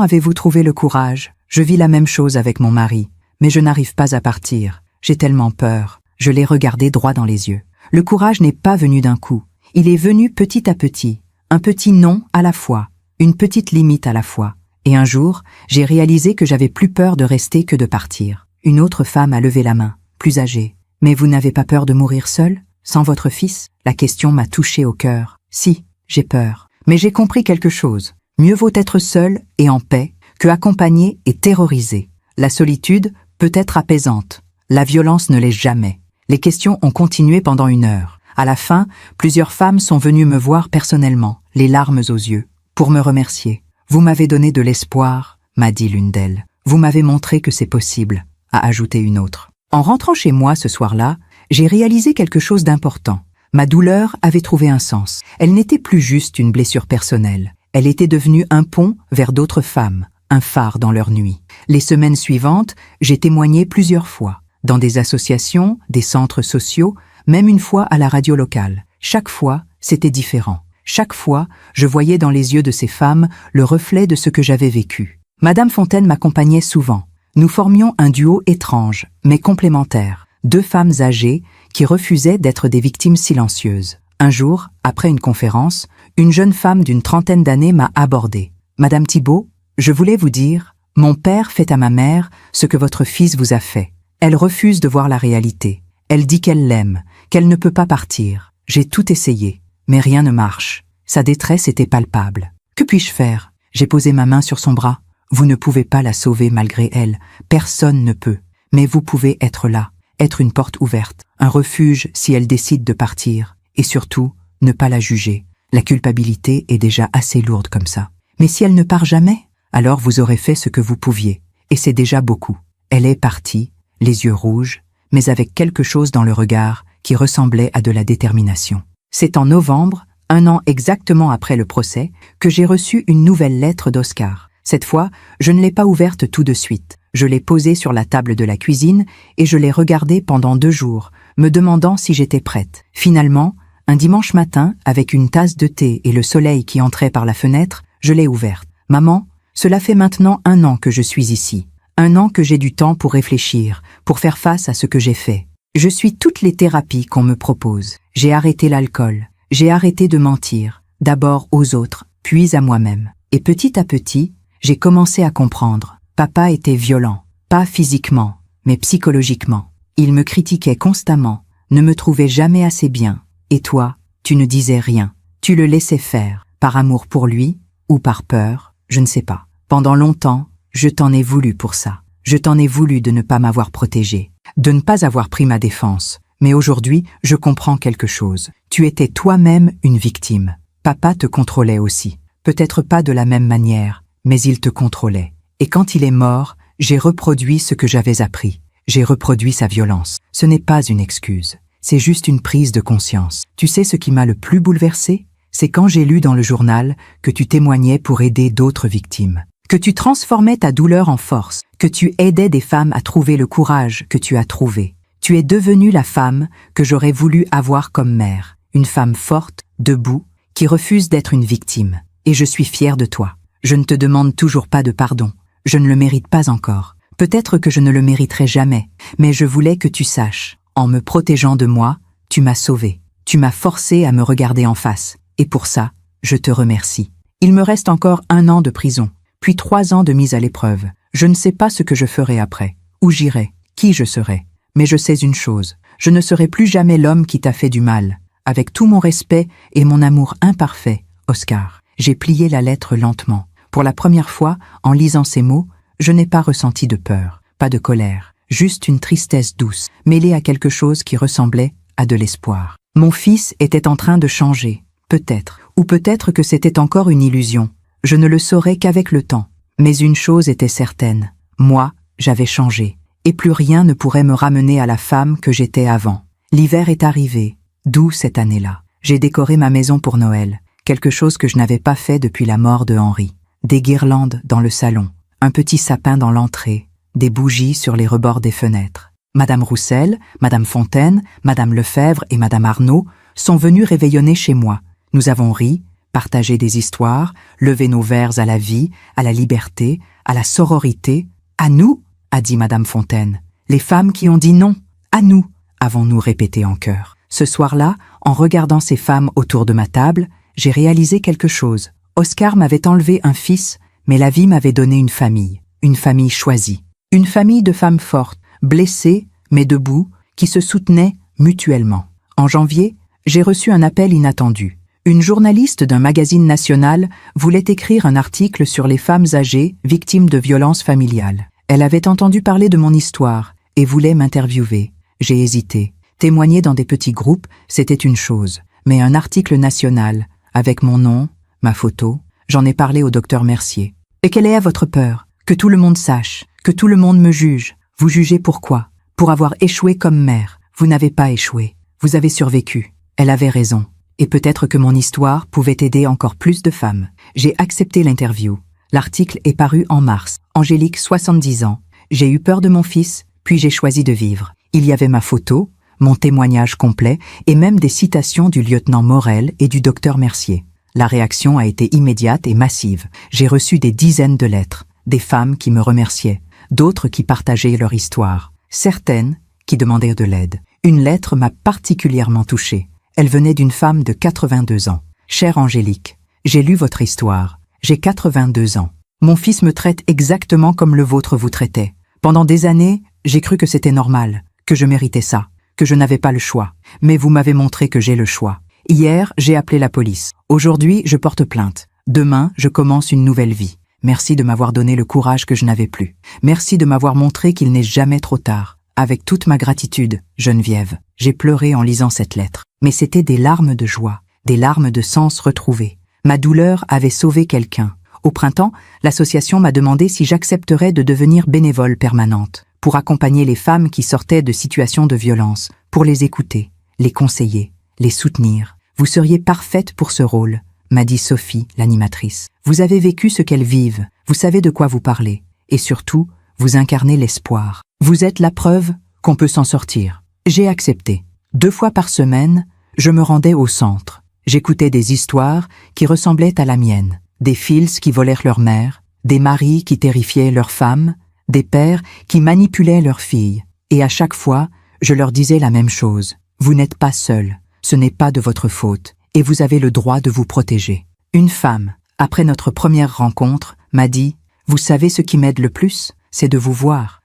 avez-vous trouvé le courage? Je vis la même chose avec mon mari, mais je n'arrive pas à partir. J'ai tellement peur. Je l'ai regardé droit dans les yeux. Le courage n'est pas venu d'un coup. Il est venu petit à petit. Un petit non à la fois, une petite limite à la fois. Et un jour, j'ai réalisé que j'avais plus peur de rester que de partir. Une autre femme a levé la main, plus âgée. « Mais vous n'avez pas peur de mourir seul, sans votre fils ?» La question m'a touché au cœur. Si, j'ai peur. Mais j'ai compris quelque chose. Mieux vaut être seul et en paix que accompagné et terrorisé. La solitude peut être apaisante. La violence ne l'est jamais. Les questions ont continué pendant 1 heure. À la fin, plusieurs femmes sont venues me voir personnellement, les larmes aux yeux, pour me remercier. « Vous m'avez donné de l'espoir », m'a dit l'une d'elles. « Vous m'avez montré que c'est possible », a ajouté une autre. En rentrant chez moi ce soir-là, j'ai réalisé quelque chose d'important. Ma douleur avait trouvé un sens. Elle n'était plus juste une blessure personnelle. Elle était devenue un pont vers d'autres femmes, un phare dans leur nuit. Les semaines suivantes, j'ai témoigné plusieurs fois, dans des associations, des centres sociaux, même une fois à la radio locale. Chaque fois, c'était différent. Chaque fois, je voyais dans les yeux de ces femmes le reflet de ce que j'avais vécu. Madame Fontaine m'accompagnait souvent. Nous formions un duo étrange, mais complémentaire. 2 femmes âgées qui refusaient d'être des victimes silencieuses. Un jour, après une conférence, une jeune femme d'une 30aine d'années m'a abordée. « Madame Thibault, je voulais vous dire, mon père fait à ma mère ce que votre fils vous a fait. Elle refuse de voir la réalité. Elle dit qu'elle l'aime, qu'elle ne peut pas partir. J'ai tout essayé, mais rien ne marche. Sa détresse était palpable. Que puis-je faire ?» J'ai posé ma main sur son bras. Vous ne pouvez pas la sauver malgré elle, personne ne peut. Mais vous pouvez être là, être une porte ouverte, un refuge si elle décide de partir. Et surtout, ne pas la juger. La culpabilité est déjà assez lourde comme ça. Mais si elle ne part jamais, alors vous aurez fait ce que vous pouviez. Et c'est déjà beaucoup. Elle est partie, les yeux rouges, mais avec quelque chose dans le regard qui ressemblait à de la détermination. C'est en novembre, 1 an exactement après le procès, que j'ai reçu une nouvelle lettre d'Oscar. Cette fois, je ne l'ai pas ouverte tout de suite. Je l'ai posée sur la table de la cuisine et je l'ai regardée pendant 2 jours, me demandant si j'étais prête. Finalement, Un dimanche matin, avec une tasse de thé et le soleil qui entrait par la fenêtre, je l'ai ouverte. « Maman, cela fait maintenant 1 an que je suis ici. 1 an que j'ai du temps pour réfléchir, pour faire face à ce que j'ai fait. Je suis toutes les thérapies qu'on me propose. J'ai arrêté l'alcool. J'ai arrêté de mentir, d'abord aux autres, puis à moi-même. Et petit à petit, j'ai commencé à comprendre. Papa était violent, pas physiquement, mais psychologiquement. Il me critiquait constamment, ne me trouvait jamais assez bien. Et toi, tu ne disais rien. Tu le laissais faire, par amour pour lui, ou par peur, je ne sais pas. Pendant longtemps, je t'en ai voulu pour ça. Je t'en ai voulu de ne pas m'avoir protégé, de ne pas avoir pris ma défense. Mais aujourd'hui, je comprends quelque chose. Tu étais toi-même une victime. Papa te contrôlait aussi. Peut-être pas de la même manière, mais il te contrôlait. Et quand il est mort, j'ai reproduit ce que j'avais appris. J'ai reproduit sa violence. Ce n'est pas une excuse. C'est juste une prise de conscience. Tu sais ce qui m'a le plus bouleversé? C'est quand j'ai lu dans le journal que tu témoignais pour aider d'autres victimes. Que tu transformais ta douleur en force. Que tu aidais des femmes à trouver le courage que tu as trouvé. Tu es devenue la femme que j'aurais voulu avoir comme mère. Une femme forte, debout, qui refuse d'être une victime. Et je suis fière de toi. Je ne te demande toujours pas de pardon. Je ne le mérite pas encore. Peut-être que je ne le mériterai jamais. Mais je voulais que tu saches. En me protégeant de moi, tu m'as sauvée. Tu m'as forcé à me regarder en face. Et pour ça, je te remercie. Il me reste encore 1 an de prison, puis 3 ans de mise à l'épreuve. Je ne sais pas ce que je ferai après, où j'irai, qui je serai. Mais je sais une chose, je ne serai plus jamais l'homme qui t'a fait du mal. Avec tout mon respect et mon amour imparfait, Oscar, j'ai plié la lettre lentement. Pour la première fois, en lisant ces mots, je n'ai pas ressenti de peur, pas de colère, juste une tristesse douce, mêlée à quelque chose qui ressemblait à de l'espoir. Mon fils était en train de changer, peut-être, ou peut-être que c'était encore une illusion. Je ne le saurais qu'avec le temps. Mais une chose était certaine, moi, j'avais changé, et plus rien ne pourrait me ramener à la femme que j'étais avant. L'hiver est arrivé, d'où cette année-là. J'ai décoré ma maison pour Noël, quelque chose que je n'avais pas fait depuis la mort de Henri. Des guirlandes dans le salon, un petit sapin dans l'entrée, des bougies sur les rebords des fenêtres. Madame Roussel, Madame Fontaine, Madame Lefebvre et Madame Arnaud sont venues réveillonner chez moi. Nous avons ri, partagé des histoires, levé nos verres à la vie, à la liberté, à la sororité. À nous, a dit Madame Fontaine. Les femmes qui ont dit non, à nous, avons-nous répété en chœur. Ce soir-là, en regardant ces femmes autour de ma table, j'ai réalisé quelque chose. Oscar m'avait enlevé un fils, mais la vie m'avait donné une famille choisie. Une famille de femmes fortes, blessées, mais debout, qui se soutenaient mutuellement. En janvier, j'ai reçu un appel inattendu. Une journaliste d'un magazine national voulait écrire un article sur les femmes âgées victimes de violences familiales. Elle avait entendu parler de mon histoire et voulait m'interviewer. J'ai hésité. Témoigner dans des petits groupes, c'était une chose. Mais un article national, avec mon nom, ma photo, j'en ai parlé au docteur Mercier. Et quelle est votre peur? Que tout le monde sache, que tout le monde me juge. Vous jugez pourquoi? Pour avoir échoué comme mère. Vous n'avez pas échoué. Vous avez survécu. Elle avait raison. Et peut-être que mon histoire pouvait aider encore plus de femmes. J'ai accepté l'interview. L'article est paru en mars. Angélique, 70 ans. J'ai eu peur de mon fils, puis j'ai choisi de vivre. Il y avait ma photo, mon témoignage complet et même des citations du lieutenant Morel et du docteur Mercier. La réaction a été immédiate et massive. J'ai reçu des dizaines de lettres, des femmes qui me remerciaient, d'autres qui partageaient leur histoire, certaines qui demandaient de l'aide. Une lettre m'a particulièrement touchée. Elle venait d'une femme de 82 ans. « Chère Angélique, j'ai lu votre histoire. J'ai 82 ans. Mon fils me traite exactement comme le vôtre vous traitait. Pendant des années, j'ai cru que c'était normal, que je méritais ça, que je n'avais pas le choix. Mais vous m'avez montré que j'ai le choix. Hier, j'ai appelé la police. Aujourd'hui, je porte plainte. Demain, je commence une nouvelle vie. Merci de m'avoir donné le courage que je n'avais plus. Merci de m'avoir montré qu'il n'est jamais trop tard. Avec toute ma gratitude, Geneviève, j'ai pleuré en lisant cette lettre. Mais c'était des larmes de joie, des larmes de sens retrouvées. Ma douleur avait sauvé quelqu'un. Au printemps, l'association m'a demandé si j'accepterais de devenir bénévole permanente, pour accompagner les femmes qui sortaient de situations de violence, pour les écouter, les conseiller, les soutenir. Vous seriez parfaite pour ce rôle, m'a dit Sophie, l'animatrice. Vous avez vécu ce qu'elles vivent, vous savez de quoi vous parlez, et surtout, vous incarnez l'espoir. Vous êtes la preuve qu'on peut s'en sortir. J'ai accepté. 2 fois par semaine, Je me rendais au centre. J'écoutais des histoires qui ressemblaient à la mienne. Des fils qui volèrent leur mère, des maris qui terrifiaient leurs femmes, des pères qui manipulaient leurs filles. Et à chaque fois, je leur disais la même chose. Vous n'êtes pas seuls, ce n'est pas de votre faute, et vous avez le droit de vous protéger. Une femme, après notre première rencontre, m'a dit « Vous savez ce qui m'aide le plus? C'est de voir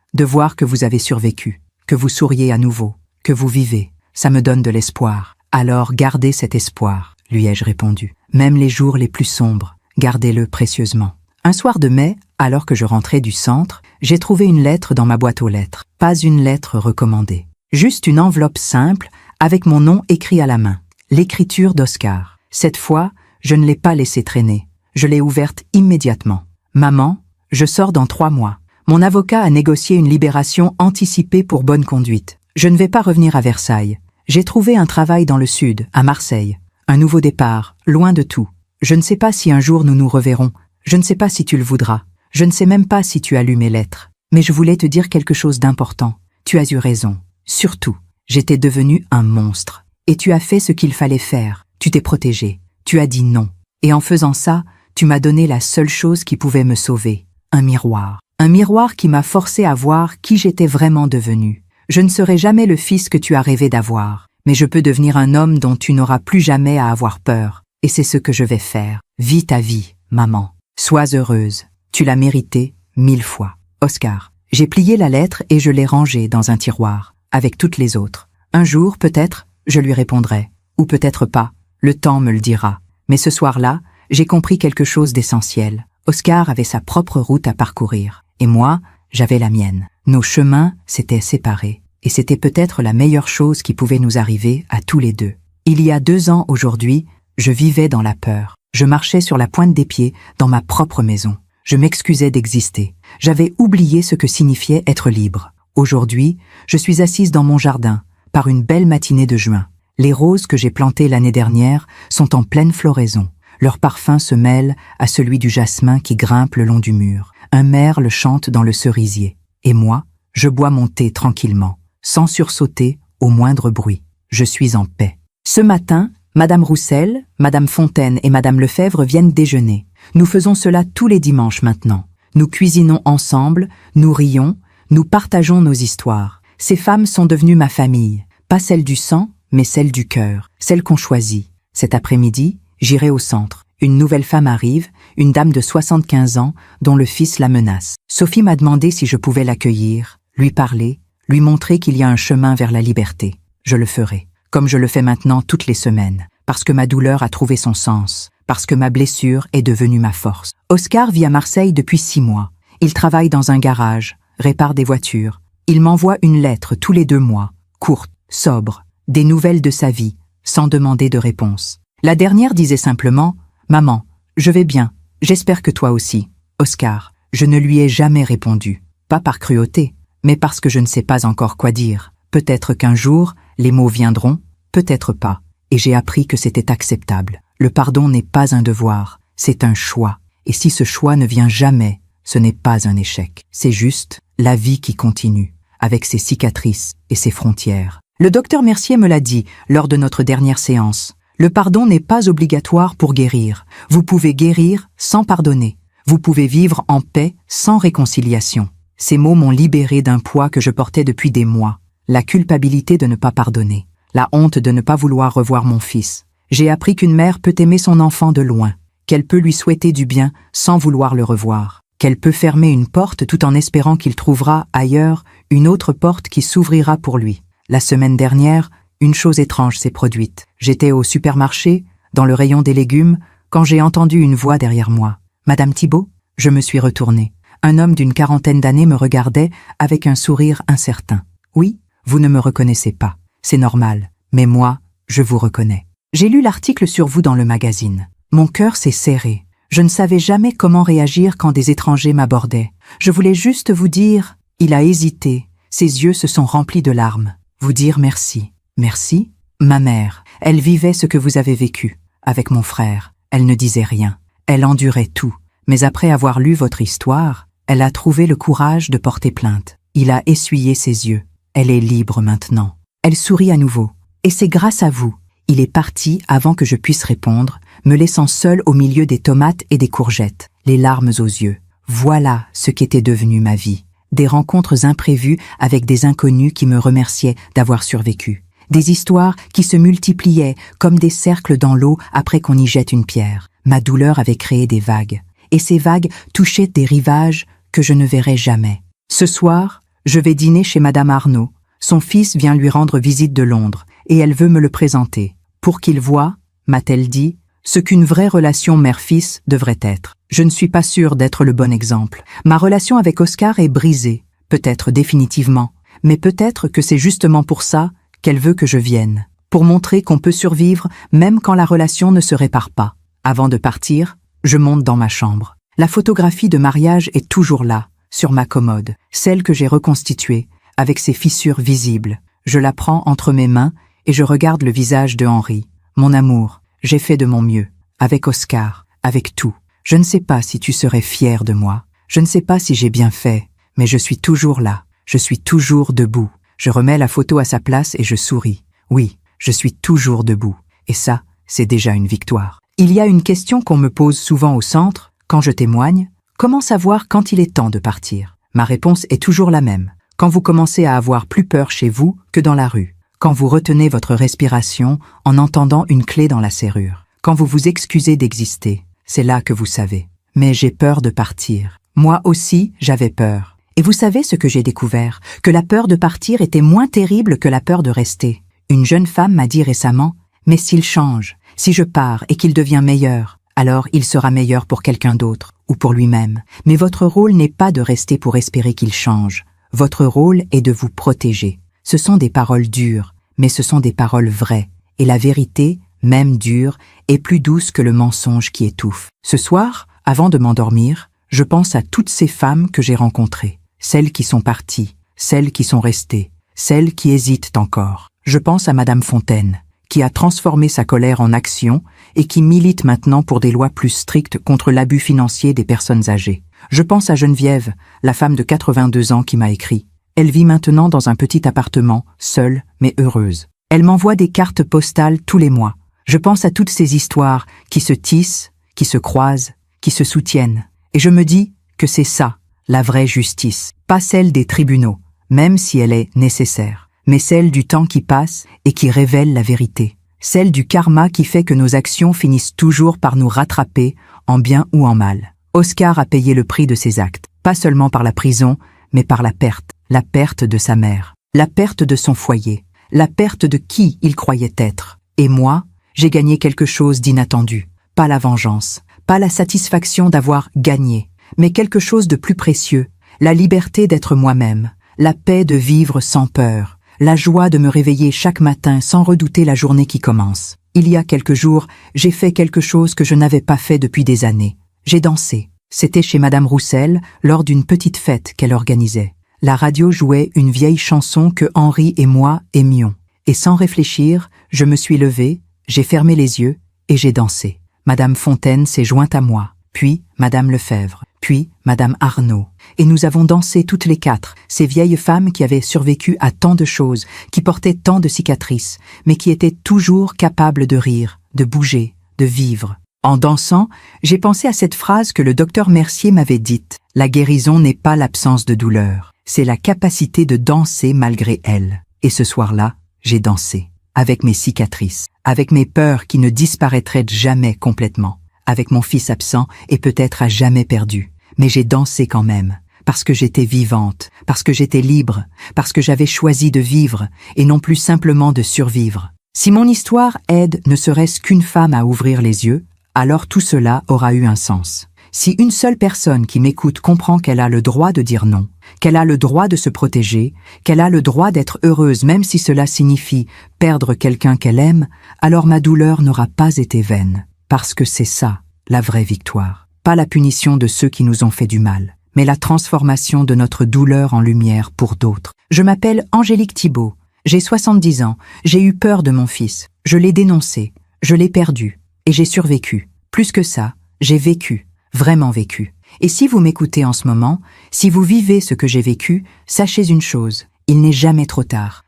que vous avez survécu, que vous souriez à nouveau, que vous vivez. Ça me donne de l'espoir. Alors gardez cet espoir, lui ai-je répondu. Même les jours les plus sombres, gardez-le précieusement. » Un soir de mai, alors que je rentrais du centre, j'ai trouvé une lettre dans ma boîte aux lettres. Pas une lettre recommandée. Juste une enveloppe simple, avec mon nom écrit à la main. L'écriture d'Oscar. Cette fois, je ne l'ai pas laissée traîner. Je l'ai ouverte immédiatement. Maman, je sors dans 3 mois. Mon avocat a négocié une libération anticipée pour bonne conduite. Je ne vais pas revenir à Versailles. J'ai trouvé un travail dans le sud, à Marseille. Un nouveau départ, loin de tout. Je ne sais pas si un jour nous nous reverrons. Je ne sais pas si tu le voudras. Je ne sais même pas si tu as lu mes lettres. Mais je voulais te dire quelque chose d'important. Tu as eu raison. Surtout, j'étais devenu un monstre. Et tu as fait ce qu'il fallait faire. Tu t'es protégé. Tu as dit non. Et en faisant ça, tu m'as donné la seule chose qui pouvait me sauver. Un miroir. Un miroir qui m'a forcé à voir qui j'étais vraiment devenu. Je ne serai jamais le fils que tu as rêvé d'avoir. Mais je peux devenir un homme dont tu n'auras plus jamais à avoir peur. Et c'est ce que je vais faire. Vis ta vie, maman. Sois heureuse. Tu l'as mérité 1000 fois. Oscar. J'ai plié la lettre et je l'ai rangée dans un tiroir, avec toutes les autres. Un jour, peut-être, je lui répondrai. Ou peut-être pas. Le temps me le dira. Mais ce soir-là, j'ai compris quelque chose d'essentiel. Oscar avait sa propre route à parcourir. Et moi, j'avais la mienne. Nos chemins s'étaient séparés. Et c'était peut-être la meilleure chose qui pouvait nous arriver à tous les deux. Il y a 2 ans aujourd'hui, je vivais dans la peur. Je marchais sur la pointe des pieds dans ma propre maison. Je m'excusais d'exister. J'avais oublié ce que signifiait être libre. Aujourd'hui, je suis assise dans mon jardin, par une belle matinée de juin. Les roses que j'ai plantées l'année dernière sont en pleine floraison. Leur parfum se mêle à celui du jasmin qui grimpe le long du mur. Un merle chante dans le cerisier. Et moi, je bois mon thé tranquillement, sans sursauter au moindre bruit. Je suis en paix. Ce matin, Madame Roussel, Madame Fontaine et Madame Lefebvre viennent déjeuner. Nous faisons cela tous les dimanches maintenant. Nous cuisinons ensemble, nous rions, nous partageons nos histoires. Ces femmes sont devenues ma famille, pas celle du sang, mais celle du cœur, celle qu'on choisit. Cet après-midi, j'irai au centre. Une nouvelle femme arrive, une dame de 75 ans, dont le fils la menace. Sophie m'a demandé si je pouvais l'accueillir, lui parler, lui montrer qu'il y a un chemin vers la liberté. Je le ferai, comme je le fais maintenant toutes les semaines, parce que ma douleur a trouvé son sens, parce que ma blessure est devenue ma force. Oscar vit à Marseille depuis 6 mois. Il travaille dans un garage, répare des voitures. Il m'envoie une lettre tous les 2 mois, courte, sobre, des nouvelles de sa vie, sans demander de réponse. La dernière disait simplement « Maman, je vais bien, j'espère que toi aussi. » Oscar, je ne lui ai jamais répondu, pas par cruauté, mais parce que je ne sais pas encore quoi dire. Peut-être qu'un jour, les mots viendront, peut-être pas. Et j'ai appris que c'était acceptable. Le pardon n'est pas un devoir, c'est un choix. Et si ce choix ne vient jamais, ce n'est pas un échec. C'est juste la vie qui continue, avec ses cicatrices et ses frontières. Le docteur Mercier me l'a dit lors de notre dernière séance. Le pardon n'est pas obligatoire pour guérir. Vous pouvez guérir sans pardonner. Vous pouvez vivre en paix sans réconciliation. Ces mots m'ont libéré d'un poids que je portais depuis des mois. La culpabilité de ne pas pardonner. La honte de ne pas vouloir revoir mon fils. J'ai appris qu'une mère peut aimer son enfant de loin, qu'elle peut lui souhaiter du bien sans vouloir le revoir, qu'elle peut fermer une porte tout en espérant qu'il trouvera ailleurs une autre porte qui s'ouvrira pour lui. La semaine dernière, une chose étrange s'est produite. J'étais au supermarché, dans le rayon des légumes, quand j'ai entendu une voix derrière moi. « Madame Thibault ?» Je me suis retournée. Un homme d'une 40aine d'années me regardait avec un sourire incertain. « Oui, vous ne me reconnaissez pas. C'est normal, mais moi, je vous reconnais. J'ai lu l'article sur vous dans le magazine. Mon cœur s'est serré. Je ne savais jamais comment réagir quand des étrangers m'abordaient. Je voulais juste vous dire... » Il a hésité. Ses yeux se sont remplis de larmes. « Vous dire merci. » « Merci ?» Ma mère, elle vivait ce que vous avez vécu. Avec mon frère, elle ne disait rien. Elle endurait tout. Mais après avoir lu votre histoire, elle a trouvé le courage de porter plainte. Il a essuyé ses yeux. Elle est libre maintenant. Elle sourit à nouveau. Et c'est grâce à vous. Il est parti avant que je puisse répondre, me laissant seule au milieu des tomates et des courgettes, les larmes aux yeux. Voilà ce qu'était devenu ma vie. Des rencontres imprévues avec des inconnus qui me remerciaient d'avoir survécu. Des histoires qui se multipliaient comme des cercles dans l'eau après qu'on y jette une pierre. Ma douleur avait créé des vagues. Et ces vagues touchaient des rivages que je ne verrai jamais. Ce soir, je vais dîner chez Madame Arnaud. Son fils vient lui rendre visite de Londres et elle veut me le présenter. Pour qu'il voie, m'a-t-elle dit, ce qu'une vraie relation mère-fils devrait être. Je ne suis pas sûre d'être le bon exemple. Ma relation avec Oscar est brisée, peut-être définitivement, mais peut-être que c'est justement pour ça qu'elle veut que je vienne, pour montrer qu'on peut survivre même quand la relation ne se répare pas. Avant de partir, je monte dans ma chambre. La photographie de mariage est toujours là, sur ma commode, celle que j'ai reconstituée, avec ses fissures visibles. Je la prends entre mes mains et je regarde le visage de Henri. Mon amour, j'ai fait de mon mieux, avec Oscar, avec tout. Je ne sais pas si tu serais fier de moi. Je ne sais pas si j'ai bien fait, mais je suis toujours là. Je suis toujours debout. Je remets la photo à sa place et je souris. Oui, je suis toujours debout. Et ça, c'est déjà une victoire. Il y a une question qu'on me pose souvent au centre, quand je témoigne. Comment savoir quand il est temps de partir? Ma réponse est toujours la même. Quand vous commencez à avoir plus peur chez vous que dans la rue. Quand vous retenez votre respiration en entendant une clé dans la serrure. Quand vous vous excusez d'exister. C'est là que vous savez. Mais j'ai peur de partir. Moi aussi, j'avais peur. Et vous savez ce que j'ai découvert? Que la peur de partir était moins terrible que la peur de rester. Une jeune femme m'a dit récemment, « Mais s'il change, si je pars et qu'il devient meilleur, alors il sera meilleur pour quelqu'un d'autre ou pour lui-même. Mais votre rôle n'est pas de rester pour espérer qu'il change. Votre rôle est de vous protéger. Ce sont des paroles dures, mais ce sont des paroles vraies. Et la vérité, même dure, est plus douce que le mensonge qui étouffe. Ce soir, avant de m'endormir, je pense à toutes ces femmes que j'ai rencontrées. Celles qui sont parties, celles qui sont restées, celles qui hésitent encore. Je pense à Madame Fontaine, qui a transformé sa colère en action et qui milite maintenant pour des lois plus strictes contre l'abus financier des personnes âgées. Je pense à Geneviève, la femme de 82 ans qui m'a écrit. Elle vit maintenant dans un petit appartement, seule mais heureuse. Elle m'envoie des cartes postales tous les mois. Je pense à toutes ces histoires qui se tissent, qui se croisent, qui se soutiennent. Et je me dis que c'est ça, la vraie justice. Pas celle des tribunaux, même si elle est nécessaire, mais celle du temps qui passe et qui révèle la vérité. Celle du karma qui fait que nos actions finissent toujours par nous rattraper, en bien ou en mal. Oscar a payé le prix de ses actes, pas seulement par la prison, mais par la perte de sa mère, la perte de son foyer, la perte de qui il croyait être. Et moi, j'ai gagné quelque chose d'inattendu. Pas la vengeance, pas la satisfaction d'avoir gagné, mais quelque chose de plus précieux, la liberté d'être moi-même, la paix de vivre sans peur, la joie de me réveiller chaque matin sans redouter la journée qui commence. Il y a quelques jours, j'ai fait quelque chose que je n'avais pas fait depuis des années. J'ai dansé. C'était chez Madame Roussel, lors d'une petite fête qu'elle organisait. La radio jouait une vieille chanson que Henri et moi aimions. Et sans réfléchir, je me suis levée, j'ai fermé les yeux et j'ai dansé. Madame Fontaine s'est jointe à moi, puis Madame Lefebvre, puis Madame Arnaud. Et nous avons dansé toutes les quatre, ces vieilles femmes qui avaient survécu à tant de choses, qui portaient tant de cicatrices, mais qui étaient toujours capables de rire, de bouger, de vivre. En dansant, j'ai pensé à cette phrase que le docteur Mercier m'avait dite. La guérison n'est pas l'absence de douleur, c'est la capacité de danser malgré elle. Et ce soir-là, j'ai dansé, avec mes cicatrices, avec mes peurs qui ne disparaîtraient jamais complètement, avec mon fils absent et peut-être à jamais perdu. Mais j'ai dansé quand même, parce que j'étais vivante, parce que j'étais libre, parce que j'avais choisi de vivre et non plus simplement de survivre. Si mon histoire aide ne serait-ce qu'une femme à ouvrir les yeux, alors tout cela aura eu un sens. Si une seule personne qui m'écoute comprend qu'elle a le droit de dire non, qu'elle a le droit de se protéger, qu'elle a le droit d'être heureuse même si cela signifie perdre quelqu'un qu'elle aime, alors ma douleur n'aura pas été vaine. Parce que c'est ça, la vraie victoire. Pas la punition de ceux qui nous ont fait du mal, mais la transformation de notre douleur en lumière pour d'autres. Je m'appelle Angélique Thibault, j'ai 70 ans, j'ai eu peur de mon fils, je l'ai dénoncé, je l'ai perdu. Et j'ai survécu. Plus que ça, j'ai vécu, vraiment vécu. Et si vous m'écoutez en ce moment, si vous vivez ce que j'ai vécu, sachez une chose, il n'est jamais trop tard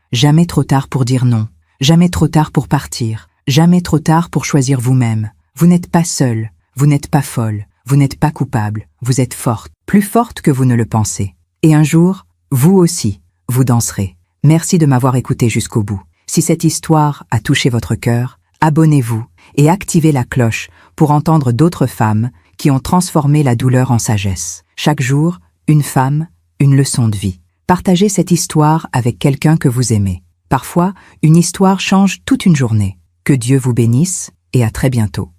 pour dire non, jamais trop tard pour partir, jamais trop tard pour choisir vous-même. Vous n'êtes pas seule, vous n'êtes pas folle, vous n'êtes pas coupable, vous êtes forte, plus forte que vous ne le pensez. Et un jour, vous aussi, vous danserez. Merci de m'avoir écouté jusqu'au bout. Si cette histoire a touché votre cœur, abonnez-vous et activez la cloche pour entendre d'autres femmes qui ont transformé la douleur en sagesse. Chaque jour, une femme, une leçon de vie. Partagez cette histoire avec quelqu'un que vous aimez. Parfois, une histoire change toute une journée. Que Dieu vous bénisse et à très bientôt.